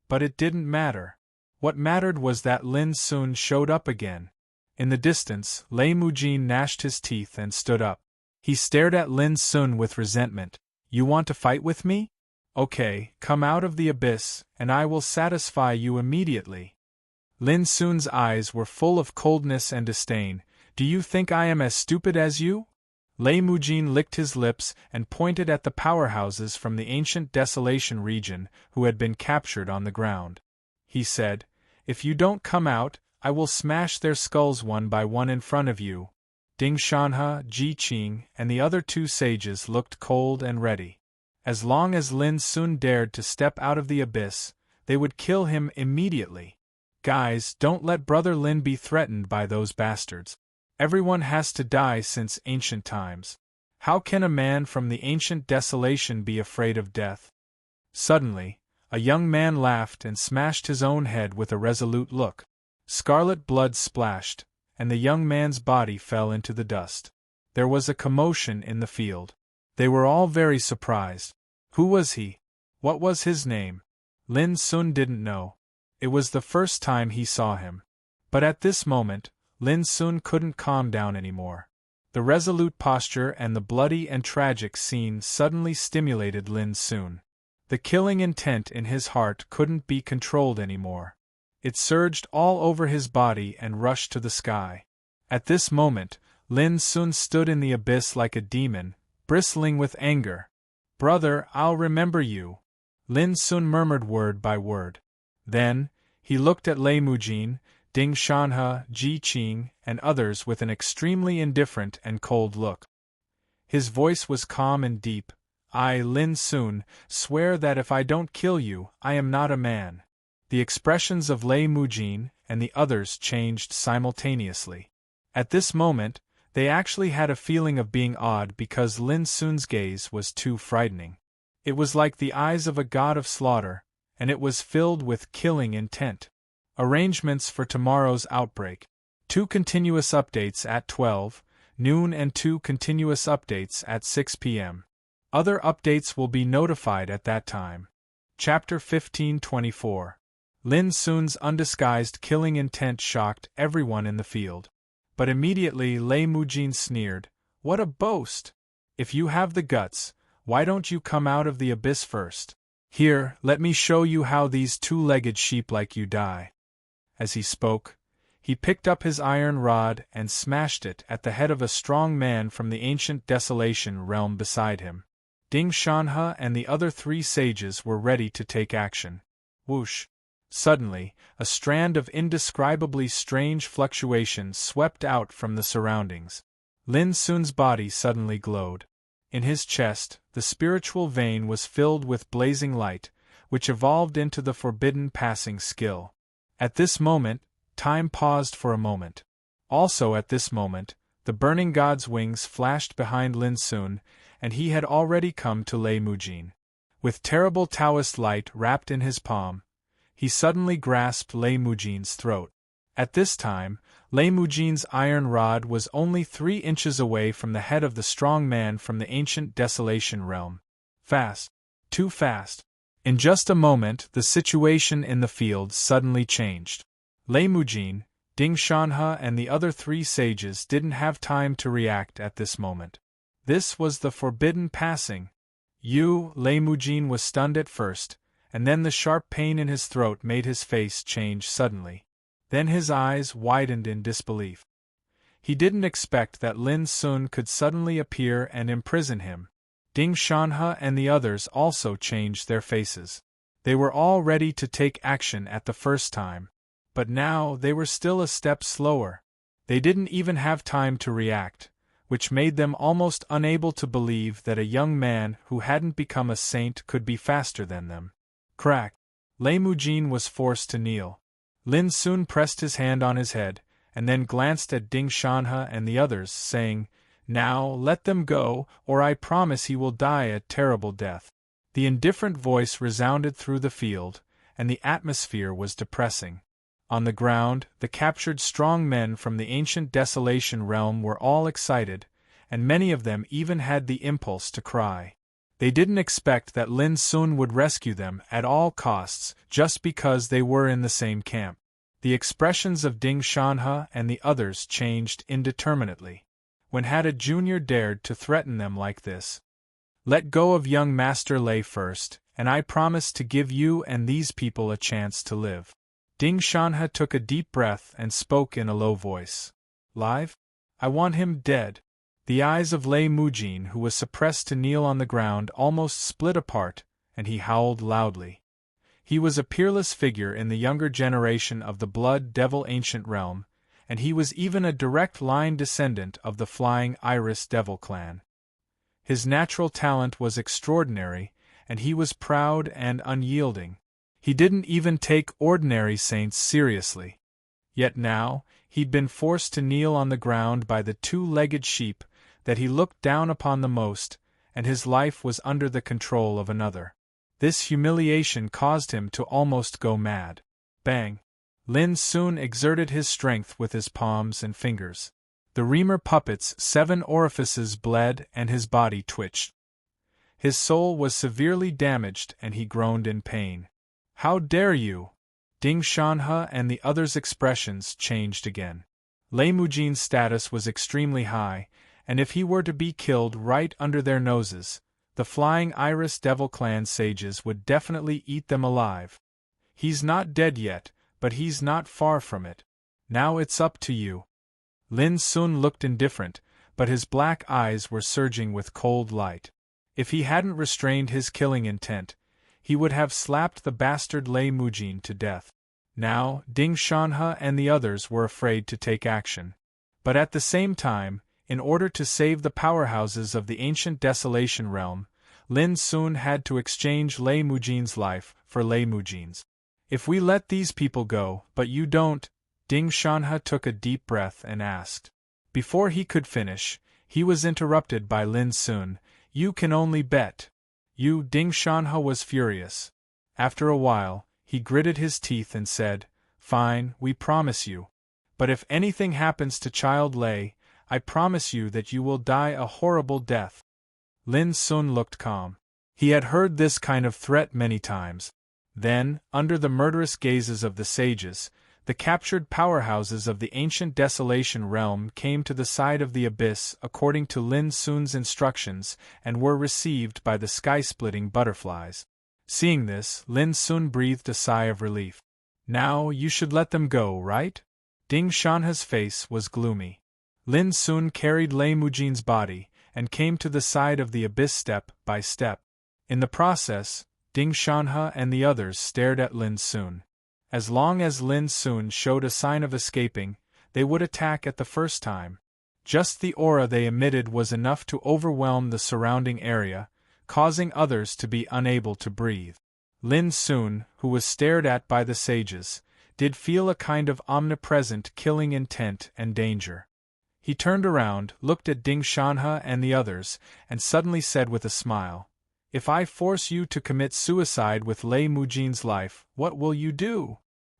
But it didn't matter. What mattered was that Lin Sun showed up again. In the distance, Lei Mujin gnashed his teeth and stood up. He stared at Lin Sun with resentment. You want to fight with me? Okay, come out of the abyss, and I will satisfy you immediately. Lin Sun's eyes were full of coldness and disdain. Do you think I am as stupid as you? Lei Mujin licked his lips and pointed at the powerhouses from the ancient desolation region who had been captured on the ground. He said, If you don't come out, I will smash their skulls one by one in front of you. Ding Shanhe, Ji Qing, and the other 2 sages looked cold and ready. As long as Lin Sun dared to step out of the abyss, they would kill him immediately. Guys, don't let Brother Lin be threatened by those bastards. Everyone has to die since ancient times. How can a man from the ancient desolation be afraid of death? Suddenly, a young man laughed and smashed his own head with a resolute look. Scarlet blood splashed, and the young man's body fell into the dust. There was a commotion in the field. They were all very surprised. Who was he? What was his name? Lin Sun didn't know. It was the first time he saw him. But at this moment, Lin Sun couldn't calm down anymore. The resolute posture and the bloody and tragic scene suddenly stimulated Lin Sun. The killing intent in his heart couldn't be controlled anymore. It surged all over his body and rushed to the sky. At this moment, Lin Sun stood in the abyss like a demon, bristling with anger. "Brother, I'll remember you," Lin Sun murmured word by word. Then, he looked at Lei Mujin, Ding Shanhe, Ji Qing, and others with an extremely indifferent and cold look. His voice was calm and deep. "I, Lin Sun, swear that if I don't kill you, I am not a man." The expressions of Lei Mujin and the others changed simultaneously. At this moment, they actually had a feeling of being awed because Lin Sun's gaze was too frightening. It was like the eyes of a god of slaughter, and it was filled with killing intent. Arrangements for tomorrow's outbreak. 2 continuous updates at 12 noon and 2 continuous updates at 6 p.m. Other updates will be notified at that time. Chapter 1524. Lin Sun's undisguised killing intent shocked everyone in the field. But immediately Lei Mujin sneered, "What a boast! If you have the guts, why don't you come out of the abyss first? Here, let me show you how these 2-legged sheep like you die." As he spoke, he picked up his iron rod and smashed it at the head of a strong man from the ancient desolation realm beside him. Ding Shanhe and the other 3 sages were ready to take action. Whoosh! Suddenly, a strand of indescribably strange fluctuations swept out from the surroundings. Lin Sun's body suddenly glowed. In his chest, the spiritual vein was filled with blazing light, which evolved into the forbidden passing skill. At this moment, time paused for a moment. Also at this moment, the burning god's wings flashed behind Lin Sun, and he had already come to Lei Mujin. With terrible Taoist light wrapped in his palm, he suddenly grasped Lei Mujin's throat. At this time, Lei Mujin's iron rod was only 3 inches away from the head of the strong man from the ancient desolation realm. Fast. Too fast. In just a moment, the situation in the field suddenly changed. Lei Mujin, Ding Shanhe and the other 3 sages didn't have time to react at this moment. This was the forbidden passing. Lei Mujin was stunned at first, and then the sharp pain in his throat made his face change suddenly. Then his eyes widened in disbelief. He didn't expect that Lin Sun could suddenly appear and imprison him. Ding Shanhe and the others also changed their faces. They were all ready to take action at the first time. But now they were still a step slower. They didn't even have time to react, which made them almost unable to believe that a young man who hadn't become a saint could be faster than them. Crack! Lei Mujin was forced to kneel. Lin Sun pressed his hand on his head, and then glanced at Ding Shanhe and the others, saying, "Now let them go, or I promise he will die a terrible death." The indifferent voice resounded through the field, and the atmosphere was depressing. On the ground, the captured strong men from the ancient desolation realm were all excited, and many of them even had the impulse to cry. They didn't expect that Lin Sun would rescue them at all costs just because they were in the same camp. The expressions of Ding Shanhe and the others changed indeterminately. When had a junior dared to threaten them like this? "Let go of young Master Lei first, and I promise to give you and these people a chance to live." Ding Shanhe took a deep breath and spoke in a low voice. "Live? I want him dead." The eyes of Lei Mujin, who was suppressed to kneel on the ground, almost split apart, and he howled loudly. He was a peerless figure in the younger generation of the Blood Devil ancient realm, and he was even a direct line descendant of the Flying Iris Devil clan. His natural talent was extraordinary, and he was proud and unyielding. He didn't even take ordinary saints seriously. Yet now, he'd been forced to kneel on the ground by the 2-legged sheep that he looked down upon the most, and his life was under the control of another. This humiliation caused him to almost go mad. Bang! Lin Sun exerted his strength with his palms and fingers. The Reamer puppet's 7 orifices bled and his body twitched. His soul was severely damaged and he groaned in pain. "How dare you!" Ding Shanhe and the others' expressions changed again. Lei Mujin's status was extremely high, and if he were to be killed right under their noses, the flying Iris Devil Clan sages would definitely eat them alive. He's not dead yet, but he's not far from it. Now it's up to you. Lin Sun looked indifferent, but his black eyes were surging with cold light. If he hadn't restrained his killing intent, he would have slapped the bastard Lei Mujin to death. Now, Ding Shanhe and the others were afraid to take action. But at the same time, in order to save the powerhouses of the ancient Desolation Realm, Lin Sun had to exchange Lei Mujin's life for Lei Mujin's. If we let these people go, but you don't, Ding Shanhe took a deep breath and asked. Before he could finish, he was interrupted by Lin Sun. You can only bet. Ding Shanhe was furious. After a while, he gritted his teeth and said, Fine, we promise you. But if anything happens to Child Lei, I promise you that you will die a horrible death. Lin Sun looked calm. He had heard this kind of threat many times. Then, under the murderous gazes of the sages, the captured powerhouses of the ancient Desolation Realm came to the side of the abyss according to Lin Sun's instructions and were received by the sky-splitting butterflies. Seeing this, Lin Sun breathed a sigh of relief. Now you should let them go, right? Ding Shanhe's face was gloomy. Lin Sun carried Lei Mujin's body and came to the side of the abyss step by step. In the process, Ding Shanhe and the others stared at Lin Sun. As long as Lin Sun showed a sign of escaping, they would attack at the first time. Just the aura they emitted was enough to overwhelm the surrounding area, causing others to be unable to breathe. Lin Sun, who was stared at by the sages, did feel a kind of omnipresent killing intent and danger. He turned around, looked at Ding Shanhe and the others, and suddenly said with a smile, If I force you to commit suicide with Lei Mujin's life, what will you do?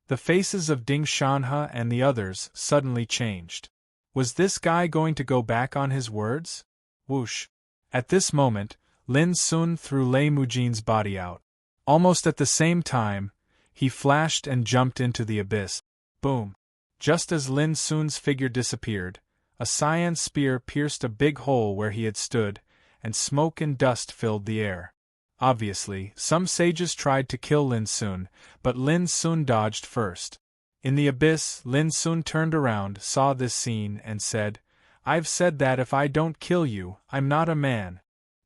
The faces of Ding Shanhe and the others suddenly changed. Was this guy going to go back on his words? Whoosh! At this moment, Lin Sun threw Lei Mujin's body out. Almost at the same time, he flashed and jumped into the abyss. Boom! Just as Lin Sun's figure disappeared, a cyan spear pierced a big hole where he had stood, and smoke and dust filled the air. Obviously, some sages tried to kill Lin Sun, but Lin Sun dodged first. In the abyss, Lin Sun turned around, saw this scene, and said, I've said that if I don't kill you, I'm not a man.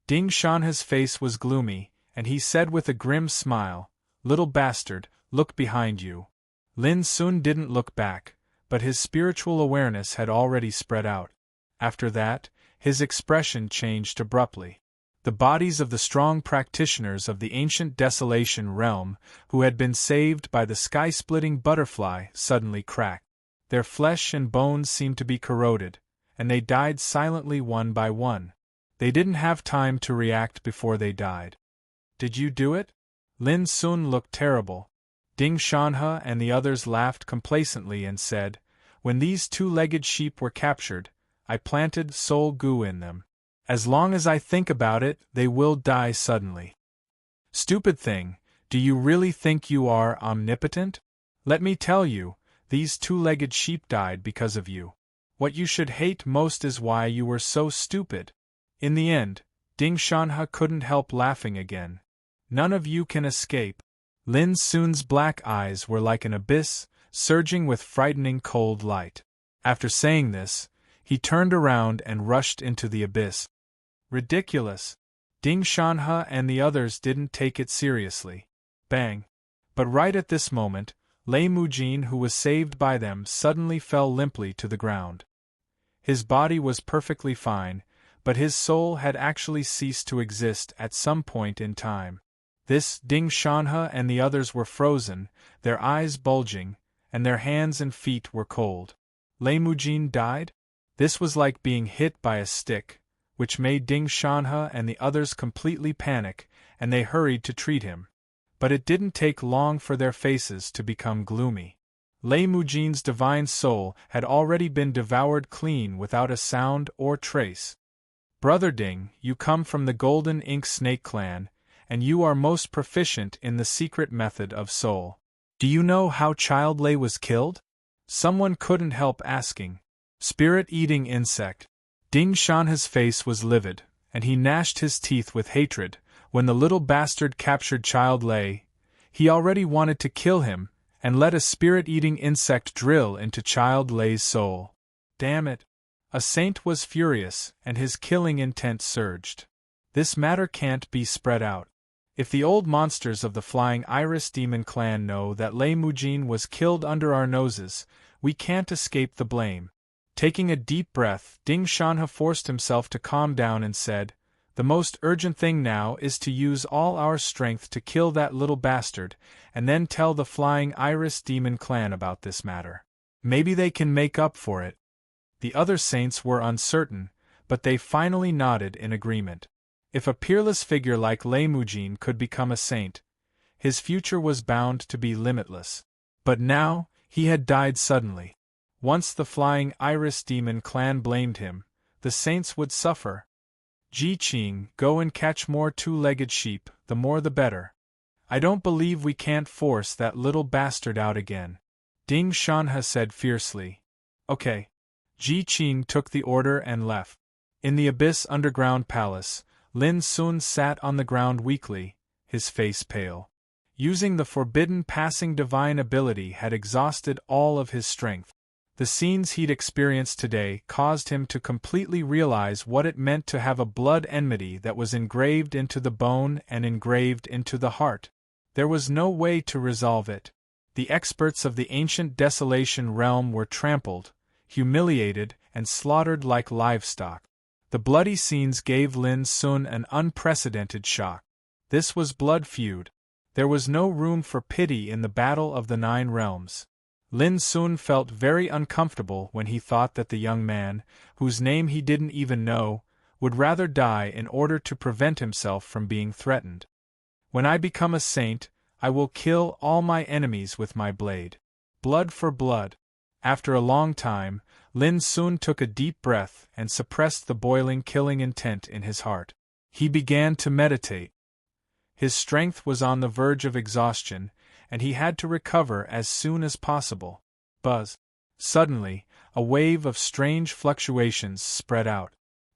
Ding Shanhe's face was gloomy, and he said with a grim smile, Little bastard, look behind you. Lin Sun didn't look back, but his spiritual awareness had already spread out. After that, his expression changed abruptly. The bodies of the strong practitioners of the ancient Desolation Realm, who had been saved by the sky-splitting butterfly, suddenly cracked. Their flesh and bones seemed to be corroded, and they died silently one by one. They didn't have time to react before they died. Did you do it? Lin Sun looked terrible. Ding Shanhe and the others laughed complacently and said, When these two-legged sheep were captured, I planted soul goo in them. As long as I think about it, they will die suddenly. Stupid thing, do you really think you are omnipotent? Let me tell you, these two-legged sheep died because of you. What you should hate most is why you were so stupid. In the end, Ding Shanhe couldn't help laughing again. None of you can escape. Lin Sun's black eyes were like an abyss, surging with frightening cold light. After saying this, he turned around and rushed into the abyss. Ridiculous. Ding Shanhe and the others didn't take it seriously. Bang! But right at this moment, Lei Mujin, who was saved by them, suddenly fell limply to the ground. His body was perfectly fine, but his soul had actually ceased to exist at some point in time. This, Ding Shanhe and the others were frozen, their eyes bulging, and their hands and feet were cold. Lei Mujin died? This was like being hit by a stick, which made Ding Shanhe and the others completely panic, and they hurried to treat him. But it didn't take long for their faces to become gloomy. Lei Mujin's divine soul had already been devoured clean without a sound or trace. Brother Ding, you come from the Golden Ink Snake Clan, and you are most proficient in the secret method of soul. Do you know how Child Lei was killed? Someone couldn't help asking. Spirit-eating insect. Ding Shanha's face was livid, and he gnashed his teeth with hatred. When the little bastard captured Child Lei, he already wanted to kill him, and let a spirit-eating insect drill into Child Lei's soul. Damn it! A saint was furious, and his killing intent surged. This matter can't be spread out. If the old monsters of the Flying Iris Demon clan know that Lei Mujin was killed under our noses, we can't escape the blame. Taking a deep breath, Ding Shanha forced himself to calm down and said, "The most urgent thing now is to use all our strength to kill that little bastard, and then tell the Flying Iris Demon clan about this matter. Maybe they can make up for it." The other saints were uncertain, but they finally nodded in agreement. If a peerless figure like Lei Mujin could become a saint, his future was bound to be limitless. But now, he had died suddenly. Once the Flying Iris Demon clan blamed him, the saints would suffer. Ji Qing, go and catch more two-legged sheep, the more the better. I don't believe we can't force that little bastard out again. Ding Shanha said fiercely. Okay. Ji Qing took the order and left. In the Abyss Underground Palace, Lin Sun sat on the ground weakly, his face pale. Using the forbidden passing divine ability had exhausted all of his strength. The scenes he'd experienced today caused him to completely realize what it meant to have a blood enmity that was engraved into the bone and engraved into the heart. There was no way to resolve it. The experts of the ancient Desolation realm were trampled, humiliated, and slaughtered like livestock. The bloody scenes gave Lin Sun an unprecedented shock. This was blood feud. There was no room for pity in the Battle of the Nine Realms. Lin Sun felt very uncomfortable when he thought that the young man, whose name he didn't even know, would rather die in order to prevent himself from being threatened. When I become a saint, I will kill all my enemies with my blade. Blood for blood. After a long time, Lin Sun took a deep breath and suppressed the boiling killing intent in his heart. He began to meditate. His strength was on the verge of exhaustion, and he had to recover as soon as possible. Buzz. Suddenly, a wave of strange fluctuations spread out.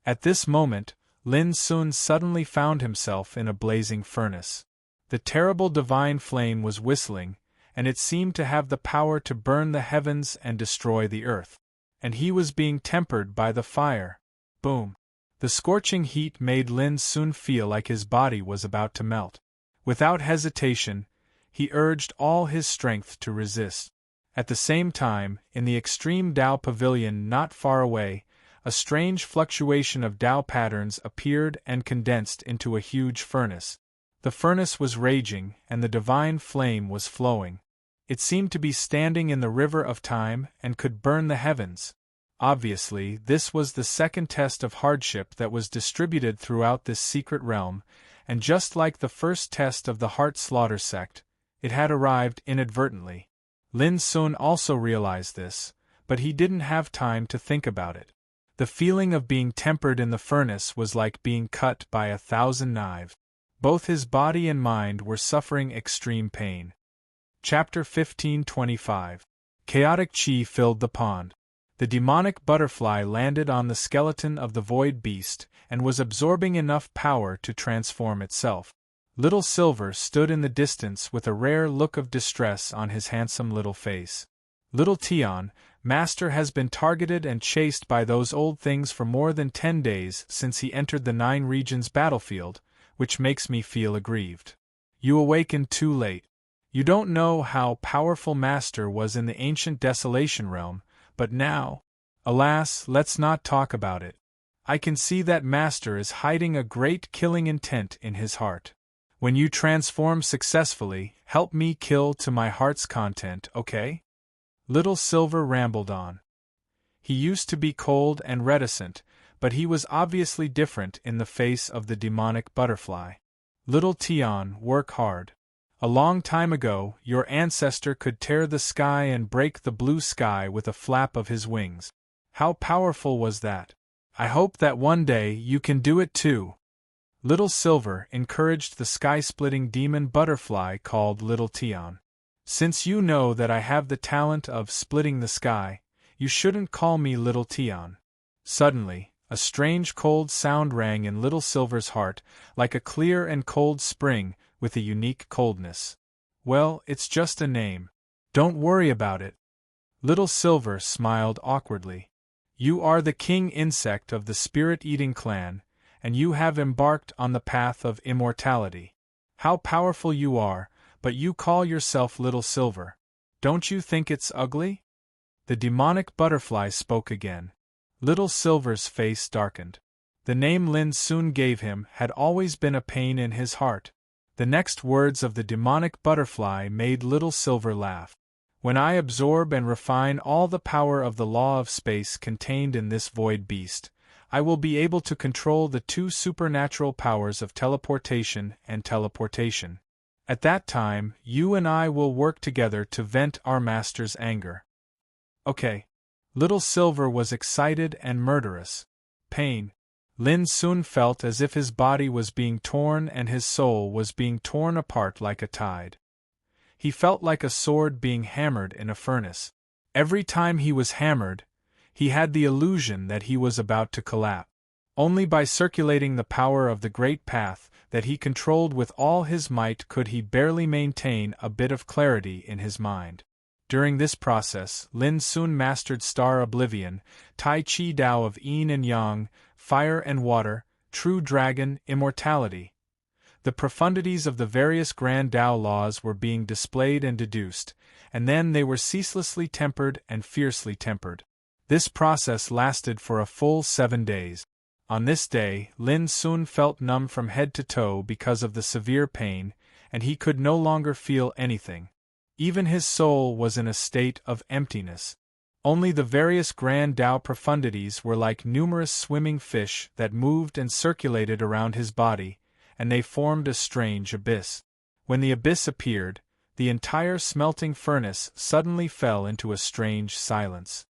At this moment, Lin Sun suddenly found himself in a blazing furnace. The terrible divine flame was whistling, and it seemed to have the power to burn the heavens and destroy the earth. And he was being tempered by the fire. Boom. The scorching heat made Lin Sun feel like his body was about to melt. Without hesitation, he urged all his strength to resist. At the same time, in the extreme Tao pavilion not far away, a strange fluctuation of Tao patterns appeared and condensed into a huge furnace. The furnace was raging, and the divine flame was flowing. It seemed to be standing in the river of time and could burn the heavens. Obviously, this was the second test of hardship that was distributed throughout this secret realm, and just like the first test of the Heart Slaughter sect, it had arrived inadvertently. Lin Sun also realized this, but he didn't have time to think about it. The feeling of being tempered in the furnace was like being cut by 1,000 knives. Both his body and mind were suffering extreme pain. Chapter 1525. Chaotic Qi filled the pond. The demonic butterfly landed on the skeleton of the void beast and was absorbing enough power to transform itself. Little Silver stood in the distance with a rare look of distress on his handsome little face. Little Tian, Master has been targeted and chased by those old things for more than 10 days since he entered the 9 regions battlefield, which makes me feel aggrieved. You awakened too late. You don't know how powerful Master was in the ancient Desolation realm, but now, alas, let's not talk about it. I can see that Master is hiding a great killing intent in his heart. When you transform successfully, help me kill to my heart's content, okay? Little Silver rambled on. He used to be cold and reticent, but he was obviously different in the face of the demonic butterfly. Little Tian, work hard. A long time ago, your ancestor could tear the sky and break the blue sky with a flap of his wings. How powerful was that? I hope that one day you can do it too. Little Silver encouraged the sky-splitting demon butterfly called Little Tian. Since you know that I have the talent of splitting the sky, you shouldn't call me Little Tian. Suddenly, A strange cold sound rang in Little Silver's heart, like a clear and cold spring, with a unique coldness. Well, it's just a name. Don't worry about it. Little Silver smiled awkwardly. You are the king insect of the spirit-eating clan, and you have embarked on the path of immortality. How powerful you are, but you call yourself Little Silver. Don't you think it's ugly? The demonic butterfly spoke again. Little Silver's face darkened. The name Lin soon gave him had always been a pain in his heart. The next words of the demonic butterfly made Little Silver laugh. When I absorb and refine all the power of the law of space contained in this void beast, I will be able to control the two supernatural powers of teleportation and teleportation. At that time, you and I will work together to vent our master's anger. Okay. Little Silver was excited and murderous. Pain. Lin soon felt as if his body was being torn and his soul was being torn apart like a tide. He felt like a sword being hammered in a furnace. Every time he was hammered, he had the illusion that he was about to collapse. Only by circulating the power of the great path that he controlled with all his might could he barely maintain a bit of clarity in his mind. During this process, Lin soon mastered Star Oblivion, Tai Chi Tao of Yin and Yang, Fire and Water, True Dragon, Immortality. The profundities of the various Grand Tao laws were being displayed and deduced, and then they were ceaselessly tempered and fiercely tempered. This process lasted for a full 7 days. On this day, Lin soon felt numb from head to toe because of the severe pain, and he could no longer feel anything. Even his soul was in a state of emptiness. Only the various Grand Tao profundities were like numerous swimming fish that moved and circulated around his body, and they formed a strange abyss. When the abyss appeared, the entire smelting furnace suddenly fell into a strange silence.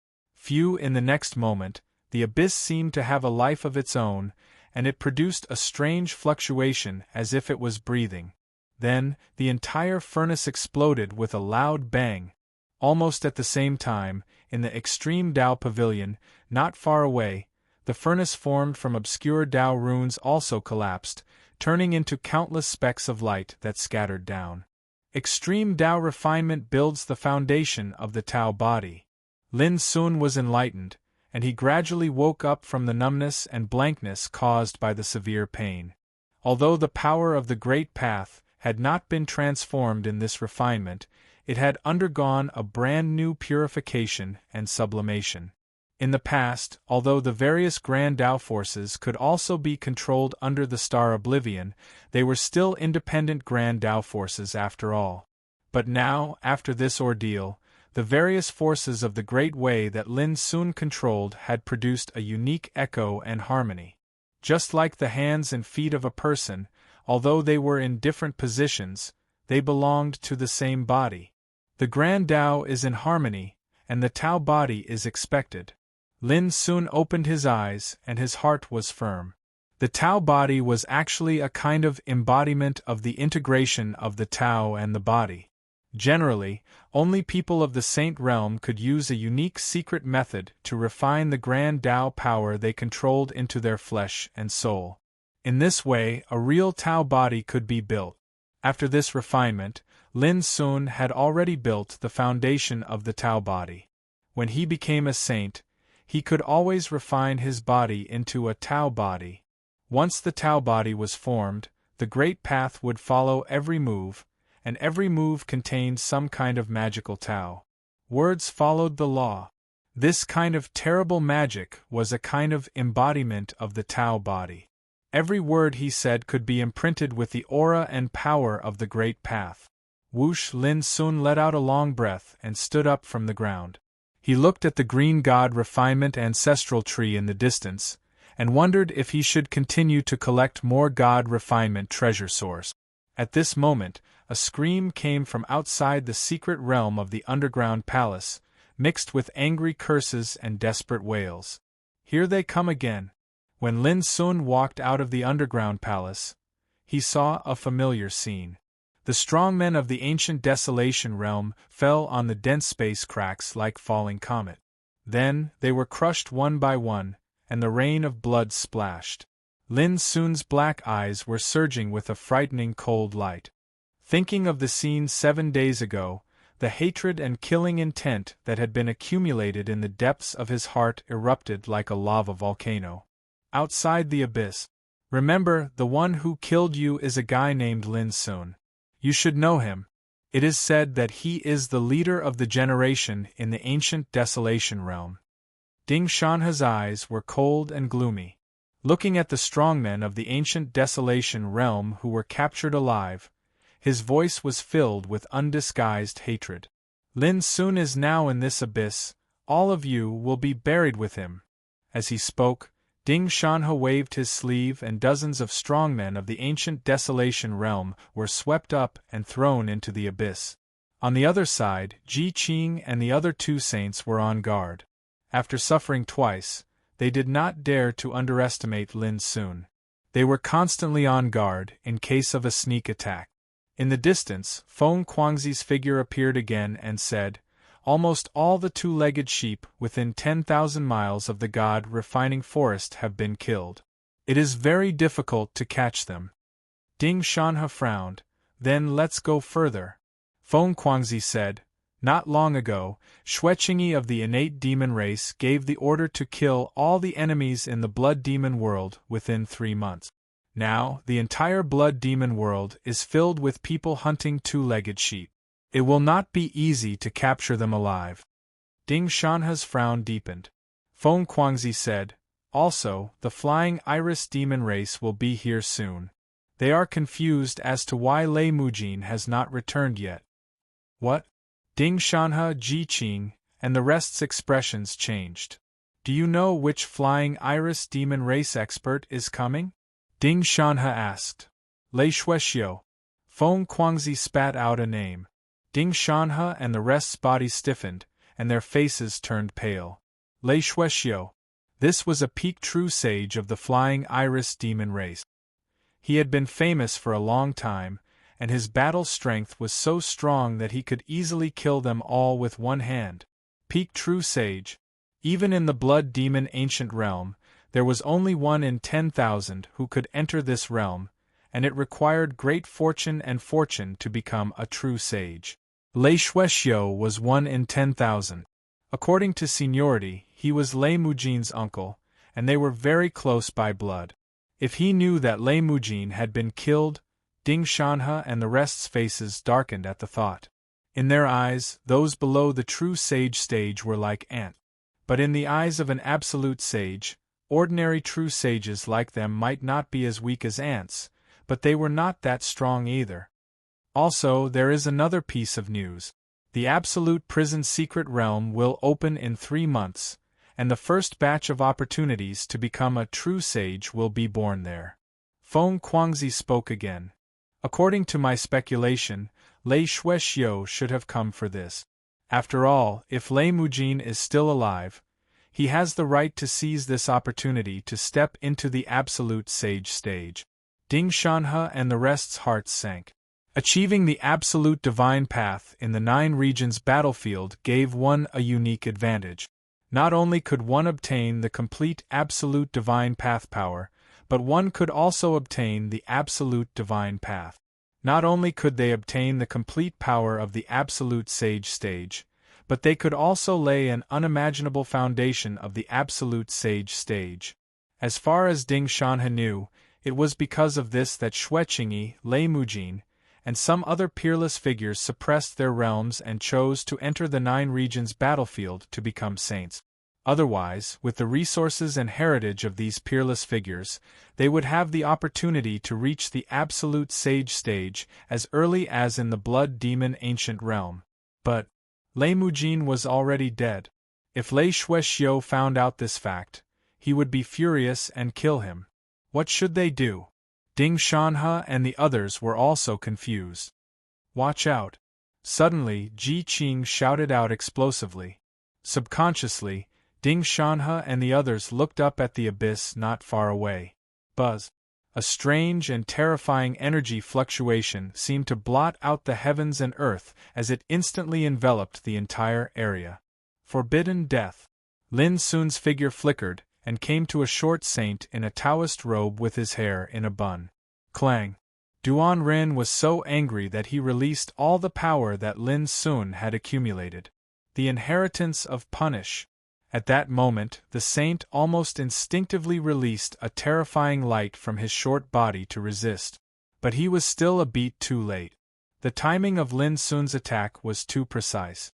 In the next moment, the abyss seemed to have a life of its own, and it produced a strange fluctuation as if it was breathing. Then, the entire furnace exploded with a loud bang. Almost at the same time, in the extreme Tao pavilion, not far away, the furnace formed from obscure Tao runes also collapsed, turning into countless specks of light that scattered down. Extreme Tao refinement builds the foundation of the Tao body. Lin soon was enlightened, and he gradually woke up from the numbness and blankness caused by the severe pain. Although the power of the Great Path had not been transformed in this refinement, it had undergone a brand new purification and sublimation. In the past, although the various Grand Tao forces could also be controlled under the Star Oblivion, they were still independent Grand Tao forces after all. But now, after this ordeal, the various forces of the Great Way that Lin soon controlled had produced a unique echo and harmony. Just like the hands and feet of a person, although they were in different positions, they belonged to the same body. The Grand Tao is in harmony, and the Tao body is expected. Lin soon opened his eyes, and his heart was firm. The Tao body was actually a kind of embodiment of the integration of the Tao and the body. Generally, only people of the Saint Realm could use a unique secret method to refine the Grand Tao power they controlled into their flesh and soul. In this way, a real Tao body could be built. After this refinement, Lin soon had already built the foundation of the Tao body. When he became a saint, he could always refine his body into a Tao body. Once the Tao body was formed, the Great Path would follow every move, and every move contained some kind of magical Tao. Words followed the law. This kind of terrible magic was a kind of embodiment of the Tao body. Every word he said could be imprinted with the aura and power of the Great Path. Whoosh! Lin soon let out a long breath and stood up from the ground. He looked at the green god refinement ancestral tree in the distance, and wondered if he should continue to collect more god refinement treasure source. At this moment, a scream came from outside the secret realm of the underground palace, mixed with angry curses and desperate wails. Here they come again. When Lin Sun walked out of the underground palace, he saw a familiar scene. The strong men of the ancient desolation realm fell on the dense space cracks like falling comet. Then, they were crushed one by one, and the rain of blood splashed. Lin Sun's black eyes were surging with a frightening cold light. Thinking of the scene 7 days ago, the hatred and killing intent that had been accumulated in the depths of his heart erupted like a lava volcano. Outside the abyss. Remember, the one who killed you is a guy named Lin Sun. You should know him. It is said that he is the leader of the generation in the ancient Desolation realm. Ding Shanhe's eyes were cold and gloomy. Looking at the strongmen of the ancient Desolation realm who were captured alive, his voice was filled with undisguised hatred. Lin Sun is now in this abyss, all of you will be buried with him. As he spoke, Ding Shanhe waved his sleeve and dozens of strongmen of the ancient Desolation realm were swept up and thrown into the abyss. On the other side, Ji Qing and the other 2 saints were on guard. After suffering twice, they did not dare to underestimate Lin Sun. They were constantly on guard in case of a sneak attack. In the distance, Feng Kuangzi's figure appeared again and said, "Almost all the 2-legged sheep within 10,000 miles of the God-refining forest have been killed. It is very difficult to catch them." Ding Shanhe frowned. "Then let's go further." Feng Kuangzi said, "Not long ago, Xueqingyi of the innate demon race gave the order to kill all the enemies in the blood demon world within 3 months. Now, the entire blood demon world is filled with people hunting 2-legged sheep. It will not be easy to capture them alive." Ding Shanhe's frown deepened. Feng Kuangzi said, "Also, the flying iris demon race will be here soon. They are confused as to why Lei Mujin has not returned yet." "What?" Ding Shanhe, Ji Qing, and the rest's expressions changed. "Do you know which flying iris demon race expert is coming?" Ding Shanhe asked. "Lei Xuexiu." Feng Kuangzi spat out a name. Ding Shanhe and the rest's bodies stiffened, and their faces turned pale. Lei Xuexiu. This was a peak true sage of the flying iris demon race. He had been famous for a long time, and his battle strength was so strong that he could easily kill them all with one hand. Peak true sage. Even in the blood demon ancient realm, there was only 1 in 10,000 who could enter this realm, and it required great fortune to become a true sage. Lei Xuexiu was 1 in 10,000. According to seniority, he was Lei Mujin's uncle, and they were very close by blood. If he knew that Lei Mujin had been killed, Ding Shanhe and the rest's faces darkened at the thought. In their eyes, those below the true sage stage were like ants. But in the eyes of an absolute sage, ordinary true sages like them might not be as weak as ants, but they were not that strong either. Also, there is another piece of news. The Absolute Prison Secret Realm will open in 3 months, and the first batch of opportunities to become a true sage will be born there. Feng Kuangzi spoke again. According to my speculation, Lei Xuexiu should have come for this. After all, if Lei Mujin is still alive, he has the right to seize this opportunity to step into the absolute sage stage. Ding Shanhe and the rest's hearts sank. Achieving the absolute divine path in the 9 regions battlefield gave one a unique advantage. Not only could one obtain the complete absolute divine path power, but one could also obtain the absolute divine path. Not only could they obtain the complete power of the absolute sage stage, but they could also lay an unimaginable foundation of the absolute sage stage. As far as Ding Shanhe knew, it was because of this that Xueqingyi, Lei Mujin, and some other peerless figures suppressed their realms and chose to enter the 9 regions battlefield to become saints. Otherwise, with the resources and heritage of these peerless figures, they would have the opportunity to reach the absolute sage stage as early as in the blood demon ancient realm. But Lei Mujin was already dead. If Lei Xuexiu found out this fact, he would be furious and kill him. What should they do? Ding Shanhe and the others were also confused. "Watch out!" Suddenly, Ji Qing shouted out explosively. Subconsciously, Ding Shanhe and the others looked up at the abyss not far away. Buzz! A strange and terrifying energy fluctuation seemed to blot out the heavens and earth as it instantly enveloped the entire area. Forbidden death. Lin Sun's figure flickered, and came to a short saint in a Taoist robe with his hair in a bun. Clang! Duan Rin was so angry that he released all the power that Lin Sun had accumulated. The inheritance of punish. At that moment, the saint almost instinctively released a terrifying light from his short body to resist. But he was still a beat too late. The timing of Lin Sun's attack was too precise.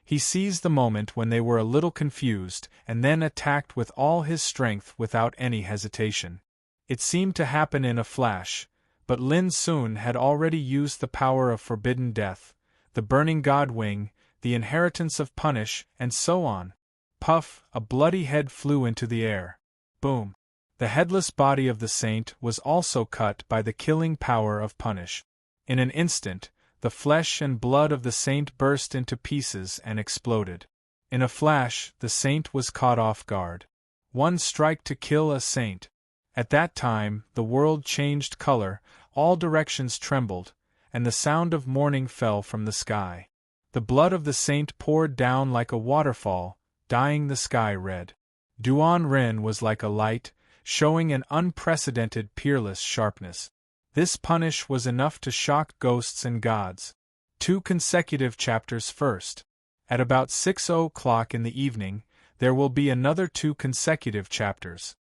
He seized the moment when they were a little confused and then attacked with all his strength without any hesitation. It seemed to happen in a flash, but Lin Sun had already used the power of forbidden death, the burning god wing, the inheritance of punish, and so on. Puff! A bloody head flew into the air. Boom! The headless body of the saint was also cut by the killing power of punish. In an instant, the flesh and blood of the saint burst into pieces and exploded. In a flash, the saint was caught off guard. One strike to kill a saint. At that time, the world changed color, all directions trembled, and the sound of mourning fell from the sky. The blood of the saint poured down like a waterfall, dyeing the sky red. Duan Rin was like a light, showing an unprecedented peerless sharpness. This punish was enough to shock ghosts and gods. 2 consecutive chapters first. At about 6 o'clock in the evening, there will be another 2 consecutive chapters.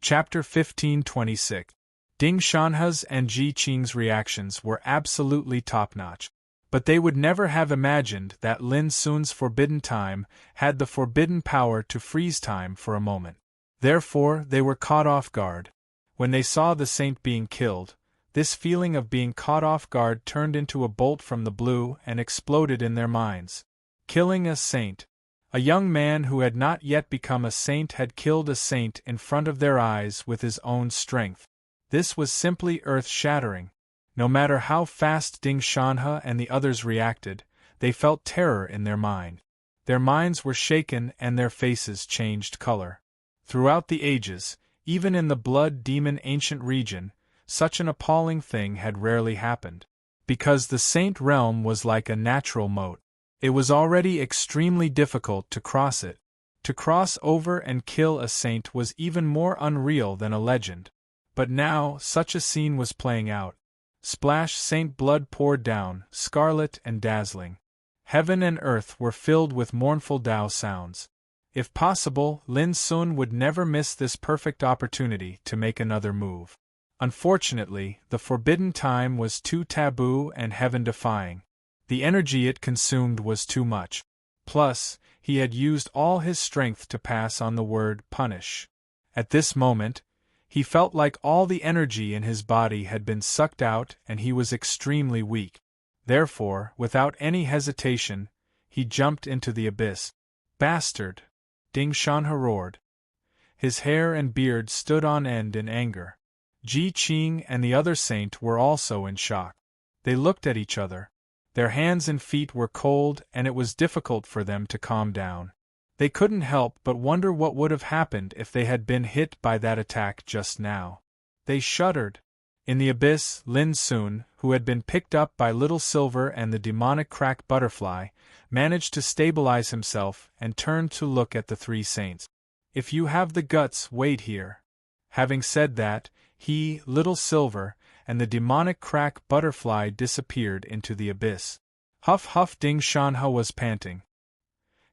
Chapter 1526. Ding Shanhe's and Ji Qing's reactions were absolutely top-notch. But they would never have imagined that Lin Sun's forbidden time had the forbidden power to freeze time for a moment. Therefore, they were caught off guard. When they saw the saint being killed, this feeling of being caught off guard turned into a bolt from the blue and exploded in their minds. Killing a saint. A young man who had not yet become a saint had killed a saint in front of their eyes with his own strength. This was simply earth-shattering. No matter how fast Ding Shanhe and the others reacted, they felt terror in their mind. Their minds were shaken and their faces changed color. Throughout the ages, even in the blood demon ancient region, such an appalling thing had rarely happened. Because the saint realm was like a natural moat. It was already extremely difficult to cross it. To cross over and kill a saint was even more unreal than a legend. But now, such a scene was playing out. Splash! Saint blood poured down, scarlet and dazzling. Heaven and earth were filled with mournful Tao sounds. If possible, Lin Sun would never miss this perfect opportunity to make another move. Unfortunately, the forbidden time was too taboo and heaven-defying. The energy it consumed was too much. Plus, he had used all his strength to pass on the word punish. At this moment, he felt like all the energy in his body had been sucked out and he was extremely weak. Therefore, without any hesitation, he jumped into the abyss. Bastard! Ding Shanhe roared. His hair and beard stood on end in anger. Ji Qing and the other saint were also in shock. They looked at each other. Their hands and feet were cold and it was difficult for them to calm down. They couldn't help but wonder what would have happened if they had been hit by that attack just now. They shuddered. In the abyss, Lin Sun, who had been picked up by Little Silver and the demonic crack butterfly, managed to stabilize himself and turned to look at the 3 saints. If you have the guts, wait here. Having said that, he, Little Silver, and the demonic crack butterfly disappeared into the abyss. Huff huff! Ding Shanhe was panting.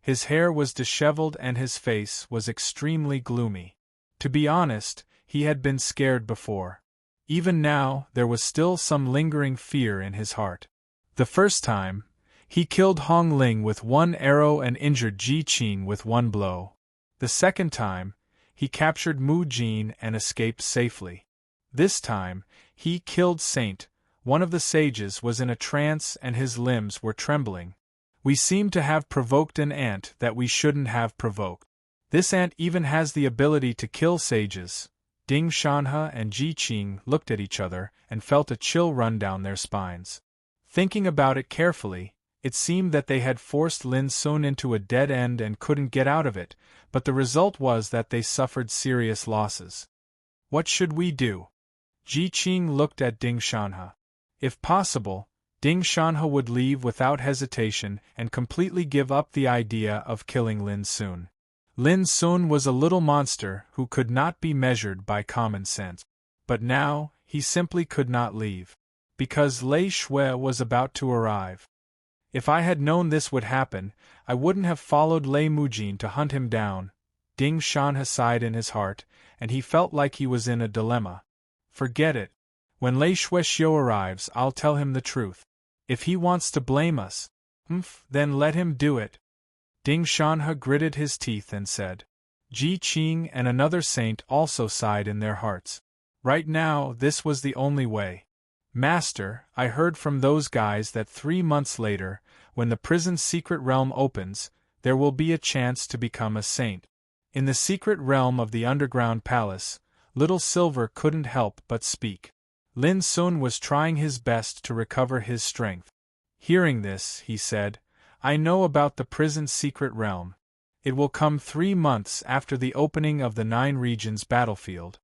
His hair was disheveled and his face was extremely gloomy. To be honest, he had been scared before. Even now, there was still some lingering fear in his heart. The first time, he killed Hong Ling with 1 arrow and injured Ji Qing with 1 blow. The second time, he captured Mu Jin and escaped safely. This time, he killed Saint. One of the sages was in a trance and his limbs were trembling. We seem to have provoked an ant that we shouldn't have provoked. This ant even has the ability to kill sages. Ding Shanhe and Ji Qing looked at each other and felt a chill run down their spines. Thinking about it carefully, it seemed that they had forced Lin Sun into a dead end and couldn't get out of it, but the result was that they suffered serious losses. What should we do? Ji Qing looked at Ding Shanhe. If possible, Ding Shanhe would leave without hesitation and completely give up the idea of killing Lin Sun. Lin Sun was a little monster who could not be measured by common sense. But now, he simply could not leave. Because Lei Shui was about to arrive. If I had known this would happen, I wouldn't have followed Lei Mujin to hunt him down. Ding Shan sighed in his heart, and he felt like he was in a dilemma. Forget it. When Lei Shuixiu arrives, I'll tell him the truth. If he wants to blame us, then let him do it. Ding Shanhe gritted his teeth and said. Ji Qing and another saint also sighed in their hearts. Right now, this was the only way. Master, I heard from those guys that 3 months later, when the prison's secret realm opens, there will be a chance to become a saint. In the secret realm of the underground palace, Little Silver couldn't help but speak. Lin Sun was trying his best to recover his strength. Hearing this, he said, I know about the prison's secret realm. It will come 3 months after the opening of the 9 regions battlefield.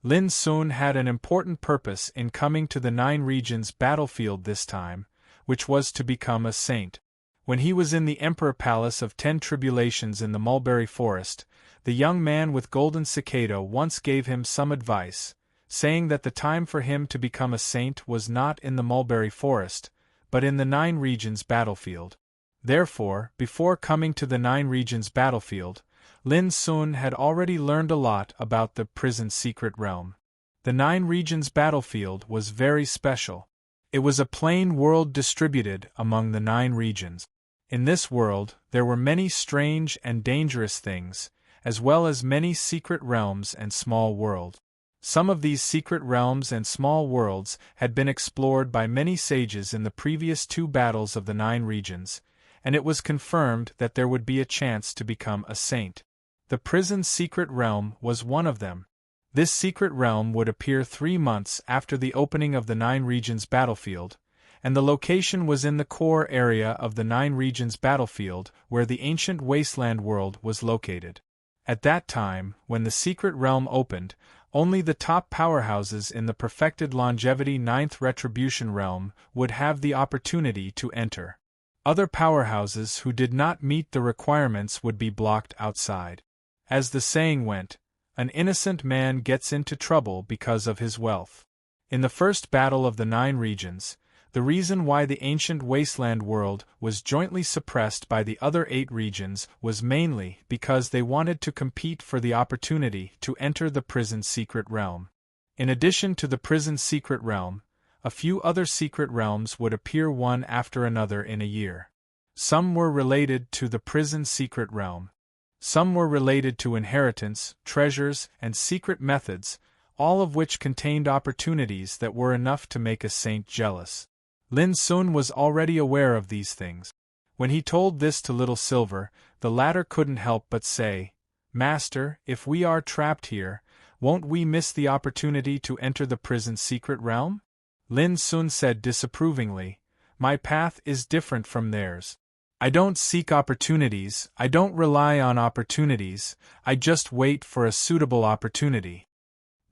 Lin Sun had an important purpose in coming to the 9 regions battlefield this time, which was to become a saint. When he was in the Emperor Palace of 10 Tribulations in the Mulberry Forest, the young man with golden cicada once gave him some advice, saying that the time for him to become a saint was not in the Mulberry Forest, but in the 9 regions battlefield. Therefore, before coming to the 9 regions battlefield, Lin Sun had already learned a lot about the prison's secret realm. The 9 regions battlefield was very special. It was a plain world distributed among the 9 regions. In this world, there were many strange and dangerous things, as well as many secret realms and small worlds. Some of these secret realms and small worlds had been explored by many sages in the previous 2 battles of the 9 regions, and it was confirmed that there would be a chance to become a saint. The prison's secret realm was one of them. This secret realm would appear 3 months after the opening of the 9 regions battlefield, and the location was in the core area of the 9 regions battlefield where the ancient wasteland world was located. At that time, when the secret realm opened, only the top powerhouses in the perfected longevity 9th retribution realm would have the opportunity to enter. Other powerhouses who did not meet the requirements would be blocked outside. As the saying went, an innocent man gets into trouble because of his wealth. In the first battle of the 9 regions, the reason why the ancient wasteland world was jointly suppressed by the other 8 regions was mainly because they wanted to compete for the opportunity to enter the prison's secret realm. In addition to the prison's secret realm, a few other secret realms would appear one after another in a year. Some were related to the prison's secret realm. Some were related to inheritance, treasures, and secret methods, all of which contained opportunities that were enough to make a saint jealous. Lin Sun was already aware of these things. When he told this to Little Silver, the latter couldn't help but say, Master, if we are trapped here, won't we miss the opportunity to enter the prison's secret realm? Lin Sun said disapprovingly, My path is different from theirs. I don't seek opportunities, I don't rely on opportunities, I just wait for a suitable opportunity.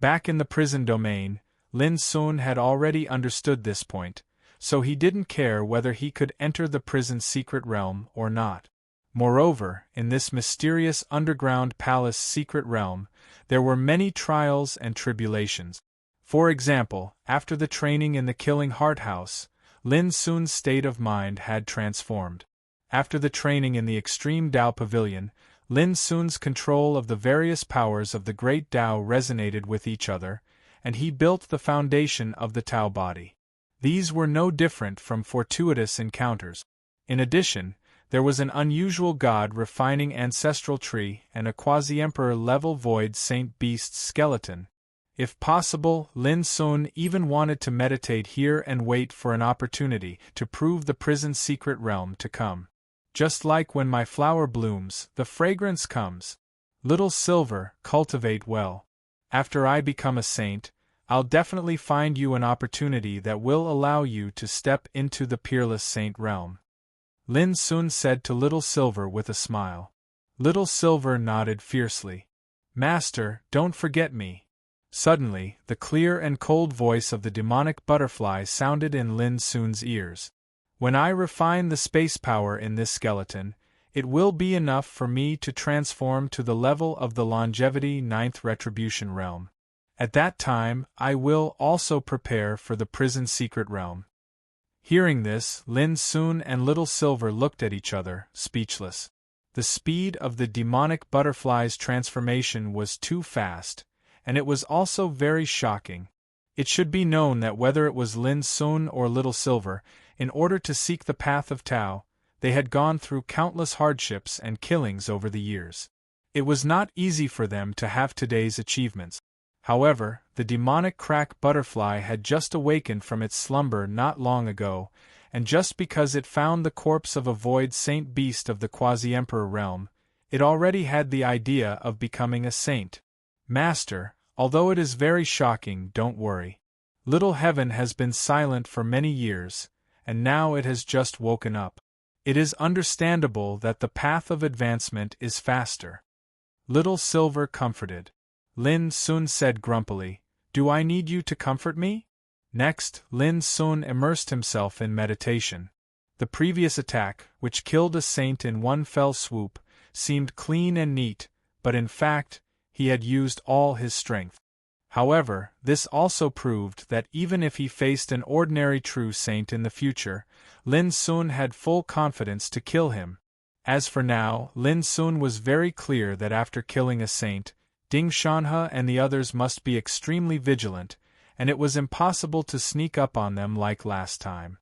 Back in the prison domain, Lin Sun had already understood this point, so he didn't care whether he could enter the prison's secret realm or not. Moreover, in this mysterious underground palace secret realm, there were many trials and tribulations. For example, after the training in the Killing Heart House, Lin Sun's state of mind had transformed. After the training in the Extreme Tao Pavilion, Lin Sun's control of the various powers of the Great Tao resonated with each other, and he built the foundation of the Tao body. These were no different from fortuitous encounters. In addition, there was an unusual god refining ancestral tree and a quasi-emperor level void saint beast skeleton. If possible, Lin Sun even wanted to meditate here and wait for an opportunity to prove the prison's secret realm to come. Just like when my flower blooms, the fragrance comes. Little Silver, cultivate well. After I become a saint, I'll definitely find you an opportunity that will allow you to step into the peerless saint realm. Lin Sun said to Little Silver with a smile. Little Silver nodded fiercely. Master, don't forget me. Suddenly, the clear and cold voice of the demonic butterfly sounded in Lin Sun's ears. When I refine the space power in this skeleton, It will be enough for me to transform to the level of the longevity ninth retribution realm. At that time, I will also prepare for the prison secret realm. Hearing this, Lin Sun and Little Silver looked at each other, speechless. The speed of the demonic butterfly's transformation was too fast, and it was also very shocking. It should be known that whether it was Lin Sun or Little Silver, in order to seek the path of Tao, they had gone through countless hardships and killings over the years. It was not easy for them to have today's achievements. However, the demonic crack butterfly had just awakened from its slumber not long ago, and just because it found the corpse of a void saint beast of the quasi-emperor realm, it already had the idea of becoming a saint. Master, although it is very shocking, don't worry. Little Heaven has been silent for many years, and now it has just woken up. It is understandable that the path of advancement is faster. Little Silver comforted. Lin Sun said grumpily, "Do I need you to comfort me?" Next, Lin Sun immersed himself in meditation. The previous attack, which killed a saint in one fell swoop, seemed clean and neat, but in fact, he had used all his strength. However, this also proved that even if he faced an ordinary true saint in the future, Lin Sun had full confidence to kill him. As for now, Lin Sun was very clear that after killing a saint, Ding Shanhe and the others must be extremely vigilant, and it was impossible to sneak up on them like last time.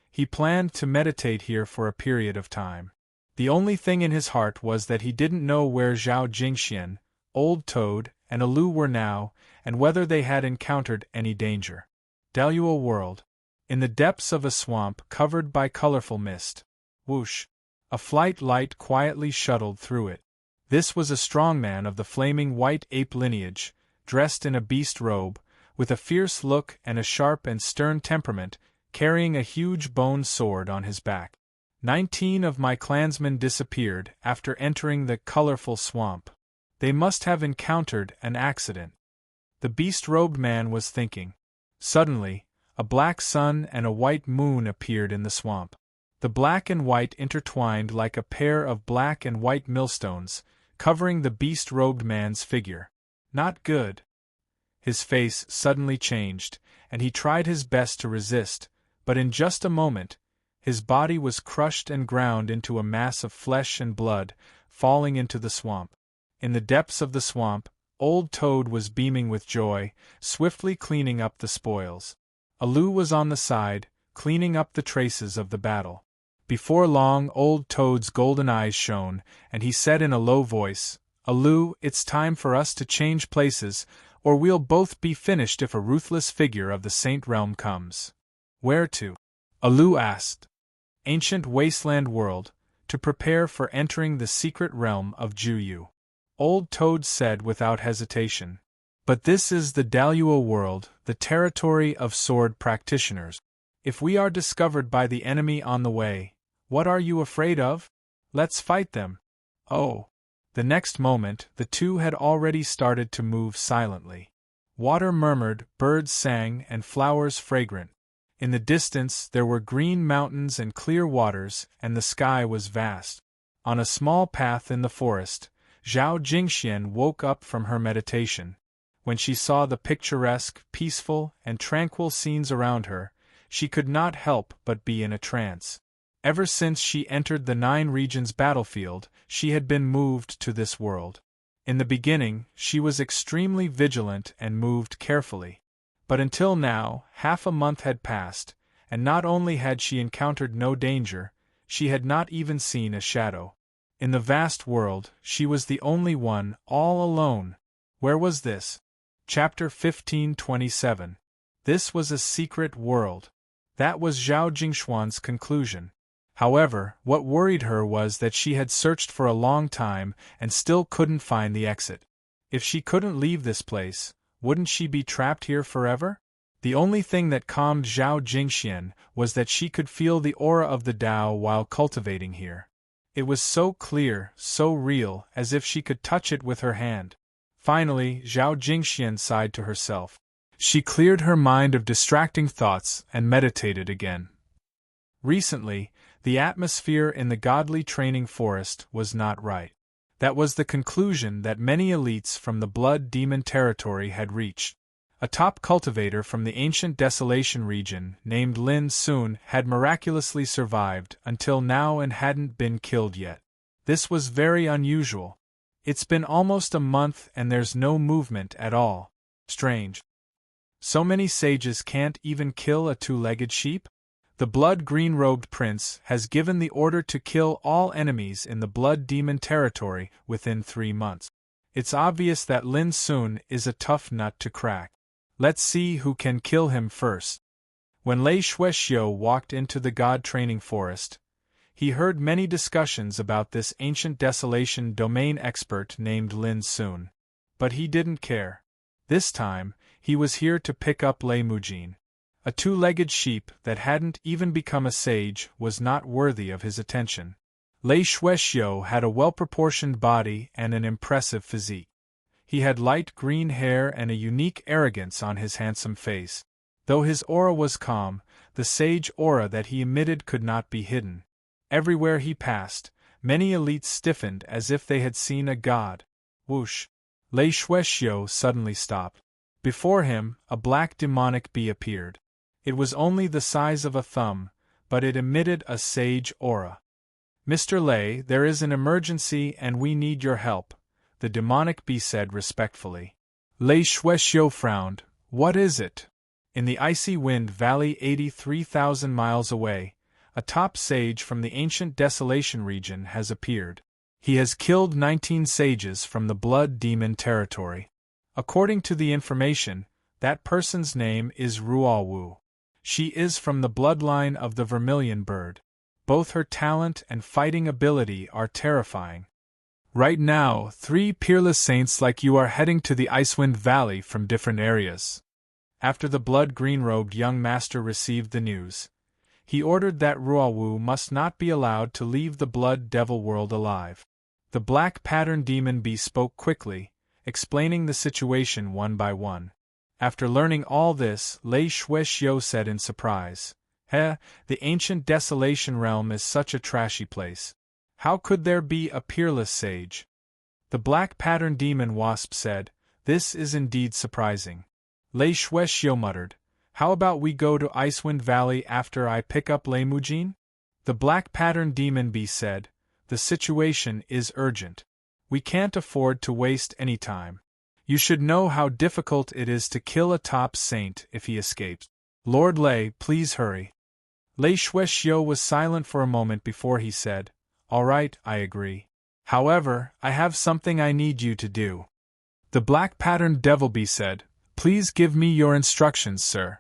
He planned to meditate here for a period of time. The only thing in his heart was that he didn't know where Zhao Jingxian, Old Toad, and Alu were now, and whether they had encountered any danger. Daluo World. In the depths of a swamp covered by colorful mist. Whoosh! A flight light quietly shuttled through it. This was a strong man of the flaming white ape lineage, dressed in a beast robe, with a fierce look and a sharp and stern temperament, carrying a huge bone sword on his back. 19 of my clansmen disappeared after entering the colorful swamp. They must have encountered an accident. The beast-robed man was thinking. Suddenly, a black sun and a white moon appeared in the swamp. The black and white intertwined like a pair of black and white millstones, covering the beast-robed man's figure. Not good. His face suddenly changed, and he tried his best to resist, but in just a moment, his body was crushed and ground into a mass of flesh and blood, falling into the swamp. In the depths of the swamp, Old Toad was beaming with joy, swiftly cleaning up the spoils. Alu was on the side, cleaning up the traces of the battle. Before long, Old Toad's golden eyes shone, and he said in a low voice, "Alu, it's time for us to change places, or we'll both be finished if a ruthless figure of the Saint Realm comes." "Where to?" Alu asked. "Ancient Wasteland World, to prepare for entering the secret realm of Juyu." Old Toad said without hesitation. "But this is the Daluo World, the territory of sword practitioners. If we are discovered by the enemy on the way, what are you afraid of? Let's fight them." "Oh." The next moment, the two had already started to move silently. Water murmured, birds sang, and flowers fragrant. In the distance there were green mountains and clear waters, and the sky was vast. On a small path in the forest, Zhao Jingxian woke up from her meditation. When she saw the picturesque, peaceful, and tranquil scenes around her, she could not help but be in a trance. Ever since she entered the 9 regions battlefield, she had been moved to this world. In the beginning, she was extremely vigilant and moved carefully. But until now, half a month had passed, and not only had she encountered no danger, she had not even seen a shadow. In the vast world, she was the only one, all alone. Where was this? Chapter 1527. This was a secret world. That was Zhao Jingshuan's conclusion. However, what worried her was that she had searched for a long time and still couldn't find the exit. If she couldn't leave this place, wouldn't she be trapped here forever? The only thing that calmed Zhao Jingxian was that she could feel the aura of the Tao while cultivating here. It was so clear, so real, as if she could touch it with her hand. Finally, Zhao Jingxian sighed to herself. She cleared her mind of distracting thoughts and meditated again. Recently, The atmosphere in the godly training forest was not right. That was the conclusion that many elites from the blood demon territory had reached. A top cultivator from the ancient Desolation region, named Lin Sun, had miraculously survived until now and hadn't been killed yet. This was very unusual. It's been almost a month and there's no movement at all. Strange. So many sages can't even kill a two-legged sheep? The blood-green-robed prince has given the order to kill all enemies in the blood demon territory within 3 months. It's obvious that Lin Sun is a tough nut to crack. Let's see who can kill him first. When Lei Shuexiu walked into the god training forest, he heard many discussions about this ancient desolation domain expert named Lin Sun. But he didn't care. This time, he was here to pick up Lei Mujin. A two-legged sheep that hadn't even become a sage was not worthy of his attention. Lei Shuexiu had a well-proportioned body and an impressive physique. He had light green hair and a unique arrogance on his handsome face. Though his aura was calm, the sage aura that he emitted could not be hidden. Everywhere he passed, many elites stiffened as if they had seen a god. Whoosh! Lei Shuexiu suddenly stopped. Before him, a black demonic bee appeared. It was only the size of a thumb, but it emitted a sage aura. "Mr. Lei, there is an emergency and we need your help," the demonic bee said respectfully. Lei Shuexiu frowned. "What is it?" In the icy wind valley 83,000 miles away, a top sage from the ancient Desolation region has appeared. He has killed 19 sages from the blood demon territory. According to the information, that person's name is Ruowu. She is from the bloodline of the vermilion bird. Both her talent and fighting ability are terrifying. Right now, 3 peerless saints like you are heading to the Icewind Valley from different areas. After the blood-green-robed young master received the news, he ordered that Ruowu must not be allowed to leave the blood devil world alive. The black pattern demon bee spoke quickly, explaining the situation one by one. After learning all this, Lei Shuexiu said in surprise, the ancient Desolation realm is such a trashy place. How could there be a peerless sage? The black pattern demon wasp said, "This is indeed surprising." Lei Shuexiu muttered, "How about we go to Icewind Valley after I pick up Lei Mujin?" The black pattern demon bee said, "The situation is urgent. We can't afford to waste any time. You should know how difficult it is to kill a top saint if he escapes. Lord Lei, please hurry." Lei Shuexiu was silent for a moment before he said, "All right, I agree. However, I have something I need you to do." The black-patterned devil bee said, "Please give me your instructions, sir.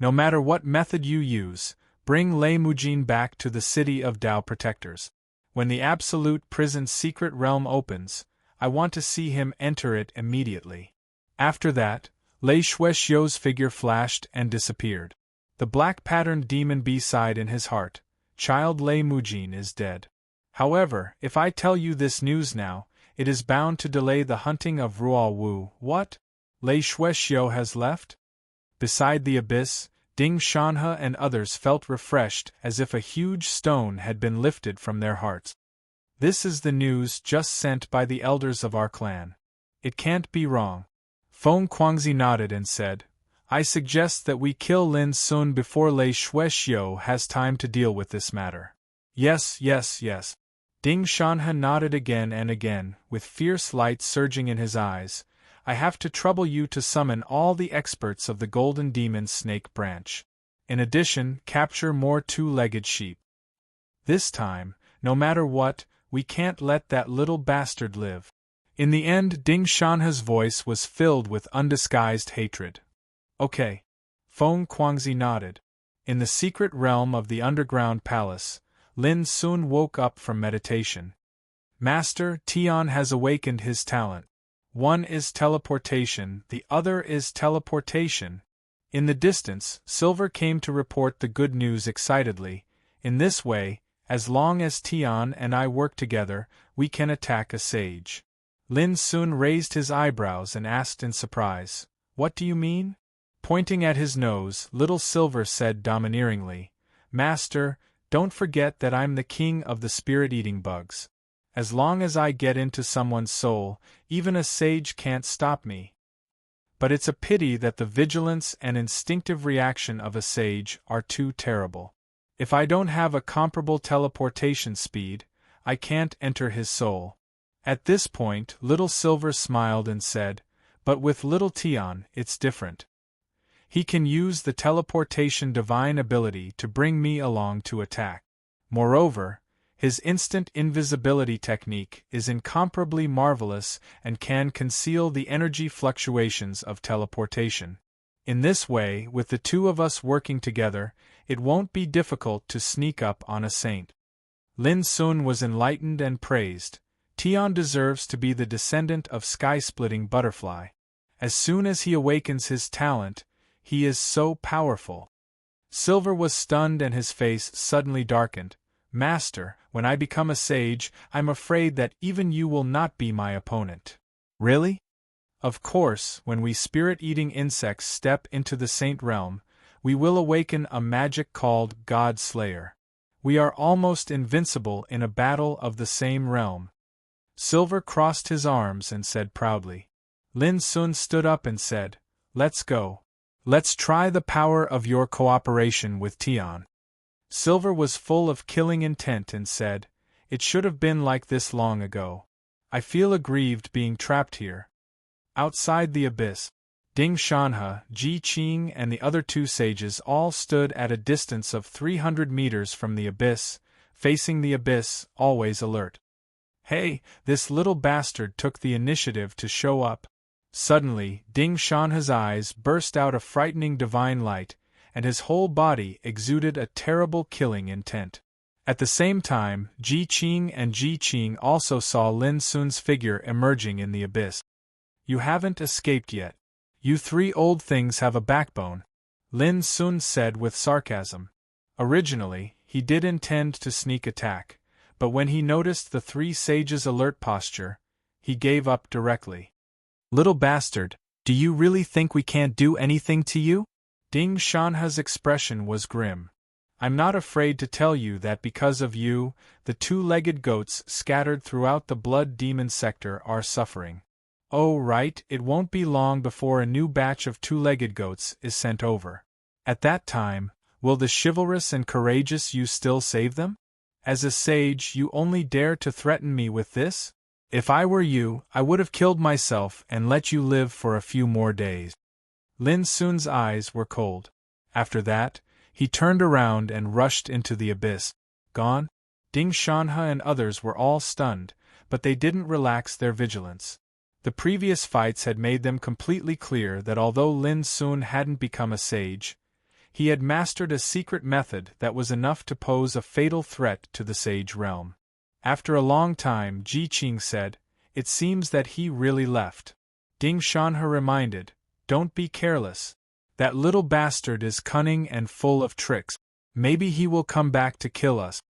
No matter what method you use, bring Lei Mujin back to the city of Dao Protectors. When the Absolute Prison's secret realm opens, I want to see him enter it immediately." After that, Lei Shuexiu's figure flashed and disappeared. The black-patterned demon bee sighed in his heart. Child Lei Mujin is dead. However, if I tell you this news now, it is bound to delay the hunting of Ruowu. What? Lei Shuexiu has left? Beside the abyss, Ding Shanhe and others felt refreshed as if a huge stone had been lifted from their hearts. This is the news just sent by the elders of our clan. It can't be wrong. Feng Guangzi nodded and said, "I suggest that we kill Lin Sun before Lei Shuexiu has time to deal with this matter." "Yes, yes, yes." Ding Shanhe nodded again and again, with fierce light surging in his eyes. "I have to trouble you to summon all the experts of the Golden Demon Snake branch. In addition, capture more two-legged sheep. This time, no matter what, we can't let that little bastard live." In the end, Ding Shanhe's voice was filled with undisguised hatred. "Okay." Feng Guangzi nodded. In the secret realm of the underground palace, Lin Sun woke up from meditation. "Master, Tian has awakened his talent. One is teleportation, the other is teleportation." In the distance, Silver came to report the good news excitedly. "In this way, as long as Tian and I work together, we can attack a sage." Lin Sun raised his eyebrows and asked in surprise, "What do you mean?" Pointing at his nose, Little Silver said domineeringly, "Master, Don't forget that I'm the king of the spirit-eating bugs. As long as I get into someone's soul, even a sage can't stop me. But it's a pity that the vigilance and instinctive reaction of a sage are too terrible. If I don't have a comparable teleportation speed, I can't enter his soul. At this point, Little Silver smiled and said, "But with Little Tian, it's different. He can use the teleportation divine ability to bring me along to attack. Moreover, his instant invisibility technique is incomparably marvelous and can conceal the energy fluctuations of teleportation. In this way, with the two of us working together, it won't be difficult to sneak up on a saint." Lin Sun was enlightened and praised. Tian deserves to be the descendant of sky-splitting butterfly. As soon as he awakens his talent, he is so powerful. Silver was stunned and his face suddenly darkened. "Master, when I become a sage, I'm afraid that even you will not be my opponent." "Really?" "Of course, when we spirit-eating insects step into the saint realm, we will awaken a magic called God Slayer. We are almost invincible in a battle of the same realm." Silver crossed his arms and said proudly. Lin Sun stood up and said, "Let's go. Let's try the power of your cooperation with Tian." Silver was full of killing intent and said, "It should have been like this long ago. I feel aggrieved being trapped here." Outside the abyss, Ding Shanhe, Ji Qing and the other two sages all stood at a distance of 300 meters from the abyss, facing the abyss, always alert. "Hey, this little bastard took the initiative to show up." Suddenly, Ding Shanhe's eyes burst out a frightening divine light, and his whole body exuded a terrible killing intent. At the same time, Ji Qing and Ji Qing also saw Lin Sun's figure emerging in the abyss. "You haven't escaped yet. You three old things have a backbone," Lin Sun said with sarcasm. Originally, he did intend to sneak attack, but when he noticed the three sages' alert posture, he gave up directly. "Little bastard, do you really think we can't do anything to you?" Ding Shanhe's expression was grim. "I'm not afraid to tell you that because of you, the two-legged goats scattered throughout the Blood Demon sector are suffering. Oh right, it won't be long before a new batch of two-legged goats is sent over. At that time, will the chivalrous and courageous you still save them? As a sage, you only dare to threaten me with this? If I were you, I would have killed myself and let you live for a few more days." Lin Sun's eyes were cold. After that, he turned around and rushed into the abyss. Gone? Ding Shanhe and others were all stunned, but they didn't relax their vigilance. The previous fights had made them completely clear that although Lin Sun hadn't become a sage, he had mastered a secret method that was enough to pose a fatal threat to the sage realm. After a long time, Ji Qing said, "It seems that he really left." Ding Shanhe reminded, "Don't be careless. That little bastard is cunning and full of tricks. Maybe he will come back to kill us."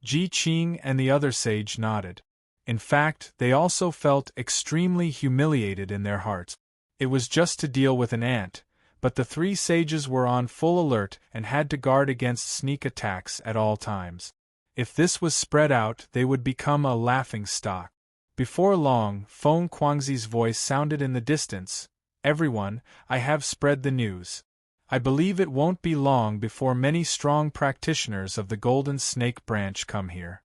Ji Qing and the other sage nodded. In fact, they also felt extremely humiliated in their hearts. It was just to deal with an ant, but the three sages were on full alert and had to guard against sneak attacks at all times. If this was spread out, they would become a laughing stock. Before long, Feng Kuangzi's voice sounded in the distance. "Everyone, I have spread the news. I believe it won't be long before many strong practitioners of the Golden Snake branch come here."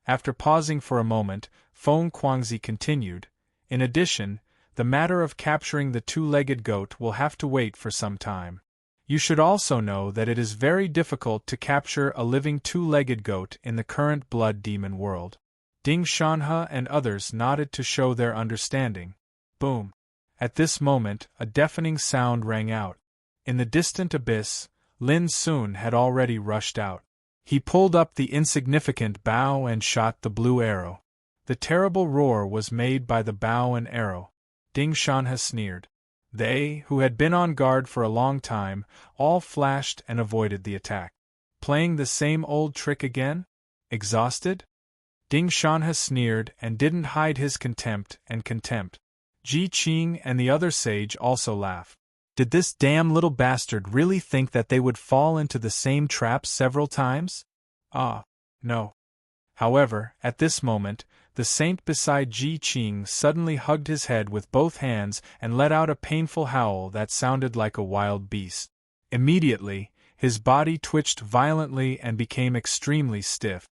After pausing for a moment, Feng Kuangzi continued, "In addition, the matter of capturing the two-legged goat will have to wait for some time. You should also know that it is very difficult to capture a living two-legged goat in the current blood demon world." Ding Shanhe and others nodded to show their understanding. Boom! At this moment, a deafening sound rang out. In the distant abyss, Lin Sun had already rushed out. He pulled up the insignificant bow and shot the blue arrow. The terrible roar was made by the bow and arrow. Ding Shanhe sneered. They, who had been on guard for a long time, all flashed and avoided the attack. Playing the same old trick again? Exhausted? Ding Shanhe sneered and didn't hide his contempt. Ji Qing and the other sage also laughed. Did this damn little bastard really think that they would fall into the same trap several times? Ah, no. However, at this moment, the saint beside Ji Qing suddenly hugged his head with both hands and let out a painful howl that sounded like a wild beast. Immediately, his body twitched violently and became extremely stiff.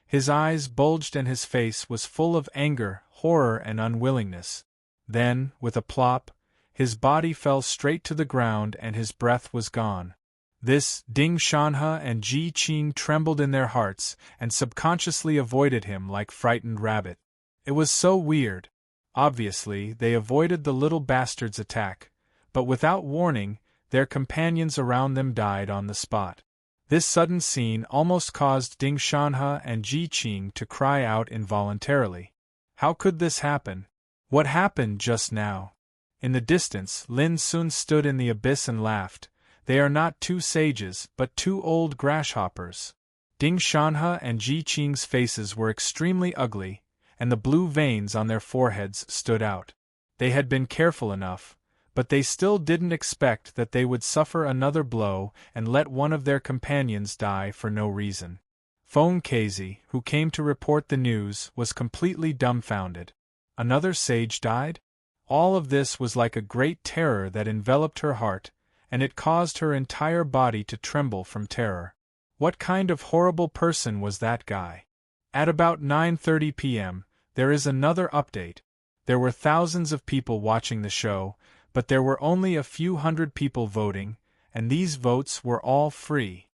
His eyes bulged and his face was full of anger, horror, and unwillingness. Then, with a plop, his body fell straight to the ground and his breath was gone. This, Ding Shanhe and Ji Qing trembled in their hearts and subconsciously avoided him like frightened rabbit. It was so weird. Obviously, they avoided the little bastard's attack, but without warning, their companions around them died on the spot. This sudden scene almost caused Ding Shanhe and Ji Qing to cry out involuntarily. How could this happen? What happened just now? In the distance, Lin Sun stood in the abyss and laughed. They are not two sages, but two old grasshoppers. Ding Shanhe and Ji Qing's faces were extremely ugly, and the blue veins on their foreheads stood out. They had been careful enough, but they still didn't expect that they would suffer another blow and let one of their companions die for no reason. Feng Kezi, who came to report the news, was completely dumbfounded. Another sage died? All of this was like a great terror that enveloped her heart, and it caused her entire body to tremble from terror. What kind of horrible person was that guy? At about 9:30 p.m., there is another update. There were thousands of people watching the show, but there were only a few hundred people voting, and these votes were all free.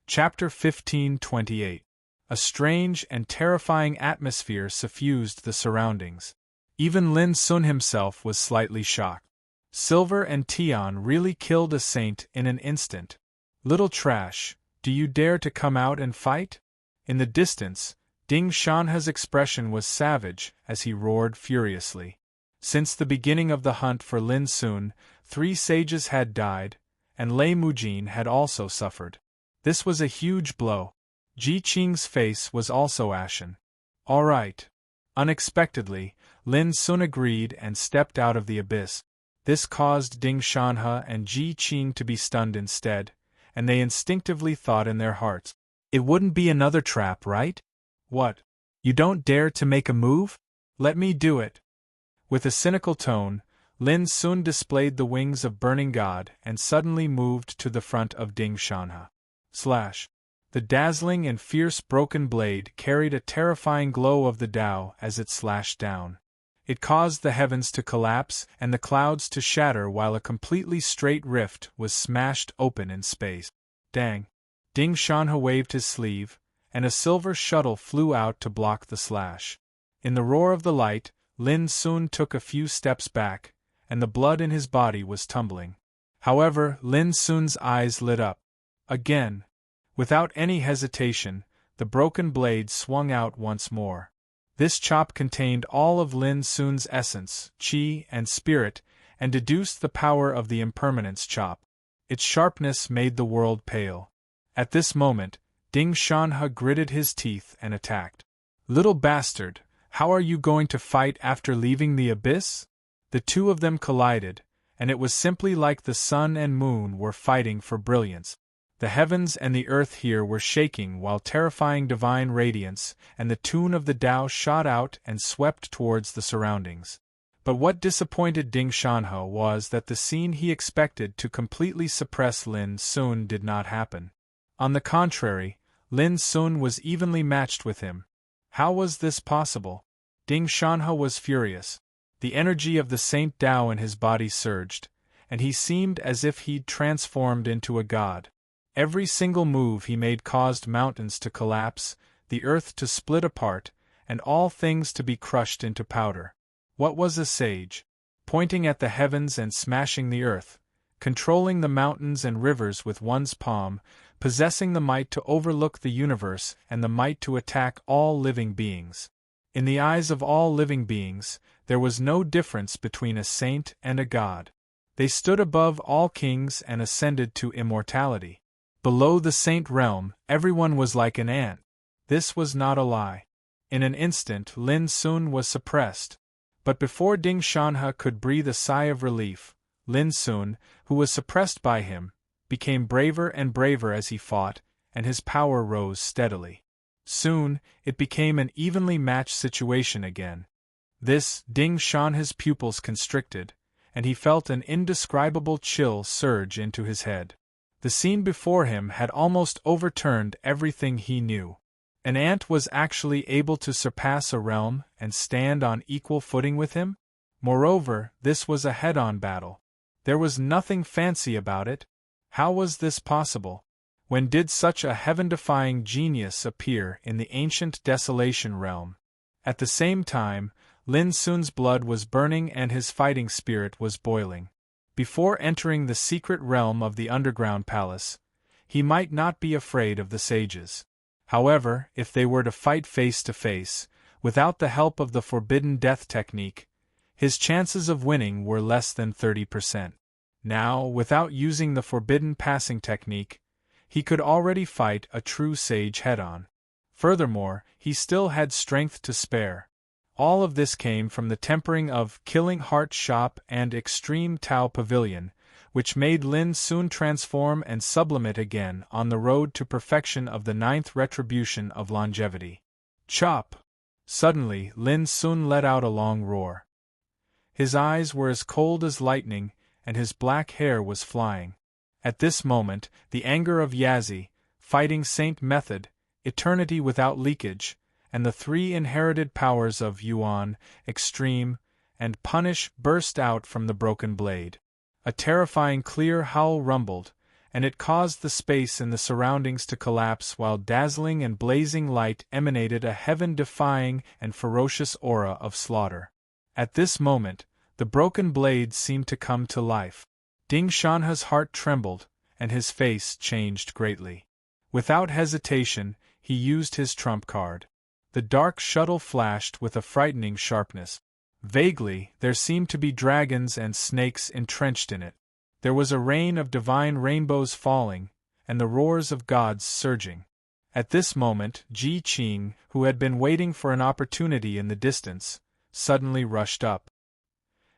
Chapter 15:28. A strange and terrifying atmosphere suffused the surroundings. Even Lin Sun himself was slightly shocked. Silver and Tian really killed a saint in an instant. Little trash, do you dare to come out and fight? In the distance, Ding Shanhe's expression was savage as he roared furiously. Since the beginning of the hunt for Lin Sun, 3 sages had died, and Lei Mujin had also suffered. This was a huge blow. Ji Qing's face was also ashen. All right. Unexpectedly, Lin Sun agreed and stepped out of the abyss. This caused Ding Shanhe and Ji Qing to be stunned instead, and they instinctively thought in their hearts, "It wouldn't be another trap, right? What? You don't dare to make a move? Let me do it." With a cynical tone, Lin Sun displayed the wings of Burning God and suddenly moved to the front of Ding Shanhe. Slash. The dazzling and fierce broken blade carried a terrifying glow of the Tao as it slashed down. It caused the heavens to collapse and the clouds to shatter while a completely straight rift was smashed open in space. Dang! Ding Shanhe waved his sleeve, and a silver shuttle flew out to block the slash. In the roar of the light, Lin Sun took a few steps back, and the blood in his body was tumbling. However, Lin Sun's eyes lit up. Again. Without any hesitation, the broken blade swung out once more. This chop contained all of Lin Sun's essence, qi, and spirit, and deduced the power of the impermanence chop. Its sharpness made the world pale. At this moment, Ding Shanhe gritted his teeth and attacked. "Little bastard, how are you going to fight after leaving the abyss?" The two of them collided, and it was simply like the sun and moon were fighting for brilliance. The heavens and the earth here were shaking while terrifying divine radiance and the tune of the Tao shot out and swept towards the surroundings. But what disappointed Ding Shanhe was that the scene he expected to completely suppress Lin Sun did not happen. On the contrary, Lin Sun was evenly matched with him. How was this possible? Ding Shanhe was furious. The energy of the Saint Tao in his body surged, and he seemed as if he'd transformed into a god. Every single move he made caused mountains to collapse, the earth to split apart, and all things to be crushed into powder. What was a sage? Pointing at the heavens and smashing the earth, controlling the mountains and rivers with one's palm, possessing the might to overlook the universe and the might to attack all living beings. In the eyes of all living beings, there was no difference between a saint and a god. They stood above all kings and ascended to immortality. Below the saint realm, everyone was like an ant. This was not a lie. In an instant, Lin Sun was suppressed. But before Ding Shanhe could breathe a sigh of relief, Lin Sun, who was suppressed by him, became braver and braver as he fought, and his power rose steadily. Soon, it became an evenly matched situation again. This Ding Shanha's pupils constricted, and he felt an indescribable chill surge into his head. The scene before him had almost overturned everything he knew. An ant was actually able to surpass a realm and stand on equal footing with him? Moreover, this was a head-on battle. There was nothing fancy about it. How was this possible? When did such a heaven-defying genius appear in the ancient desolation realm? At the same time, Lin Sun's blood was burning and his fighting spirit was boiling. Before entering the secret realm of the underground palace, he might not be afraid of the sages. However, if they were to fight face to face, without the help of the forbidden death technique, his chances of winning were less than 30%. Now, without using the forbidden passing technique, he could already fight a true sage head-on. Furthermore, he still had strength to spare. All of this came from the tempering of Killing Heart Shop and Extreme Tao Pavilion, which made Lin Sun transform and sublimate again on the road to perfection of the 9th retribution of longevity. Chop! Suddenly, Lin Sun let out a long roar. His eyes were as cold as lightning, and his black hair was flying. At this moment, the anger of Yazi, Fighting Saint Method, Eternity Without Leakage, and the 3 inherited powers of Yuan, Extreme, and Punish burst out from the broken blade. A terrifying clear howl rumbled, and it caused the space in the surroundings to collapse while dazzling and blazing light emanated a heaven-defying and ferocious aura of slaughter. At this moment, the broken blade seemed to come to life. Ding Shanha's heart trembled, and his face changed greatly. Without hesitation, he used his trump card. The dark shuttle flashed with a frightening sharpness. Vaguely, there seemed to be dragons and snakes entrenched in it. There was a rain of divine rainbows falling, and the roars of gods surging. At this moment, Ji Qing, who had been waiting for an opportunity in the distance, suddenly rushed up.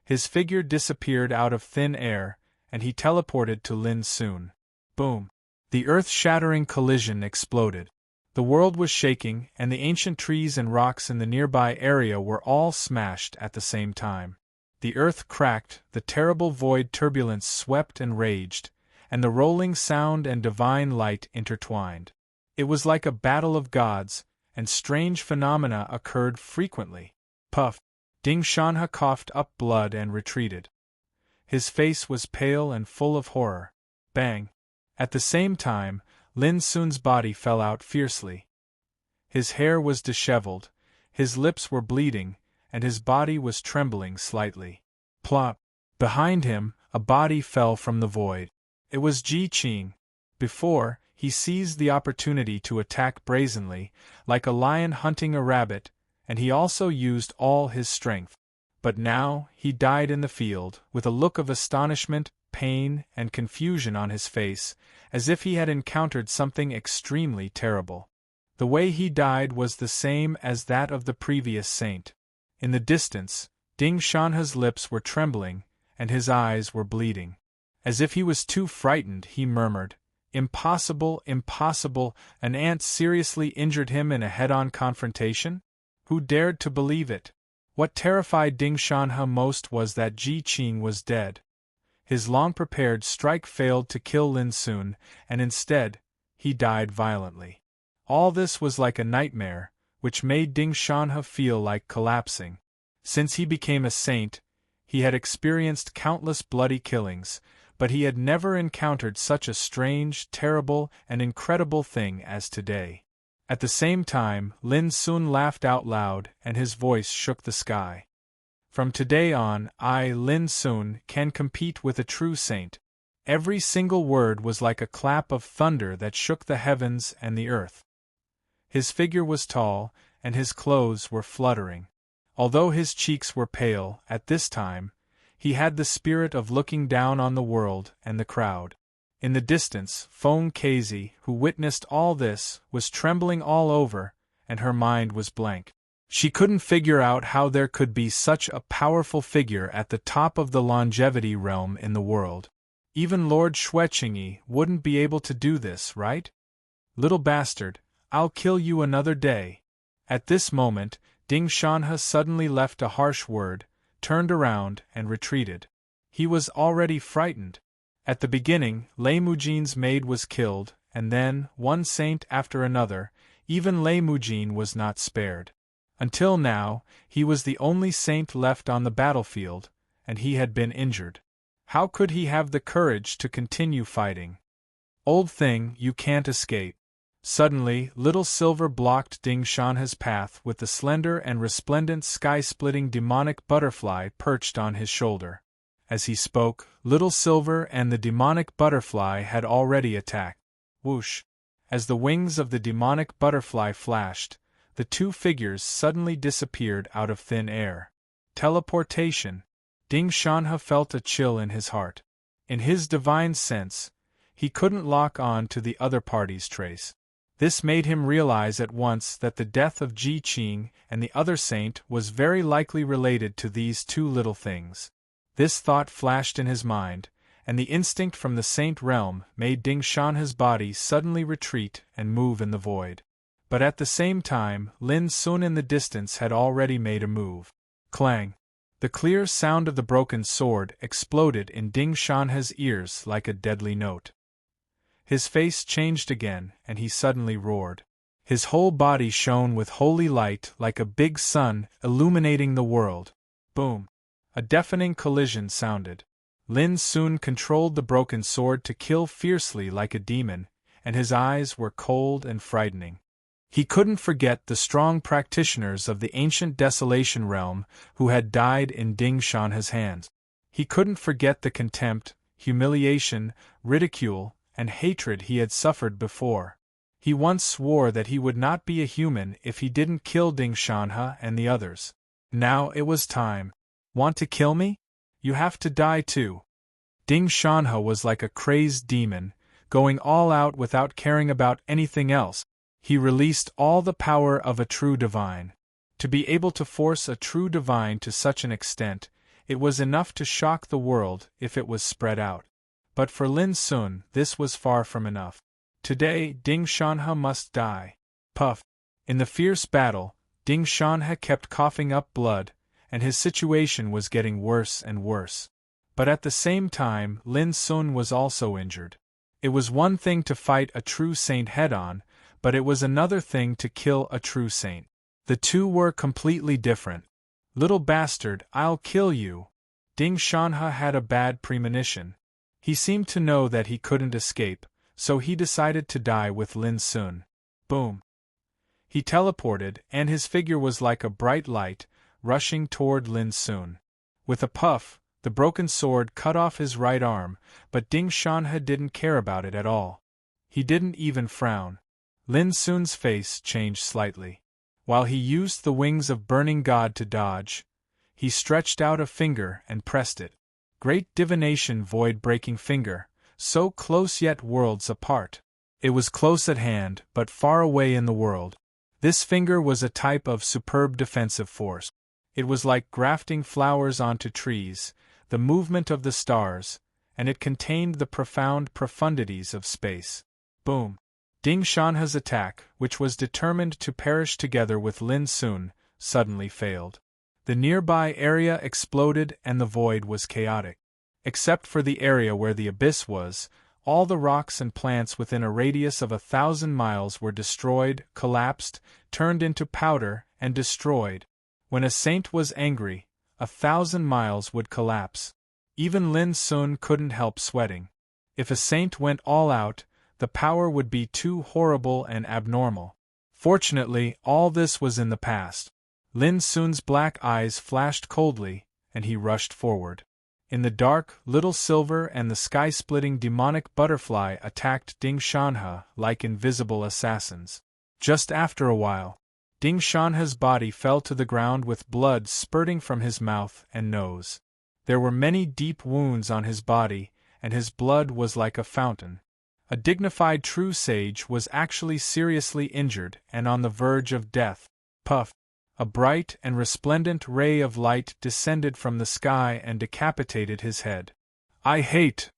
His figure disappeared out of thin air, and he teleported to Lin Sun. Boom! The earth-shattering collision exploded. The world was shaking, and the ancient trees and rocks in the nearby area were all smashed at the same time. The earth cracked, the terrible void turbulence swept and raged, and the rolling sound and divine light intertwined. It was like a battle of gods, and strange phenomena occurred frequently. Puff! Ding Shanha coughed up blood and retreated. His face was pale and full of horror. Bang! At the same time, Lin Sun's body fell out fiercely. His hair was disheveled, his lips were bleeding, and his body was trembling slightly. Plop! Behind him, a body fell from the void. It was Ji Qing. Before, he seized the opportunity to attack brazenly, like a lion hunting a rabbit, and he also used all his strength. But now, he died in the field, with a look of astonishment, pain, and confusion on his face, as if he had encountered something extremely terrible. The way he died was the same as that of the previous saint. In the distance, Ding Shanha's lips were trembling, and his eyes were bleeding. As if he was too frightened, he murmured, "Impossible, impossible, an ant seriously injured him in a head-on confrontation?" Who dared to believe it? What terrified Ding Shanha most was that Ji Qing was dead. His long-prepared strike failed to kill Lin Sun, and instead, he died violently. All this was like a nightmare, which made Ding Shanha feel like collapsing. Since he became a saint, he had experienced countless bloody killings, but he had never encountered such a strange, terrible, and incredible thing as today. At the same time, Lin Sun laughed out loud, and his voice shook the sky. From today on, I, Lin Sun, can compete with a true saint. Every single word was like a clap of thunder that shook the heavens and the earth. His figure was tall, and his clothes were fluttering. Although his cheeks were pale, at this time, he had the spirit of looking down on the world and the crowd. In the distance, Feng Keizi, who witnessed all this, was trembling all over, and her mind was blank. She couldn't figure out how there could be such a powerful figure at the top of the longevity realm in the world. Even Lord Xueqingyi wouldn't be able to do this, right? Little bastard, I'll kill you another day. At this moment, Ding Shanhe suddenly left a harsh word, turned around, and retreated. He was already frightened. At the beginning, Lei Mujin's maid was killed, and then, one saint after another, even Lei Mujin was not spared. Until now, he was the only saint left on the battlefield, and he had been injured. How could he have the courage to continue fighting? Old thing, you can't escape. Suddenly, Little Silver blocked Ding Shanhe's path with the slender and resplendent sky-splitting demonic butterfly perched on his shoulder. As he spoke, Little Silver and the demonic butterfly had already attacked. Whoosh! As the wings of the demonic butterfly flashed, the two figures suddenly disappeared out of thin air. Teleportation! Ding Shanhe felt a chill in his heart. In his divine sense, he couldn't lock on to the other party's trace. This made him realize at once that the death of Ji Qing and the other saint was very likely related to these two little things. This thought flashed in his mind, and the instinct from the saint realm made Ding Shanhe's body suddenly retreat and move in the void. But at the same time, Lin Sun in the distance had already made a move. Clang! The clear sound of the broken sword exploded in Ding Shanhe's ears like a deadly note. His face changed again, and he suddenly roared. His whole body shone with holy light like a big sun illuminating the world. Boom! A deafening collision sounded. Lin Sun controlled the broken sword to kill fiercely like a demon, and his eyes were cold and frightening. He couldn't forget the strong practitioners of the ancient desolation realm who had died in Ding Shanhe's hands. He couldn't forget the contempt, humiliation, ridicule, and hatred he had suffered before. He once swore that he would not be a human if he didn't kill Ding Shanhe and the others. Now it was time. Want to kill me? You have to die too. Ding Shanhe was like a crazed demon, going all out without caring about anything else. He released all the power of a true divine. To be able to force a true divine to such an extent, it was enough to shock the world if it was spread out. But for Lin Sun, this was far from enough. Today, Ding Shanhe must die. Puff! In the fierce battle, Ding Shanhe kept coughing up blood, and his situation was getting worse and worse. But at the same time, Lin Sun was also injured. It was one thing to fight a true saint head-on, but it was another thing to kill a true saint. The two were completely different. Little bastard, I'll kill you. Ding Shanhe had a bad premonition. He seemed to know that he couldn't escape, so he decided to die with Lin Sun. Boom! He teleported, and his figure was like a bright light, rushing toward Lin Sun. With a puff, the broken sword cut off his right arm, but Ding Shanhe didn't care about it at all. He didn't even frown. Lin Sun's face changed slightly. While he used the wings of Burning God to dodge, he stretched out a finger and pressed it. Great divination void-breaking finger, so close yet worlds apart. It was close at hand, but far away in the world. This finger was a type of superb defensive force. It was like grafting flowers onto trees, the movement of the stars, and it contained the profound profundities of space. Boom! Ding Shanhe's attack, which was determined to perish together with Lin Sun, suddenly failed. The nearby area exploded and the void was chaotic. Except for the area where the abyss was, all the rocks and plants within a radius of 1,000 miles were destroyed, collapsed, turned into powder, and destroyed. When a saint was angry, 1,000 miles would collapse. Even Lin Sun couldn't help sweating. If a saint went all out, the power would be too horrible and abnormal. Fortunately, all this was in the past. Lin Sun's black eyes flashed coldly, and he rushed forward. In the dark, Little Silver and the sky-splitting demonic butterfly attacked Ding Shanhe like invisible assassins. Just after a while, Ding Shanhe's body fell to the ground with blood spurting from his mouth and nose. There were many deep wounds on his body, and his blood was like a fountain. A dignified true sage was actually seriously injured and on the verge of death. Puff! A bright and resplendent ray of light descended from the sky and decapitated his head. I hate!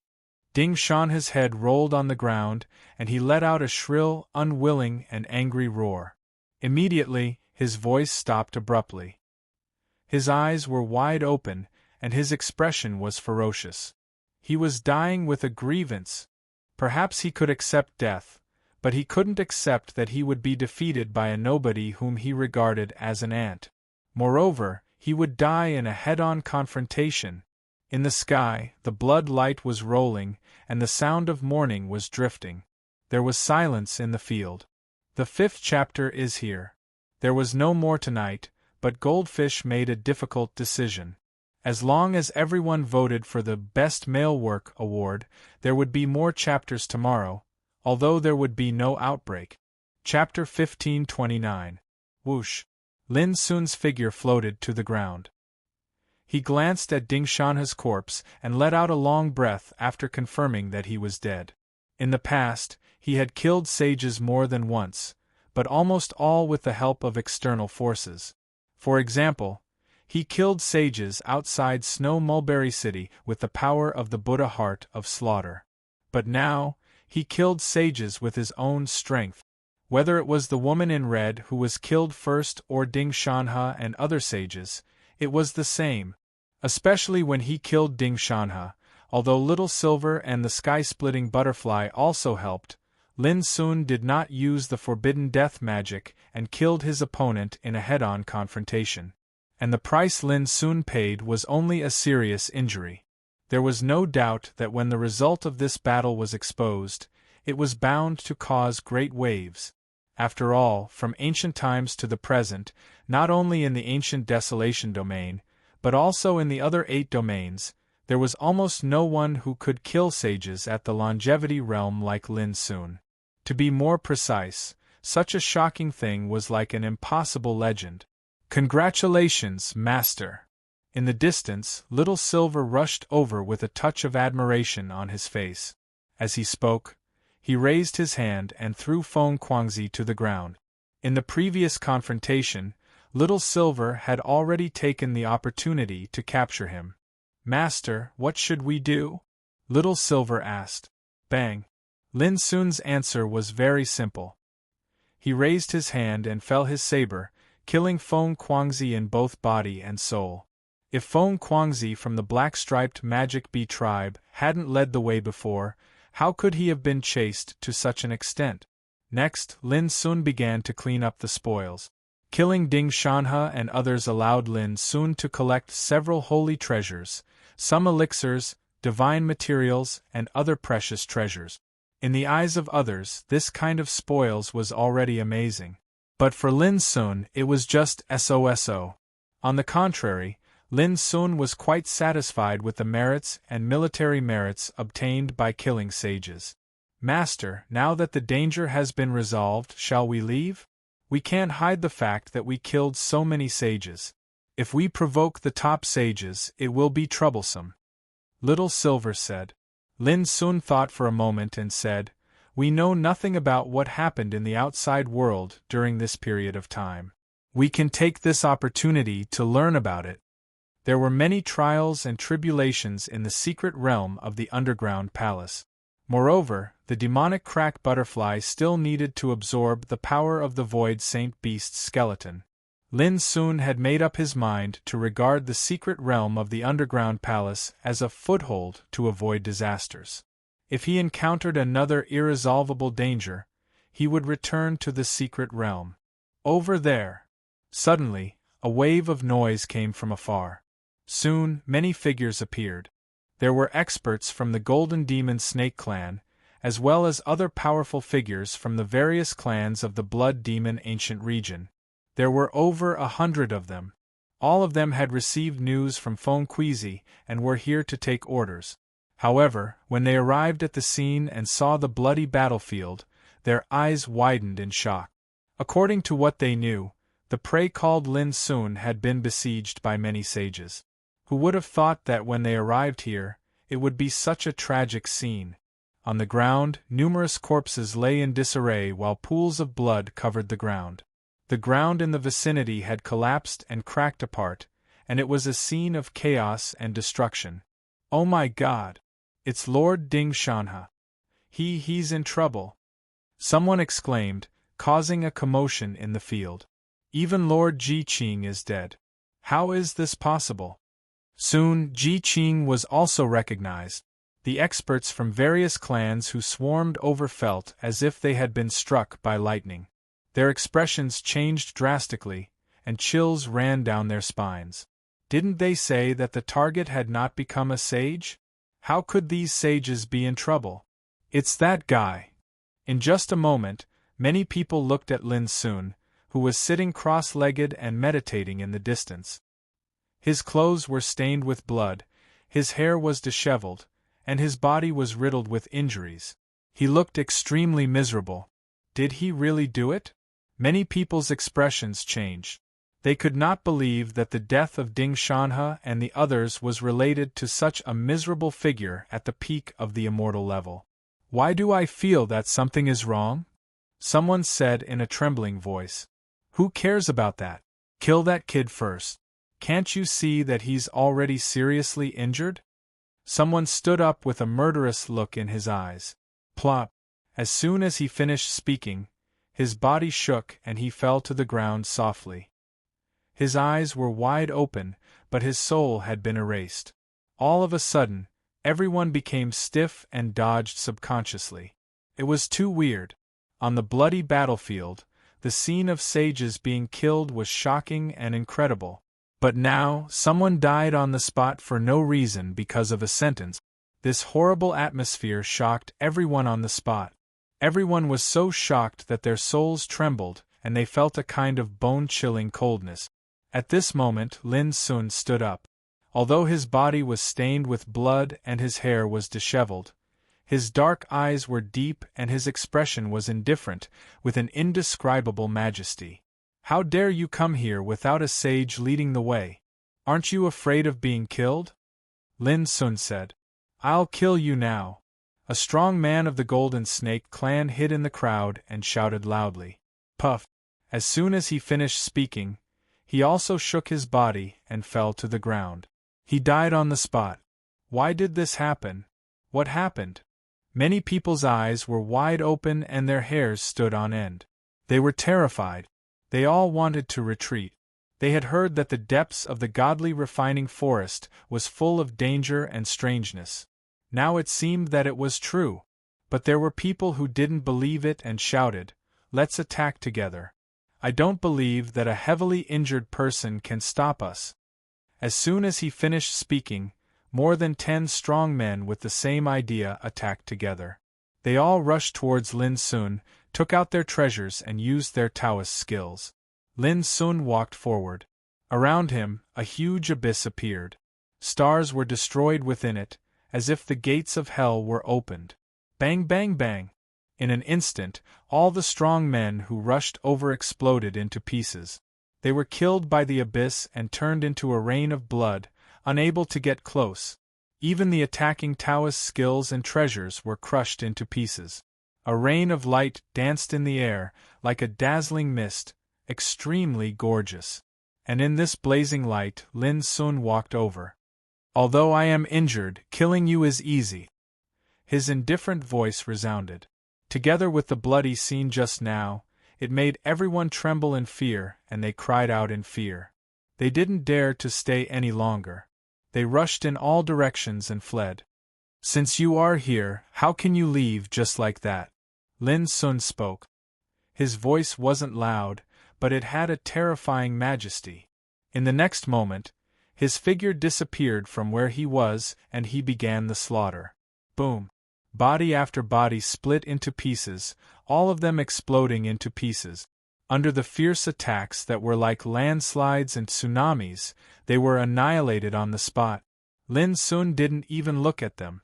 Ding Shanha's head rolled on the ground, and he let out a shrill, unwilling, and angry roar. Immediately, his voice stopped abruptly. His eyes were wide open, and his expression was ferocious. He was dying with a grievance. Perhaps he could accept death, but he couldn't accept that he would be defeated by a nobody whom he regarded as an ant. Moreover, he would die in a head-on confrontation. In the sky, the blood light was rolling, and the sound of morning was drifting. There was silence in the field. The 5th chapter is here. There was no more tonight, but Goldfish made a difficult decision. As long as everyone voted for the Best Male Work award, there would be more chapters tomorrow, although there would be no outbreak. Chapter 1529. Whoosh! Lin Sun's figure floated to the ground. He glanced at Ding Shanha's corpse and let out a long breath after confirming that he was dead. In the past, he had killed sages more than once, but almost all with the help of external forces. For example, he killed sages outside Snow Mulberry City with the power of the Buddha heart of slaughter. But now, he killed sages with his own strength. Whether it was the woman in red who was killed first or Ding Shanha and other sages, it was the same. Especially when he killed Ding Shanha, although Little Silver and the sky-splitting butterfly also helped, Lin Sun did not use the forbidden death magic and killed his opponent in a head-on confrontation. And the price Lin Sun paid was only a serious injury. There was no doubt that when the result of this battle was exposed, it was bound to cause great waves. After all, from ancient times to the present, not only in the ancient Desolation domain, but also in the other 8 domains, there was almost no one who could kill sages at the Longevity realm like Lin Sun. To be more precise, such a shocking thing was like an impossible legend. "Congratulations, Master!" In the distance, Little Silver rushed over with a touch of admiration on his face. As he spoke, he raised his hand and threw Feng Kuangzi to the ground. In the previous confrontation, Little Silver had already taken the opportunity to capture him. "Master, what should we do?" Little Silver asked. Bang! Lin Sun's answer was very simple. He raised his hand and fell his saber, killing Feng Kuangzi in both body and soul. If Feng Kuangzi from the black-striped Magic Bee tribe hadn't led the way before, how could he have been chased to such an extent? Next, Lin Sun began to clean up the spoils. Killing Ding Shanha and others allowed Lin Sun to collect several holy treasures, some elixirs, divine materials, and other precious treasures. In the eyes of others, this kind of spoils was already amazing. But for Lin Sun, it was just SOSO. On the contrary, Lin Sun was quite satisfied with the merits and military merits obtained by killing sages. "Master, now that the danger has been resolved, shall we leave? We can't hide the fact that we killed so many sages. If we provoke the top sages, it will be troublesome," Little Silver said. Lin Sun thought for a moment and said, "We know nothing about what happened in the outside world during this period of time. We can take this opportunity to learn about it." There were many trials and tribulations in the secret realm of the underground palace. Moreover, the demonic crack butterfly still needed to absorb the power of the Void Saint Beast's skeleton. Lin Sun had made up his mind to regard the secret realm of the underground palace as a foothold to avoid disasters. If he encountered another irresolvable danger, he would return to the secret realm. Over there! Suddenly, a wave of noise came from afar. Soon, many figures appeared. There were experts from the Golden Demon Snake clan, as well as other powerful figures from the various clans of the Blood Demon Ancient region. There were over 100 of them. All of them had received news from Feng Kuangzi and were here to take orders. However, when they arrived at the scene and saw the bloody battlefield, their eyes widened in shock. According to what they knew, the prey called Lin Sun had been besieged by many sages. Who would have thought that when they arrived here, it would be such a tragic scene? On the ground, numerous corpses lay in disarray while pools of blood covered the ground. The ground in the vicinity had collapsed and cracked apart, and it was a scene of chaos and destruction. "Oh my God! It's Lord Ding Shanha. He's in trouble. Someone exclaimed, causing a commotion in the field. Even Lord Ji Qing is dead. How is this possible? Soon, Ji Qing was also recognized. The experts from various clans who swarmed over felt as if they had been struck by lightning. Their expressions changed drastically, and chills ran down their spines. Didn't they say that the target had not become a sage? How could these sages be in trouble? It's that guy. In just a moment, many people looked at Lin Sun, who was sitting cross-legged and meditating in the distance. His clothes were stained with blood, his hair was disheveled, and his body was riddled with injuries. He looked extremely miserable. Did he really do it? Many people's expressions changed. They could not believe that the death of Ding Shanha and the others was related to such a miserable figure at the peak of the immortal level. Why do I feel that something is wrong? Someone said in a trembling voice. Who cares about that? Kill that kid first. Can't you see that he's already seriously injured? Someone stood up with a murderous look in his eyes. Plop! As soon as he finished speaking, his body shook and he fell to the ground softly. His eyes were wide open, but his soul had been erased. All of a sudden, everyone became stiff and dodged subconsciously. It was too weird. On the bloody battlefield, the scene of sages being killed was shocking and incredible. But now, someone died on the spot for no reason because of a sentence. This horrible atmosphere shocked everyone on the spot. Everyone was so shocked that their souls trembled, and they felt a kind of bone-chilling coldness. At this moment, Lin Sun stood up. Although his body was stained with blood and his hair was disheveled, his dark eyes were deep and his expression was indifferent, with an indescribable majesty. How dare you come here without a sage leading the way? Aren't you afraid of being killed? Lin Sun said. I'll kill you now. A strong man of the Golden Snake clan hid in the crowd and shouted loudly. Puff! As soon as he finished speaking, he also shook his body and fell to the ground. He died on the spot. Why did this happen? What happened? Many people's eyes were wide open and their hairs stood on end. They were terrified. They all wanted to retreat. They had heard that the depths of the godly refining forest was full of danger and strangeness. Now it seemed that it was true. But there were people who didn't believe it and shouted, "Let's attack together. I don't believe that a heavily injured person can stop us." As soon as he finished speaking, more than 10 strong men with the same idea attacked together. They all rushed towards Lin Sun, took out their treasures and used their Taoist skills. Lin Sun walked forward. Around him, a huge abyss appeared. Stars were destroyed within it, as if the gates of hell were opened. Bang bang bang! In an instant, all the strong men who rushed over exploded into pieces. They were killed by the abyss and turned into a rain of blood, unable to get close. Even the attacking Taoist skills and treasures were crushed into pieces. A rain of light danced in the air, like a dazzling mist, extremely gorgeous. And in this blazing light, Lin Sun walked over. Although I am injured, killing you is easy. His indifferent voice resounded. Together with the bloody scene just now, it made everyone tremble in fear, and they cried out in fear. They didn't dare to stay any longer. They rushed in all directions and fled. Since you are here, how can you leave just like that? Lin Sun spoke. His voice wasn't loud, but it had a terrifying majesty. In the next moment, his figure disappeared from where he was and he began the slaughter. Boom! Body after body split into pieces, all of them exploding into pieces. Under the fierce attacks that were like landslides and tsunamis, they were annihilated on the spot. Lin Sun didn't even look at them.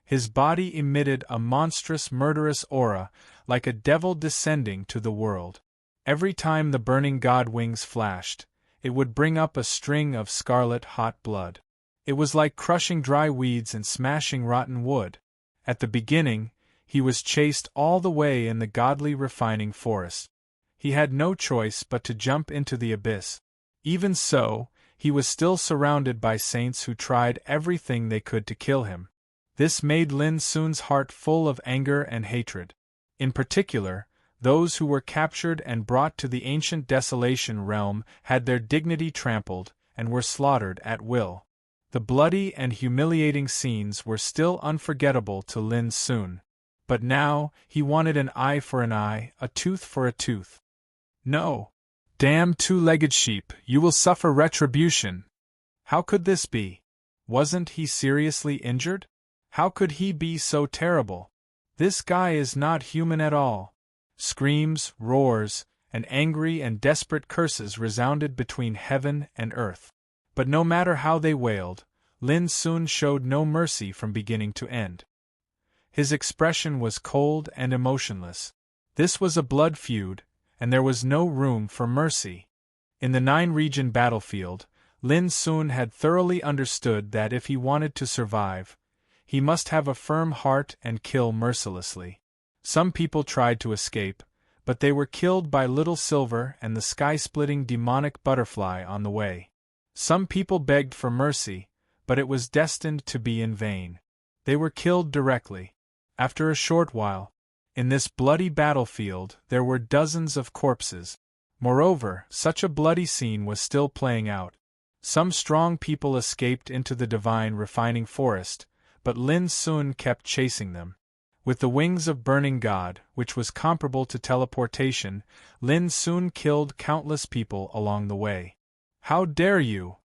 His body emitted a monstrous murderous aura, like a devil descending to the world. Every time the burning god wings flashed, it would bring up a string of scarlet hot blood. It was like crushing dry weeds and smashing rotten wood. At the beginning, he was chased all the way in the godly refining forest. He had no choice but to jump into the abyss. Even so, he was still surrounded by saints who tried everything they could to kill him. This made Lin Sun's heart full of anger and hatred. In particular, those who were captured and brought to the ancient desolation realm had their dignity trampled and were slaughtered at will. The bloody and humiliating scenes were still unforgettable to Lin Sun. But now, he wanted an eye for an eye, a tooth for a tooth. No! Damn two-legged sheep, you will suffer retribution! How could this be? Wasn't he seriously injured? How could he be so terrible? This guy is not human at all. Screams, roars, and angry and desperate curses resounded between heaven and earth. But no matter how they wailed, Lin Sun showed no mercy from beginning to end. His expression was cold and emotionless. This was a blood feud, and there was no room for mercy. In the 9-region battlefield, Lin Sun had thoroughly understood that if he wanted to survive, he must have a firm heart and kill mercilessly. Some people tried to escape, but they were killed by Little Silver and the sky-splitting demonic butterfly on the way. Some people begged for mercy, but it was destined to be in vain. They were killed directly. After a short while, in this bloody battlefield there were dozens of corpses. Moreover, such a bloody scene was still playing out. Some strong people escaped into the divine refining forest, but Lin Sun kept chasing them. With the wings of burning God, which was comparable to teleportation, Lin Sun killed countless people along the way. How dare you!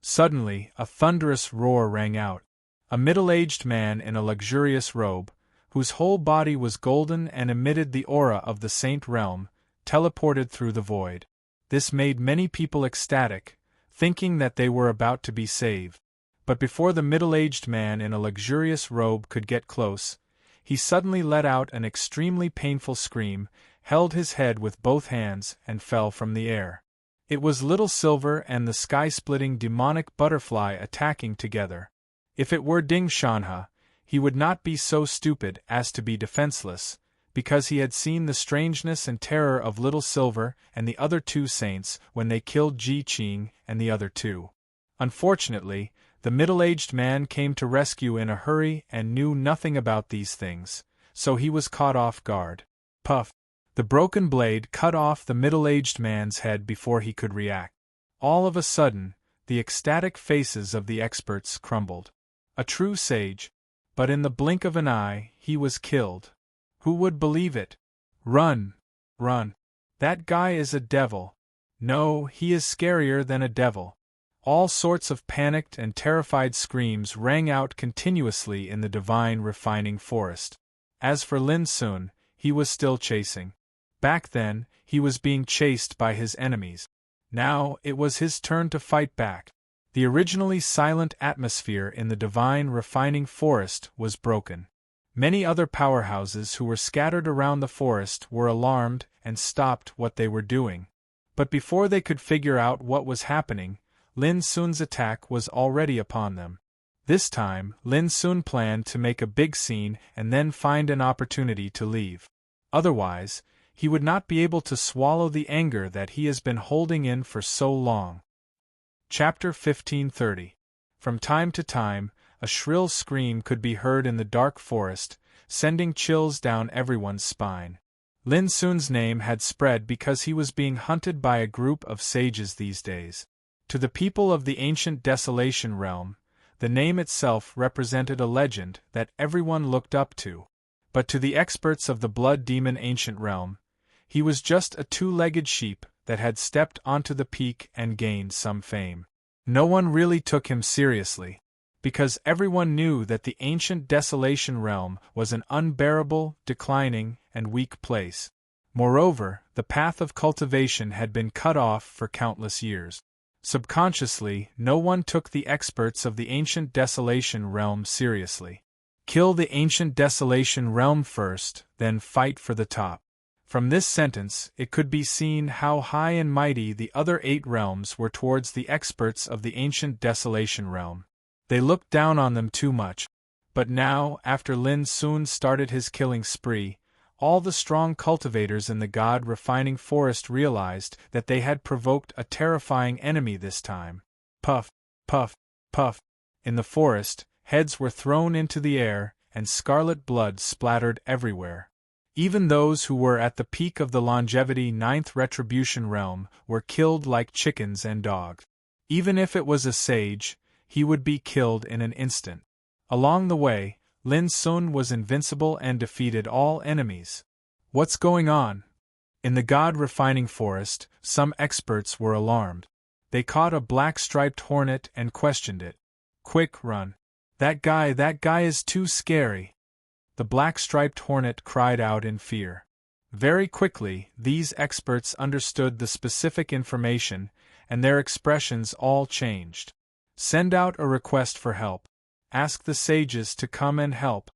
Suddenly, a thunderous roar rang out. A middle-aged man in a luxurious robe, whose whole body was golden and emitted the aura of the Saint Realm, teleported through the void. This made many people ecstatic, thinking that they were about to be saved. But before the middle-aged man in a luxurious robe could get close, he suddenly let out an extremely painful scream, held his head with both hands, and fell from the air. It was Little Silver and the sky-splitting demonic butterfly attacking together. If it were Ding Shanha, he would not be so stupid as to be defenseless, because he had seen the strangeness and terror of Little Silver and the other two saints when they killed Ji Qing and the other two. Unfortunately, the middle-aged man came to rescue in a hurry and knew nothing about these things, so he was caught off guard. Puff! The broken blade cut off the middle-aged man's head before he could react. All of a sudden, the ecstatic faces of the experts crumbled. A true sage, but in the blink of an eye, he was killed. Who would believe it? Run! Run! That guy is a devil. No, he is scarier than a devil. All sorts of panicked and terrified screams rang out continuously in the divine refining forest. As for Lin Sun, he was still chasing. Back then, he was being chased by his enemies. Now, it was his turn to fight back. The originally silent atmosphere in the divine refining forest was broken. Many other powerhouses who were scattered around the forest were alarmed and stopped what they were doing. But before they could figure out what was happening, Lin Sun's attack was already upon them. This time, Lin Sun planned to make a big scene and then find an opportunity to leave. Otherwise, he would not be able to swallow the anger that he has been holding in for so long. Chapter 1530. From time to time, a shrill scream could be heard in the dark forest, sending chills down everyone's spine. Lin Sun's name had spread because he was being hunted by a group of sages these days. To the people of the ancient desolation realm, the name itself represented a legend that everyone looked up to. But to the experts of the blood demon ancient realm, he was just a two-legged sheep that had stepped onto the peak and gained some fame. No one really took him seriously, because everyone knew that the ancient desolation realm was an unbearable, declining, and weak place. Moreover, the path of cultivation had been cut off for countless years. Subconsciously, no one took the experts of the ancient desolation realm seriously. Kill the ancient desolation realm first, then fight for the top. From this sentence, it could be seen how high and mighty the other 8 realms were towards the experts of the ancient desolation realm. They looked down on them too much. But now, after Lin Sun started his killing spree, all the strong cultivators in the God-refining forest realized that they had provoked a terrifying enemy this time. Puff, puff, puff. In the forest, Heads were thrown into the air, and scarlet blood splattered everywhere. Even those who were at the peak of the longevity 9th retribution realm were killed like chickens and dogs. Even if it was a sage, he would be killed in an instant. Along the way, Lin Sun was invincible and defeated all enemies. What's going on? In the god-refining forest, some experts were alarmed. They caught a black-striped hornet and questioned it. Quick, run. That guy is too scary. The black-striped hornet cried out in fear. Very quickly, these experts understood the specific information, and their expressions all changed. Send out a request for help. Ask the sages to come and help.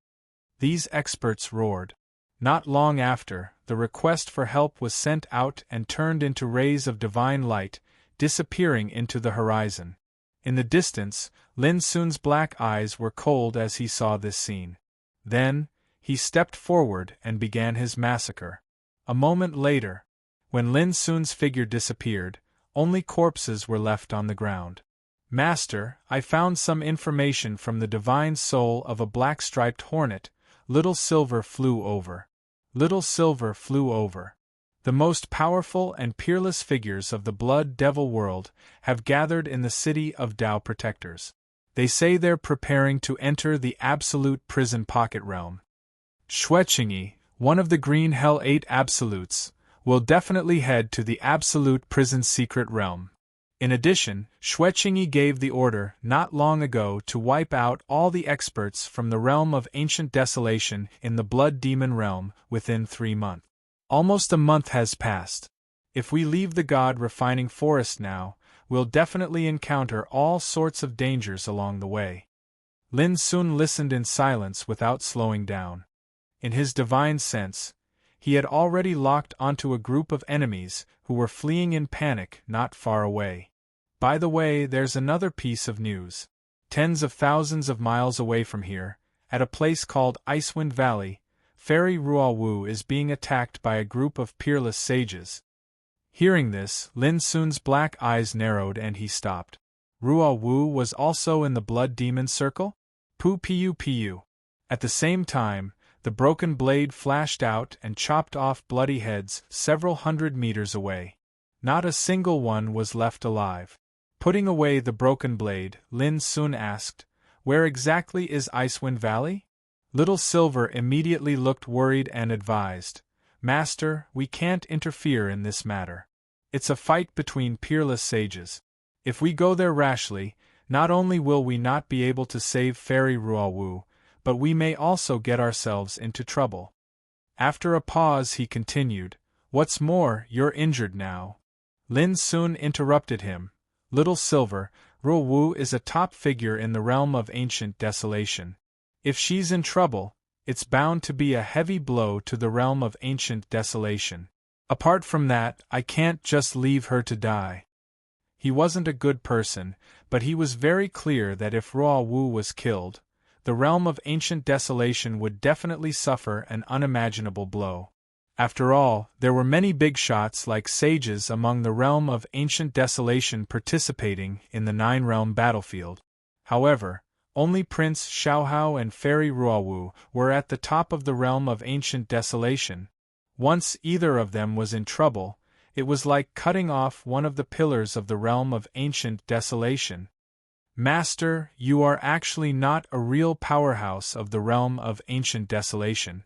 These experts roared. Not long after, the request for help was sent out and turned into rays of divine light, disappearing into the horizon. In the distance, Lin Sun's black eyes were cold as he saw this scene. Then, he stepped forward and began his massacre. A moment later, when Lin Sun's figure disappeared, only corpses were left on the ground. Master, I found some information from the divine soul of a black-striped hornet. Little Silver flew over. Little Silver flew over. The most powerful and peerless figures of the Blood Devil world have gathered in the city of Tao Protectors. They say they're preparing to enter the Absolute Prison Pocket Realm. Xueqingyi, one of the Green Hell 8 Absolutes, will definitely head to the Absolute Prison Secret Realm. In addition, Xueqingyi gave the order not long ago to wipe out all the experts from the realm of ancient desolation in the Blood Demon realm within 3 months. Almost a month has passed. If we leave the god-refining forest now, we'll definitely encounter all sorts of dangers along the way. Lin Sun listened in silence without slowing down. In his divine sense, he had already locked onto a group of enemies who were fleeing in panic not far away. By the way, there's another piece of news. Tens of thousands of miles away from here, at a place called Icewind Valley, Fairy Ruowu is being attacked by a group of peerless sages. Hearing this, Lin Sun's black eyes narrowed and he stopped. Ruowu was also in the Blood Demon Circle? Pu. At the same time, the broken blade flashed out and chopped off bloody heads several hundred meters away. Not a single one was left alive. Putting away the broken blade, Lin Sun asked, "Where exactly is Icewind Valley?" Little Silver immediately looked worried and advised, "Master, we can't interfere in this matter. It's a fight between peerless sages. If we go there rashly, not only will we not be able to save Fairy Ruowu, but we may also get ourselves into trouble." After a pause he continued, "What's more, you're injured now." Lin Sun interrupted him, "Little Silver, Ruowu is a top figure in the realm of ancient desolation. If she's in trouble, it's bound to be a heavy blow to the realm of ancient desolation. Apart from that, I can't just leave her to die." He wasn't a good person, but he was very clear that if Ruowu was killed, the realm of ancient desolation would definitely suffer an unimaginable blow. After all, there were many big shots like sages among the realm of ancient desolation participating in the 9-realm battlefield. However, only Prince Xiaohao and Fairy Ruowu were at the top of the realm of ancient desolation. Once either of them was in trouble, it was like cutting off one of the pillars of the realm of ancient desolation. "Master, you are actually not a real powerhouse of the realm of ancient desolation."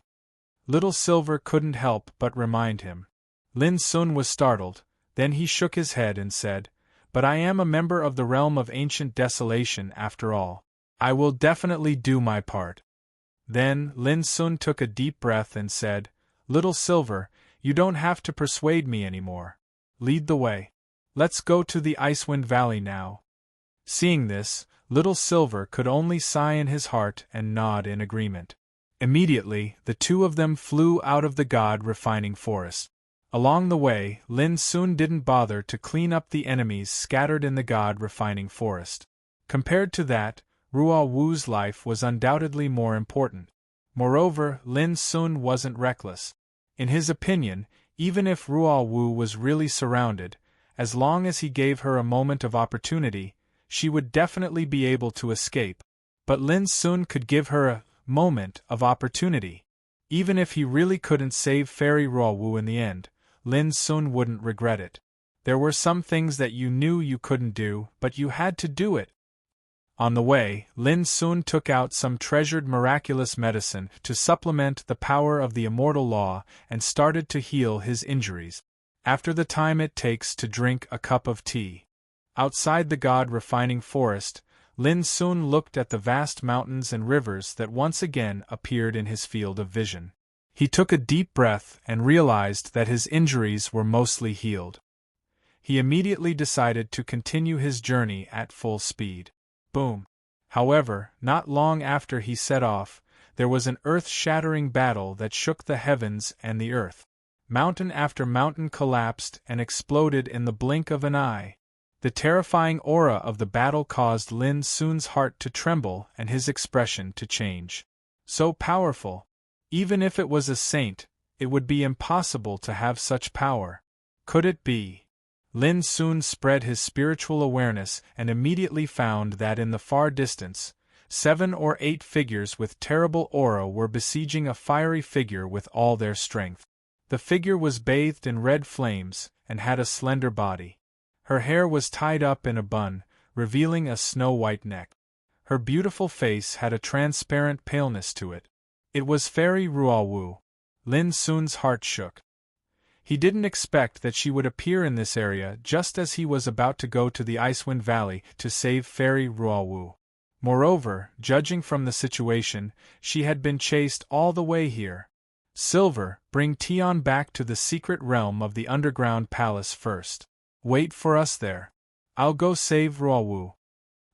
Little Silver couldn't help but remind him. Lin Sun was startled, then he shook his head and said, "But I am a member of the realm of ancient desolation after all. I will definitely do my part." Then Lin Sun took a deep breath and said, "Little Silver, you don't have to persuade me anymore. Lead the way. Let's go to the Icewind Valley now." Seeing this, Little Silver could only sigh in his heart and nod in agreement. Immediately, the two of them flew out of the god-refining forest. Along the way, Lin Sun didn't bother to clean up the enemies scattered in the god-refining forest. Compared to that, Ruowu's life was undoubtedly more important. Moreover, Lin Sun wasn't reckless. In his opinion, even if Ruowu was really surrounded, as long as he gave her a moment of opportunity, she would definitely be able to escape. But Lin Sun could give her a moment of opportunity. Even if he really couldn't save Fairy Ruowu in the end, Lin Sun wouldn't regret it. There were some things that you knew you couldn't do, but you had to do it. On the way, Lin Sun took out some treasured miraculous medicine to supplement the power of the immortal law and started to heal his injuries. After the time it takes to drink a cup of tea. Outside the god-refining forest, Lin Sun looked at the vast mountains and rivers that once again appeared in his field of vision. He took a deep breath and realized that his injuries were mostly healed. He immediately decided to continue his journey at full speed. Boom! However, not long after he set off, there was an earth-shattering battle that shook the heavens and the earth. Mountain after mountain collapsed and exploded in the blink of an eye. The terrifying aura of the battle caused Lin Sun's heart to tremble and his expression to change. So powerful! Even if it was a saint, it would be impossible to have such power. Could it be? Lin Sun spread his spiritual awareness and immediately found that in the far distance, 7 or 8 figures with terrible aura were besieging a fiery figure with all their strength. The figure was bathed in red flames and had a slender body. Her hair was tied up in a bun, revealing a snow-white neck. Her beautiful face had a transparent paleness to it. It was Fairy Ruowu. Lin Sun's heart shook. He didn't expect that she would appear in this area just as he was about to go to the Icewind Valley to save Fairy Ruowu. Moreover, judging from the situation, she had been chased all the way here. Silver, bring Tion back to the secret realm of the underground palace first. Wait for us there. I'll go save Ruowu.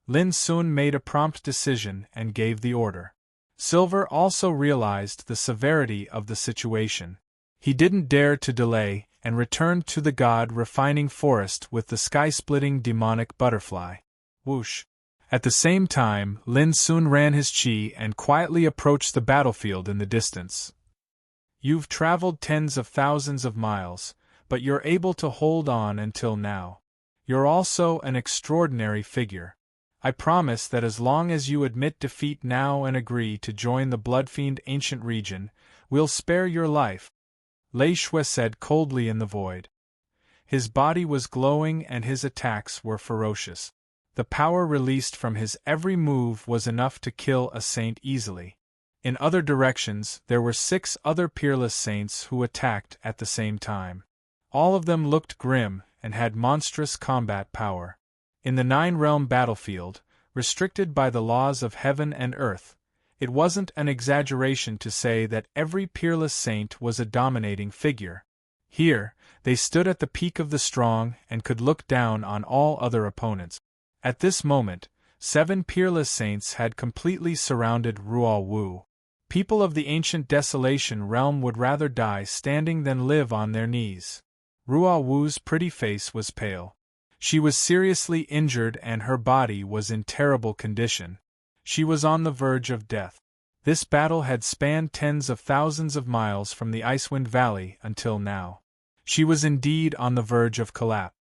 Lin Sun made a prompt decision and gave the order. Silver also realized the severity of the situation. He didn't dare to delay and returned to the god-refining forest with the sky-splitting demonic butterfly. Whoosh! At the same time, Lin Sun ran his chi and quietly approached the battlefield in the distance. You've traveled tens of thousands of miles, but you're able to hold on until now. You're also an extraordinary figure. I promise that as long as you admit defeat now and agree to join the Bloodfiend Ancient Region, we'll spare your life. Lei Shui said coldly in the void. His body was glowing and his attacks were ferocious. The power released from his every move was enough to kill a saint easily. In other directions, there were 6 other peerless saints who attacked at the same time. All of them looked grim and had monstrous combat power. In the 9-realm battlefield, restricted by the laws of heaven and earth, it wasn't an exaggeration to say that every peerless saint was a dominating figure. Here, they stood at the peak of the strong and could look down on all other opponents. At this moment, 7 peerless saints had completely surrounded Ruowu. People of the ancient desolation realm would rather die standing than live on their knees. Ruowu's pretty face was pale. She was seriously injured and her body was in terrible condition. She was on the verge of death. This battle had spanned tens of thousands of miles from the Icewind Valley until now. She was indeed on the verge of collapse.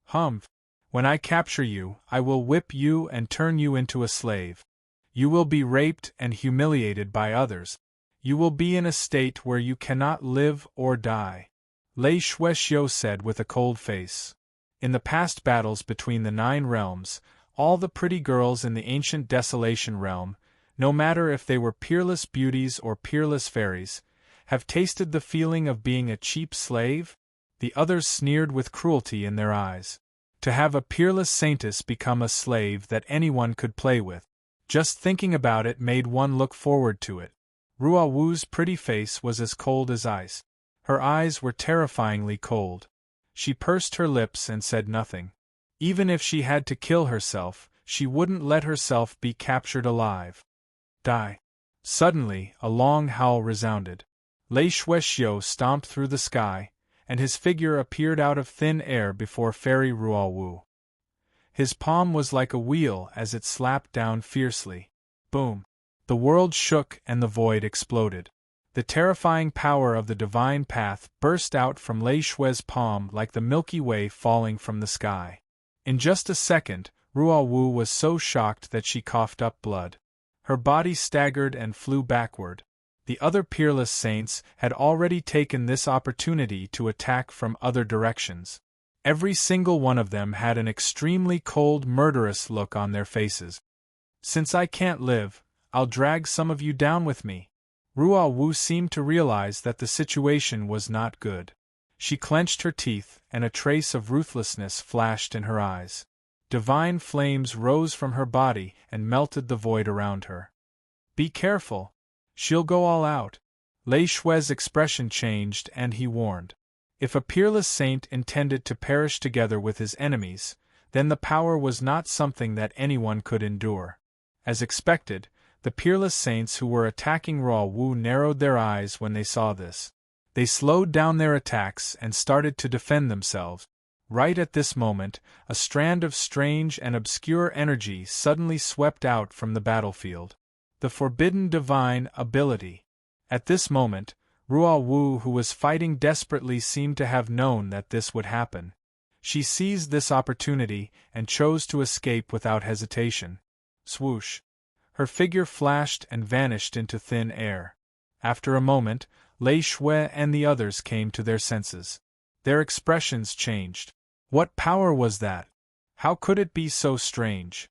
Humph! When I capture you, I will whip you and turn you into a slave. You will be raped and humiliated by others. You will be in a state where you cannot live or die. Lei Shuexiu said with a cold face. In the past battles between the 9 realms, all the pretty girls in the ancient desolation realm, no matter if they were peerless beauties or peerless fairies, have tasted the feeling of being a cheap slave? The others sneered with cruelty in their eyes. To have a peerless saintess become a slave that anyone could play with. Just thinking about it made one look forward to it. Ruowu's pretty face was as cold as ice. Her eyes were terrifyingly cold. She pursed her lips and said nothing. Even if she had to kill herself, she wouldn't let herself be captured alive. Die. Suddenly, a long howl resounded. Lei Shuexiu stomped through the sky, and his figure appeared out of thin air before Fairy Ruowu. His palm was like a wheel as it slapped down fiercely. Boom! The world shook and the void exploded. The terrifying power of the divine path burst out from Lei Shui's palm like the Milky Way falling from the sky. In just a second, Ruowu was so shocked that she coughed up blood. Her body staggered and flew backward. The other peerless saints had already taken this opportunity to attack from other directions. Every single one of them had an extremely cold, murderous look on their faces. "Since I can't live, I'll drag some of you down with me." Ruo Wu seemed to realize that the situation was not good. She clenched her teeth, and a trace of ruthlessness flashed in her eyes. Divine flames rose from her body and melted the void around her. "Be careful. She'll go all out." Lei Shui's expression changed and he warned. If a peerless saint intended to perish together with his enemies, then the power was not something that anyone could endure. As expected, the peerless saints who were attacking Ruo Wu narrowed their eyes when they saw this. They slowed down their attacks and started to defend themselves. Right at this moment, a strand of strange and obscure energy suddenly swept out from the battlefield. The forbidden divine ability. At this moment, Ruo Wu, who was fighting desperately, seemed to have known that this would happen. She seized this opportunity and chose to escape without hesitation. Swoosh! Her figure flashed and vanished into thin air. After a moment, Lei Shui and the others came to their senses. Their expressions changed. What power was that? How could it be so strange?